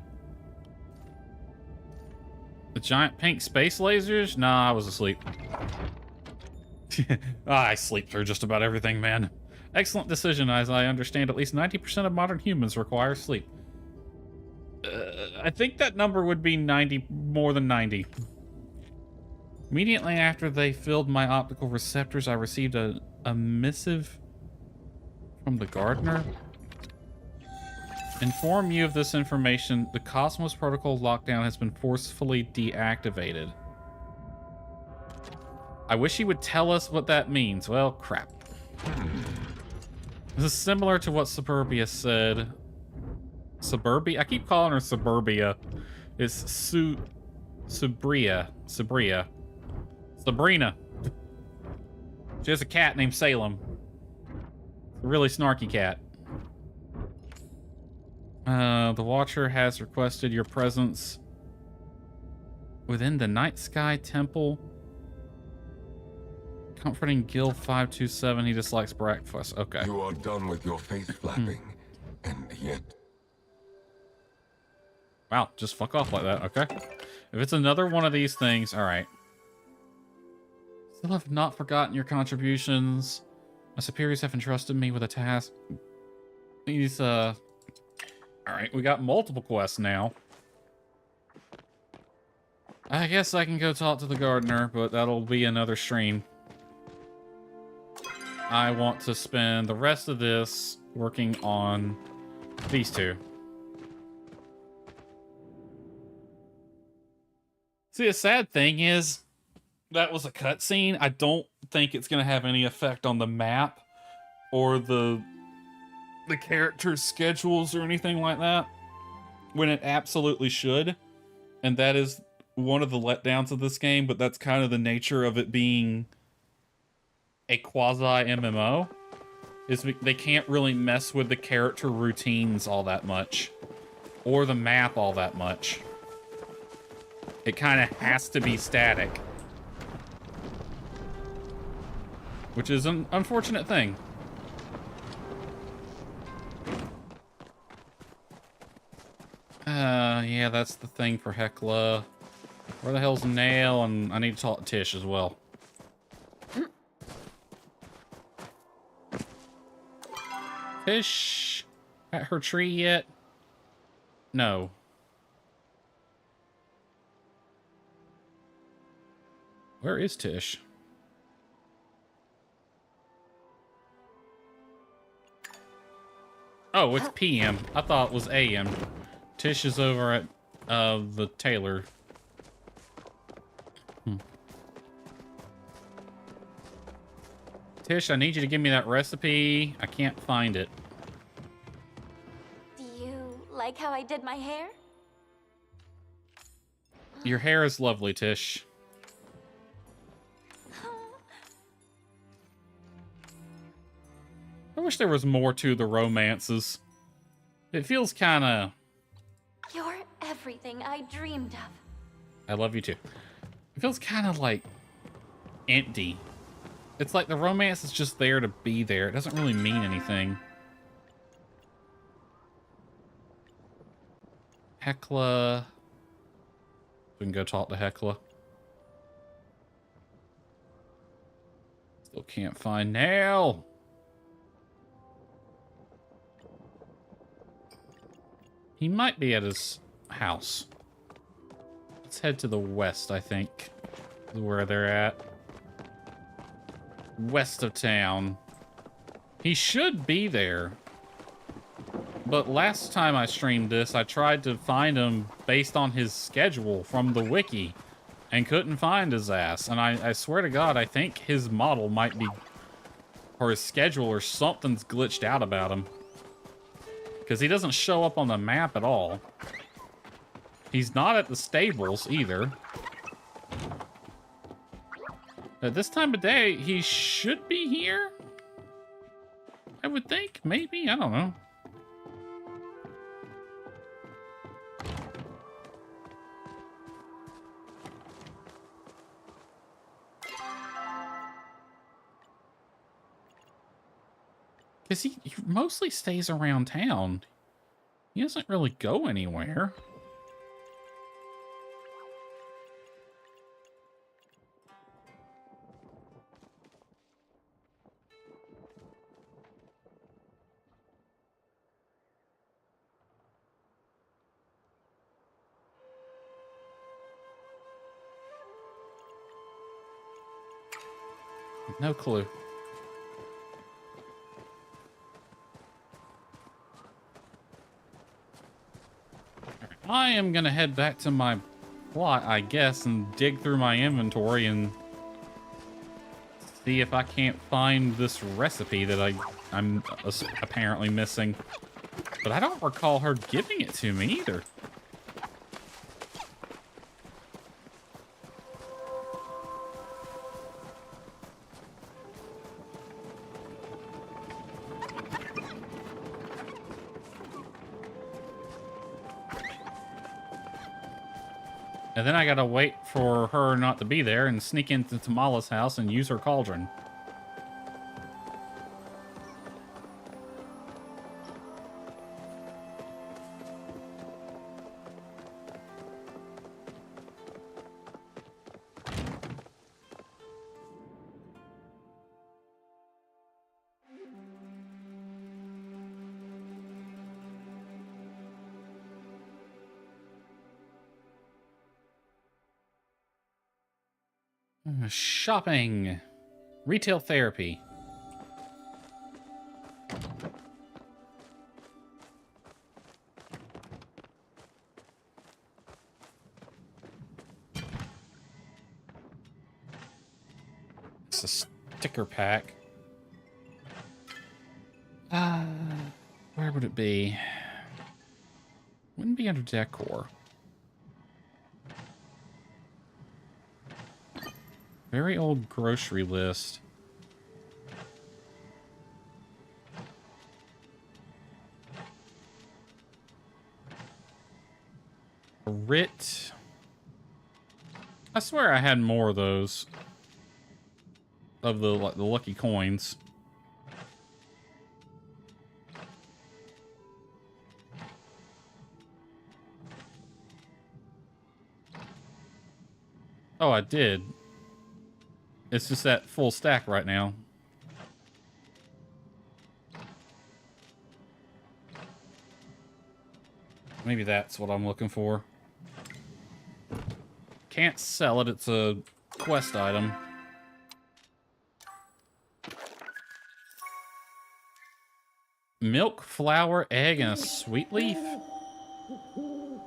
The giant pink space lasers? Nah, I was asleep. I sleep through just about everything, man. Excellent decision, as I understand at least 90% of modern humans require sleep. I think that number would be 90, more than 90. Immediately after they filled my optical receptors, I received a missive from the gardener. Inform you of this information. The Cosmos Protocol lockdown has been forcefully deactivated. I wish he would tell us what that means. Well, crap. This is similar to what Suburbia said. Suburbia? I keep calling her Suburbia. It's Sabrina. She has a cat named Salem. A really snarky cat. The Watcher has requested your presence within the Night Sky Temple. Comforting Guild 527. He dislikes breakfast. Okay. You are done with your face flapping, and yet... Wow, just fuck off like that. Okay. If it's another one of these things, all right. Still have not forgotten your contributions. My superiors have entrusted me with a task. These, all right, we got multiple quests now. I guess I can go talk to the gardener, but that'll be another stream. I want to spend the rest of this working on these two. See, the sad thing is, that was a cutscene. I don't think it's going to have any effect on the map or the characters' schedules or anything like that, when it absolutely should. And that is one of the letdowns of this game, but that's kind of the nature of it being a quasi-MMO, is they can't really mess with the character routines all that much, or the map all that much. It kind of has to be static, which is an unfortunate thing. Yeah, that's the thing for Hecla. Where the hell's Nail? And I need to talk to Tish as well. Tish at her tree yet? No. Where is Tish? Oh, it's PM. I thought it was AM. Tish is over at the tailor. Tish, I need you to give me that recipe. I can't find it. Do you like how I did my hair? Your hair is lovely, Tish. I wish there was more to the romances. It feels kind of... You're everything I dreamed of. I love you too. It feels kind of like empty. It's like the romance is just there to be there. It doesn't really mean anything. Hecla. We can go talk to Hecla. Still can't find Nail. He might be at his house. Let's head to the west, I think, is where they're at. West of town. He should be there. But last time I streamed this, I tried to find him based on his schedule from the wiki and couldn't find his ass. And I swear to God, I think his model might be, or his schedule or something's glitched out about him. Because he doesn't show up on the map at all. He's not at the stables either. At this time of day, he should be here? I would think. Maybe. I don't know. Because he mostly stays around town. He doesn't really go anywhere. No clue. I am gonna head back to my plot, I guess, and dig through my inventory and see if I can't find this recipe that I'm apparently missing. But I don't recall her giving it to me either. And then I gotta wait for her not to be there and sneak into Tamala's house and use her cauldron. Shopping. Retail therapy. a sticker pack. Where would it be? Wouldn't be under decor. Very old grocery list. Rit. I swear I had more of those. Of the lucky coins. Oh, I did. It's just that full stack right now. Maybe that's what I'm looking for. Can't sell it. It's a quest item. Milk, flour, egg, and a sweet leaf? Well,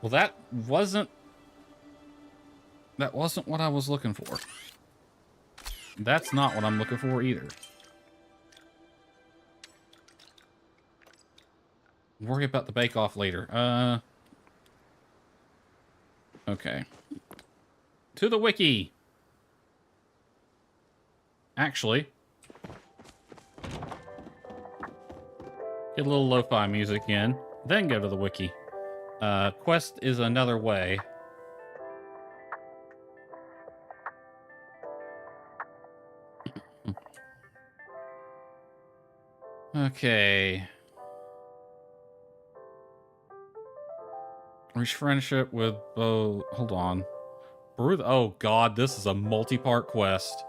that wasn't what I was looking for. That's not what I'm looking for either. Worry about the bake-off later. Okay. To the wiki. Actually, get a little lo-fi music in, then go to the wiki. Quest is another way. Okay. Reach friendship with Bo. Hold on. Brew the. Oh god, this is a multi-part quest.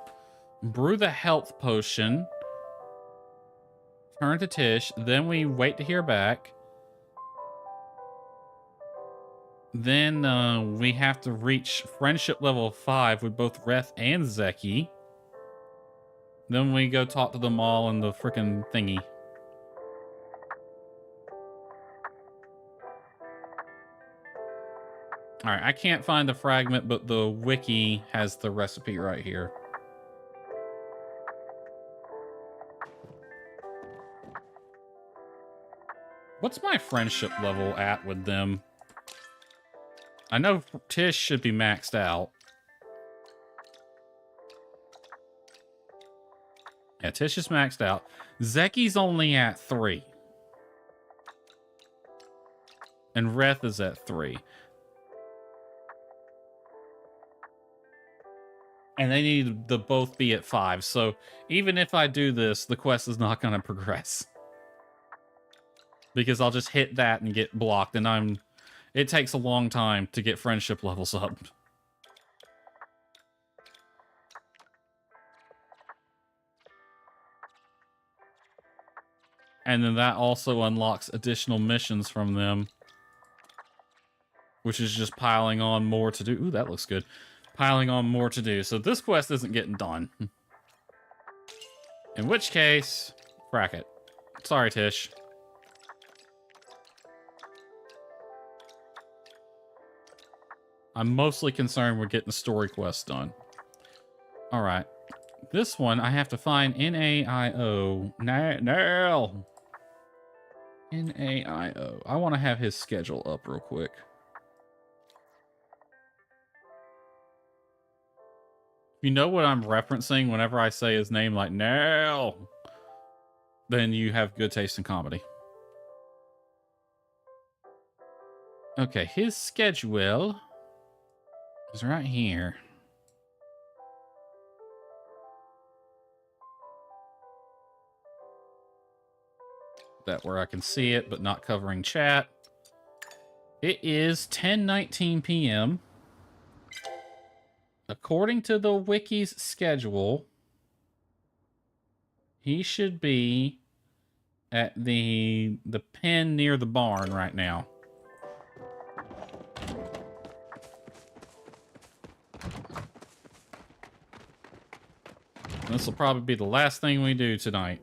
Brew the health potion. Turn to Tish. Then we wait to hear back. Then we have to reach friendship level 5 with both Reth and Zeki. Then we go talk to them all in the frickin' thingy. Alright, I can't find the fragment, but the wiki has the recipe right here. What's my friendship level at with them? I know Tish should be maxed out. Yeah, Tish is maxed out. Zeki's only at 3. And Reth is at 3. And they need to both be at 5. So even if I do this, the quest is not going to progress. Because I'll just hit that and get blocked. And it takes a long time to get friendship levels up. And then that also unlocks additional missions from them. Which is just piling on more to do. Ooh, that looks good. Piling on more to do. So this quest isn't getting done. In which case, frack it. Sorry, Tish. I'm mostly concerned with getting the story quest done. Alright. This one, I have to find NAIO. Nail! NAIO. I want to have his schedule up real quick. You know what I'm referencing whenever I say his name like Nail? Then you have good taste in comedy. Okay, his schedule is right here. That where I can see it, but not covering chat. It is 10:19 p.m. According to the wiki's schedule, he should be at the pen near the barn right now. This will probably be the last thing we do tonight.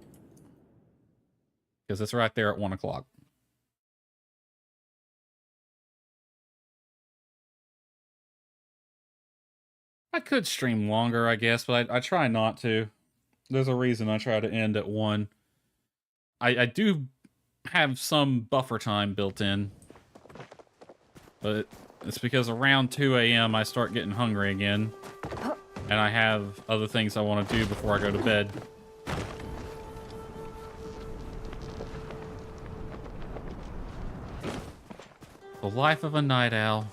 Because it's right there at 1 o'clock. I could stream longer, I guess, but I try not to. There's a reason I try to end at 1. I do have some buffer time built in, but it's because around 2 a.m. I start getting hungry again, and I have other things I want to do before I go to bed. The life of a night owl.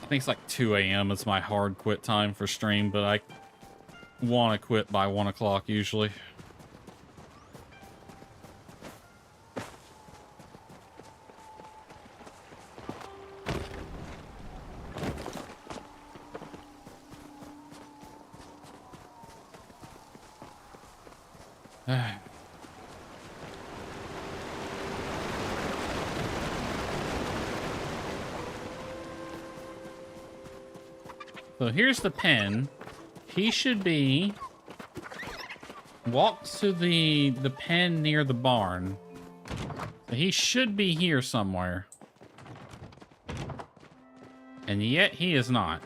I think it's like 2 a.m. is my hard quit time for stream, but I want to quit by 1 o'clock usually. So here's the pen. He should be... Walks to the pen near the barn. So he should be here somewhere. And yet he is not.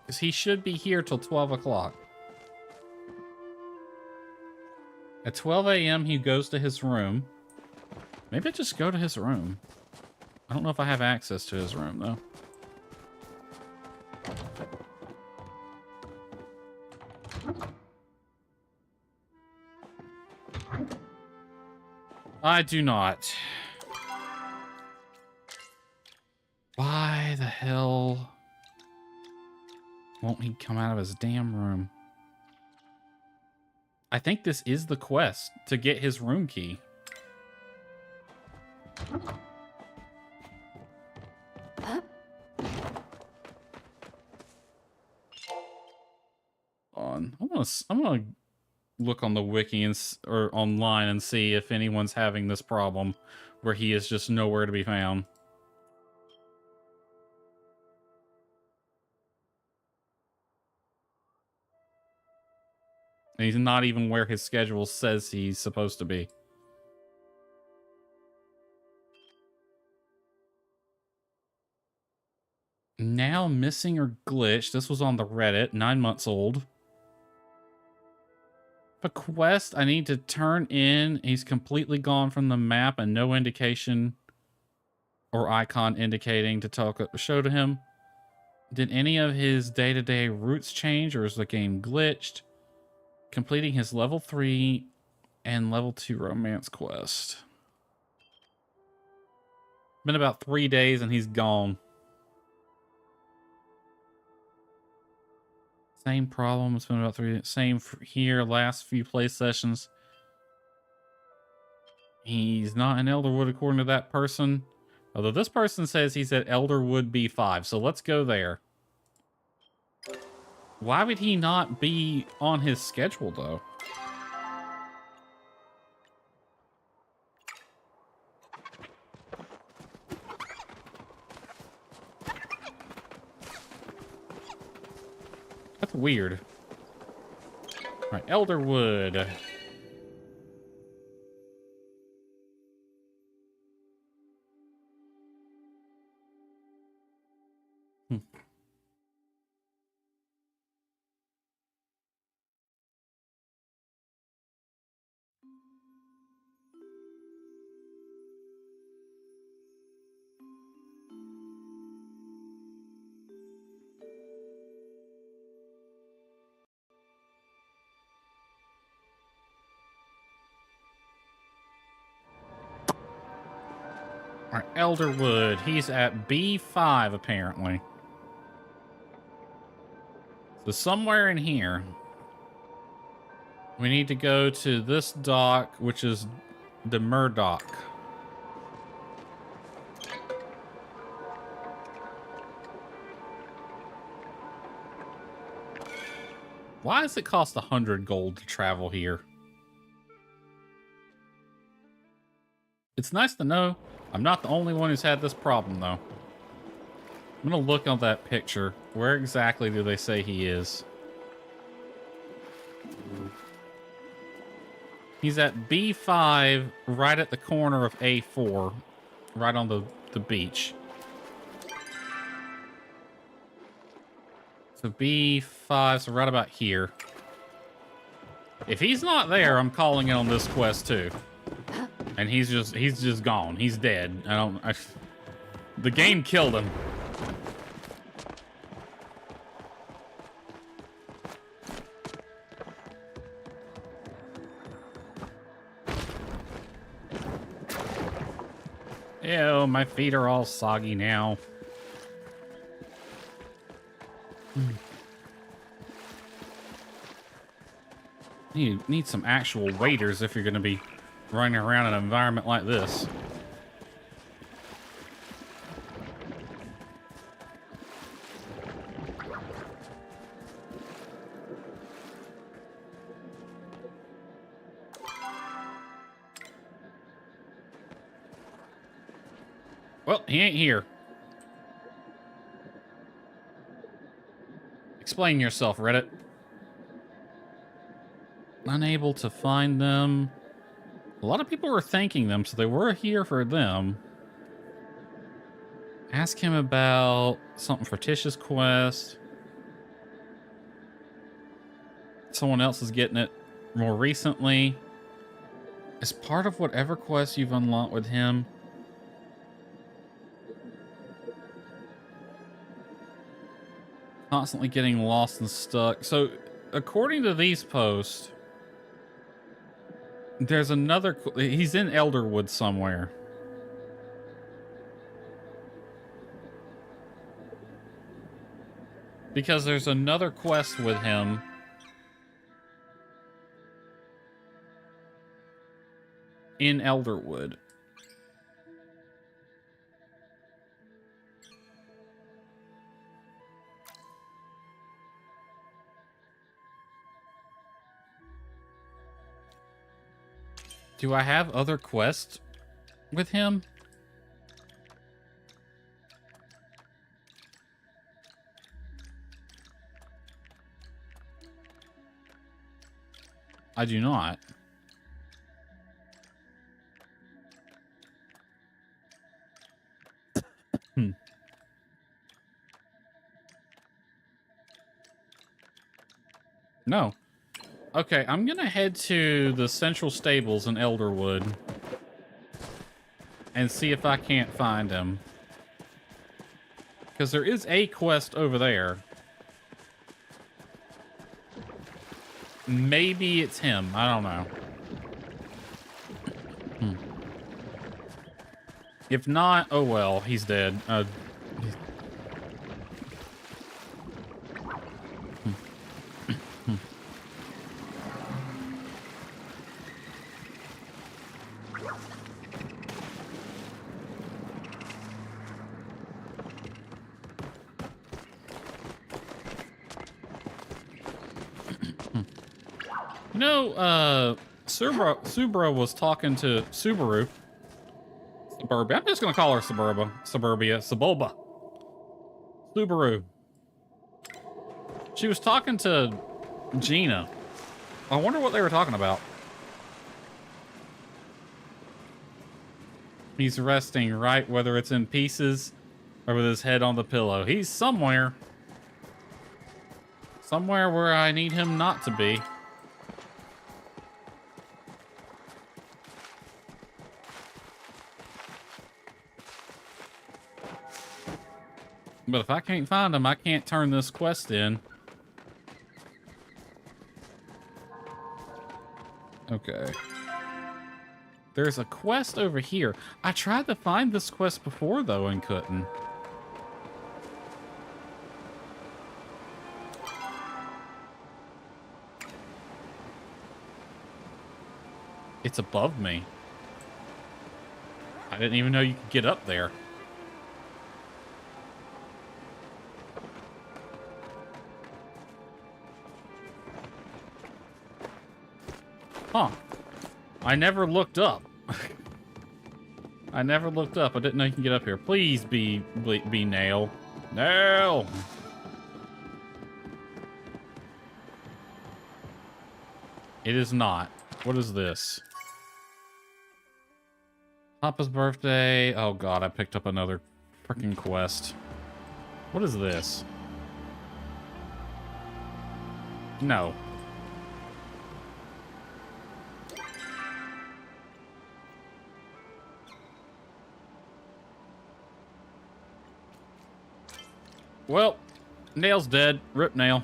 Because he should be here till 12 o'clock. At 12 a.m. he goes to his room. Maybe I just go to his room. I don't know if I have access to his room, though. I do not. Why the hell won't he come out of his damn room? I think this is the quest to get his room key. I'm gonna look on the wiki or online and see if anyone's having this problem where he is just nowhere to be found. And he's not even where his schedule says he's supposed to be. Now missing or glitched. This was on the Reddit, 9 months old. A quest I need to turn in. He's completely gone from the map and no indication or icon indicating to show to him. Did any of his day-to-day routes change, or is the game glitched? Completing his level 3 and level 2 romance quest. Been about 3 days and he's gone. Same problem. It's been about 3 days. Same here. Last few play sessions. He's not in Elderwood according to that person. Although this person says he's at Elderwood B5. So let's go there. Why would he not be on his schedule though? That's weird. All right, Elderwood. All right, Elderwood. He's at B5 apparently. So somewhere in here, we need to go to this dock, which is the Murdoch. Why does it cost 100 gold to travel here? It's nice to know I'm not the only one who's had this problem, though. I'm gonna look on that picture. Where exactly do they say he is? He's at B5, right at the corner of A4, right on the beach. So B5, so right about here. If he's not there, I'm calling it on this quest too. And he's just gone. He's dead. The game killed him. Ew, my feet are all soggy now. You need some actual waders if you're going to be running around in an environment like this. Well, he ain't here. Explain yourself, Reddit. Unable to find them. A lot of people were thanking them, so they were here for them. Ask him about something for Tish's quest. Someone else is getting it more recently. As part of whatever quest you've unlocked with him. Constantly getting lost and stuck. So, according to these posts, there's another... He's in Elderwood somewhere. Because there's another quest with him. In Elderwood. Do I have other quests with him? I do not. No. Okay, I'm gonna head to the central stables in Elderwood and see if I can't find him. Because there is a quest over there. Maybe it's him. I don't know. If not, oh well, he's dead. You know, Subaru was talking to Subaru. Suburbia. I'm just gonna call her Suburbia. Subulba. Subaru. She was talking to Gina. I wonder what they were talking about. He's resting, right? Whether it's in pieces or with his head on the pillow. He's somewhere. Somewhere where I need him not to be. But if I can't find him, I can't turn this quest in. Okay. There's a quest over here. I tried to find this quest before, though, and couldn't. It's above me. I didn't even know you could get up there. Huh. I never looked up. I never looked up. I didn't know you can get up here. Please be Nail. Nail! It is not. What is this? Papa's birthday. Oh god, I picked up another freaking quest. What is this? No. Well, Nail's dead. Rip Nail.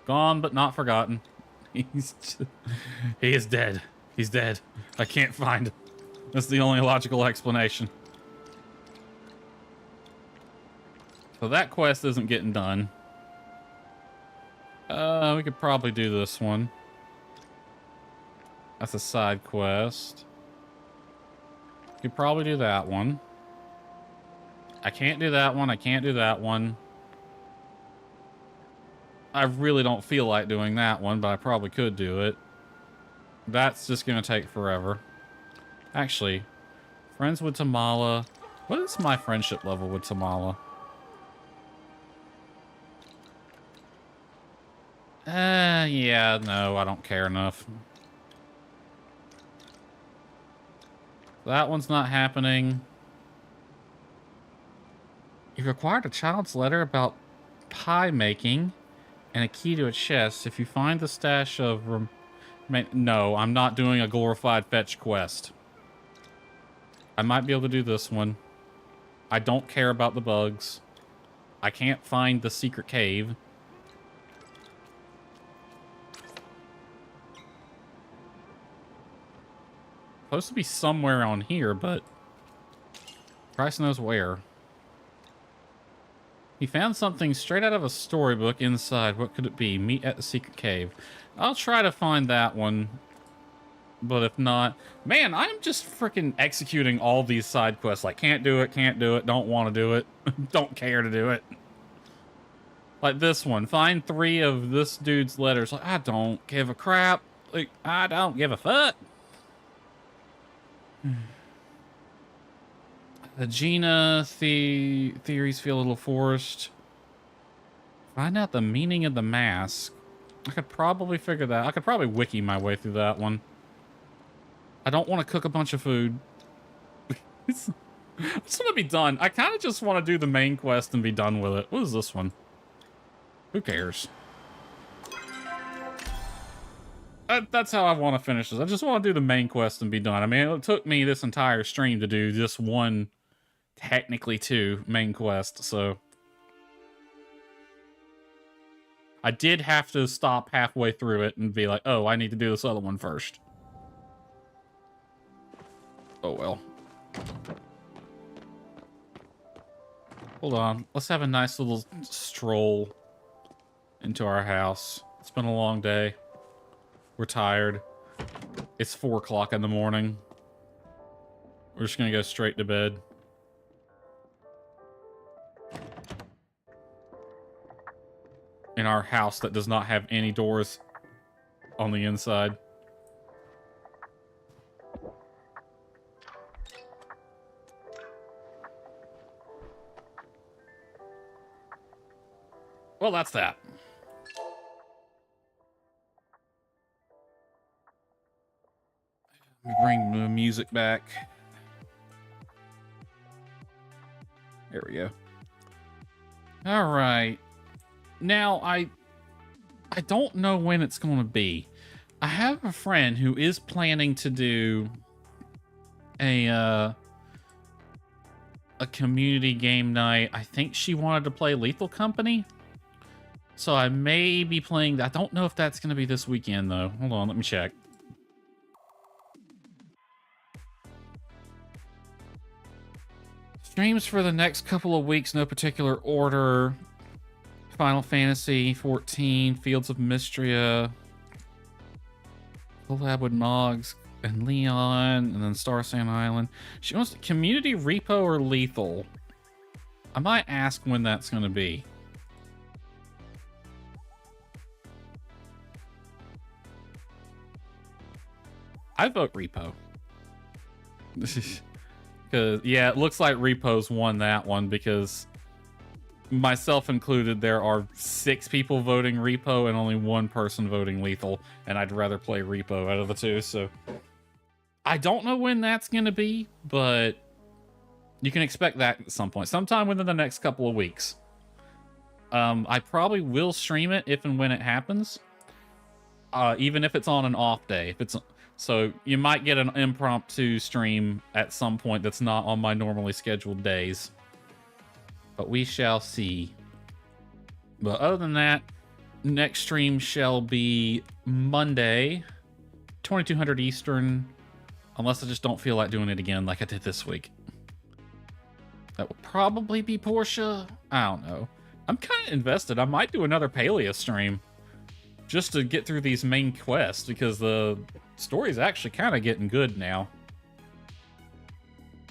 Gone but not forgotten. He is dead. He's dead. I can't find him. That's the only logical explanation. So that quest isn't getting done. We could probably do this one. That's a side quest. Could probably do that one. I can't do that one. I can't do that one. I really don't feel like doing that one, but I probably could do it. That's just gonna take forever. Actually, friends with Tamala. What is my friendship level with Tamala? Yeah, no, I don't care enough. That one's not happening. You've acquired a child's letter about pie making and a key to a chest. If you find the stash of... No, I'm not doing a glorified fetch quest. I might be able to do this one. I don't care about the bugs. I can't find the secret cave. Supposed to be somewhere on here, but Christ knows where. He found something straight out of a storybook inside. What could it be? Meet at the secret cave. I'll try to find that one. But if not... Man, I'm just freaking executing all these side quests. Like, can't do it, don't want to do it, don't care to do it. Like this one. Find 3 of this dude's letters. Like, I don't give a crap. Like, I don't give a fuck. The Gina theories feel a little forced. Find out the meaning of the mask. I could probably figure that. I could probably wiki my way through that one. I don't want to cook a bunch of food. I just want to be done. I kind of just want to do the main quest and be done with it. What is this one? Who cares? That's how I want to finish this. I just want to do the main quest and be done. I mean, it took me this entire stream to do this one, technically 2 main quests, so... I did have to stop halfway through it and be like, oh, I need to do this other one first. Oh, well. Hold on. Let's have a nice little stroll into our house. It's been a long day. We're tired. It's 4 o'clock in the morning. We're just gonna go straight to bed. In our house that does not have any doors on the inside. Well, that's that. Let me bring the music back. There we go. All right. Now, I don't know when it's going to be. I have a friend who is planning to do a community game night. I think she wanted to play Lethal Company. So I may be playing that. I don't know if that's going to be this weekend, though. Hold on, let me check. Streams for the next couple of weeks, no particular order. Final Fantasy 14, Fields of Mystria, collab with Moggs and Leon, and then Star Sand Island. She wants Community Repo or Lethal. I might ask when that's going to be. I vote Repo. Because, yeah, it looks like Repo's won that one because myself included, there are 6 people voting Repo and only 1 person voting Lethal, and I'd rather play Repo out of the 2, so I don't know when that's gonna be, but you can expect that at some point, sometime within the next couple of weeks. I probably will stream it if and when it happens, even if it's on an off day. So you might get an impromptu stream at some point that's not on my normally scheduled days. But we shall see. But other than that, next stream shall be Monday, 2200 Eastern, unless I just don't feel like doing it again like I did this week. That will probably be Portia. I don't know. I'm kind of invested. I might do another Palia stream just to get through these main quests, because the story's actually kind of getting good now.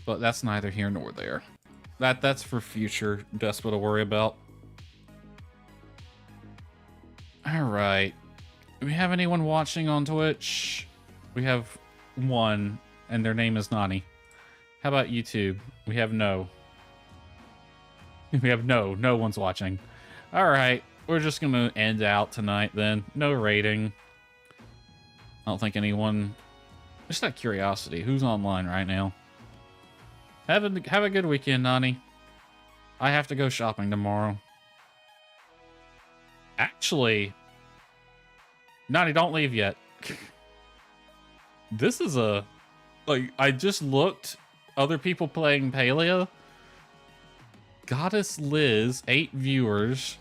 But that's neither here nor there. That's for future Despa to worry about. Alright. Do we have anyone watching on Twitch? We have 1, and their name is Nani. How about YouTube? We have no. We have no one's watching. Alright, we're just gonna end out tonight then. No rating. I don't think anyone... Just out of curiosity, who's online right now? Have a good weekend, Nani. I have to go shopping tomorrow. Actually, Nani, don't leave yet. This is a... Like, I just looked, other people playing Palia. Goddess Liz, 8 viewers.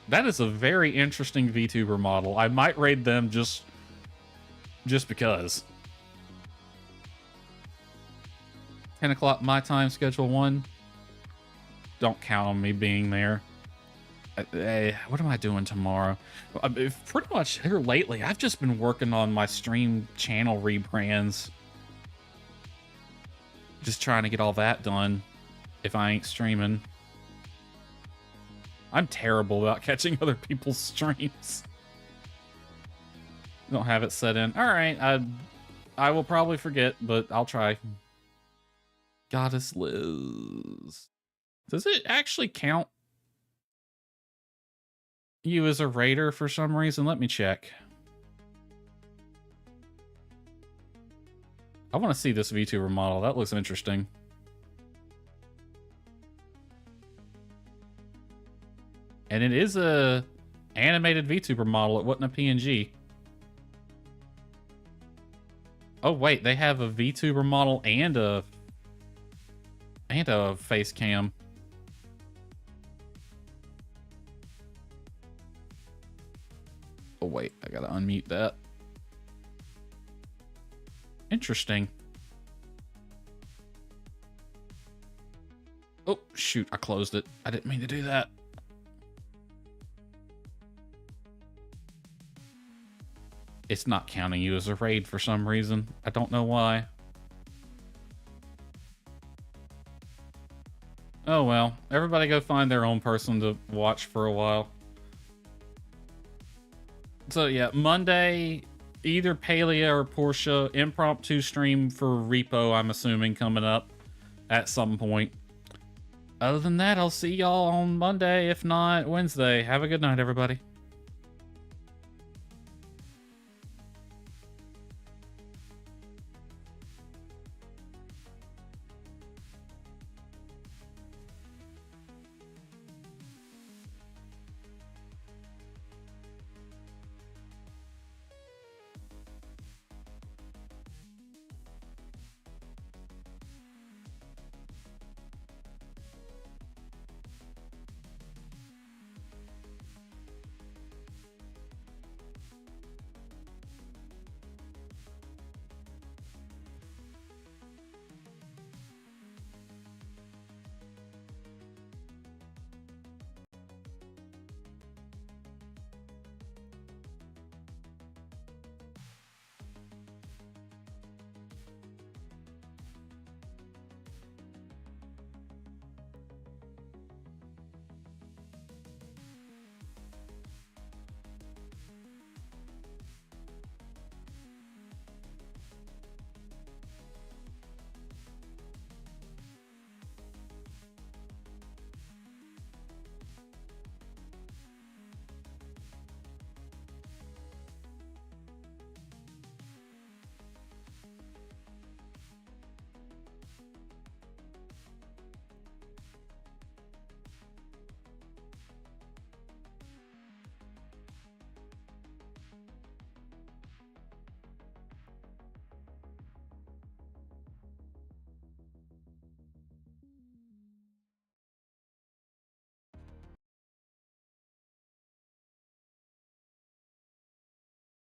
That is a very interesting VTuber model. I might raid them just because. 10 o'clock my time, schedule 1. Don't count on me being there. What am I doing tomorrow? Pretty much here lately, I've just been working on my stream channel rebrands. Just trying to get all that done if I ain't streaming. I'm terrible about catching other people's streams. Don't have it set in. Alright, I will probably forget, but I'll try. Goddess Liz. Does it actually count you as a raider for some reason? Let me check. I want to see this VTuber model. That looks interesting. And it is a animated VTuber model. It wasn't a PNG. Oh wait, they have a VTuber model and a face cam. Oh wait, I gotta unmute that. Interesting. Oh shoot, I closed it. I didn't mean to do that. It's not counting you as a raid for some reason. I don't know why. Oh well, everybody go find their own person to watch for a while. So yeah, Monday, either Palia or Portia, impromptu stream for Repo, I'm assuming, coming up at some point. Other than that, I'll see y'all on Monday, if not Wednesday. Have a good night, everybody.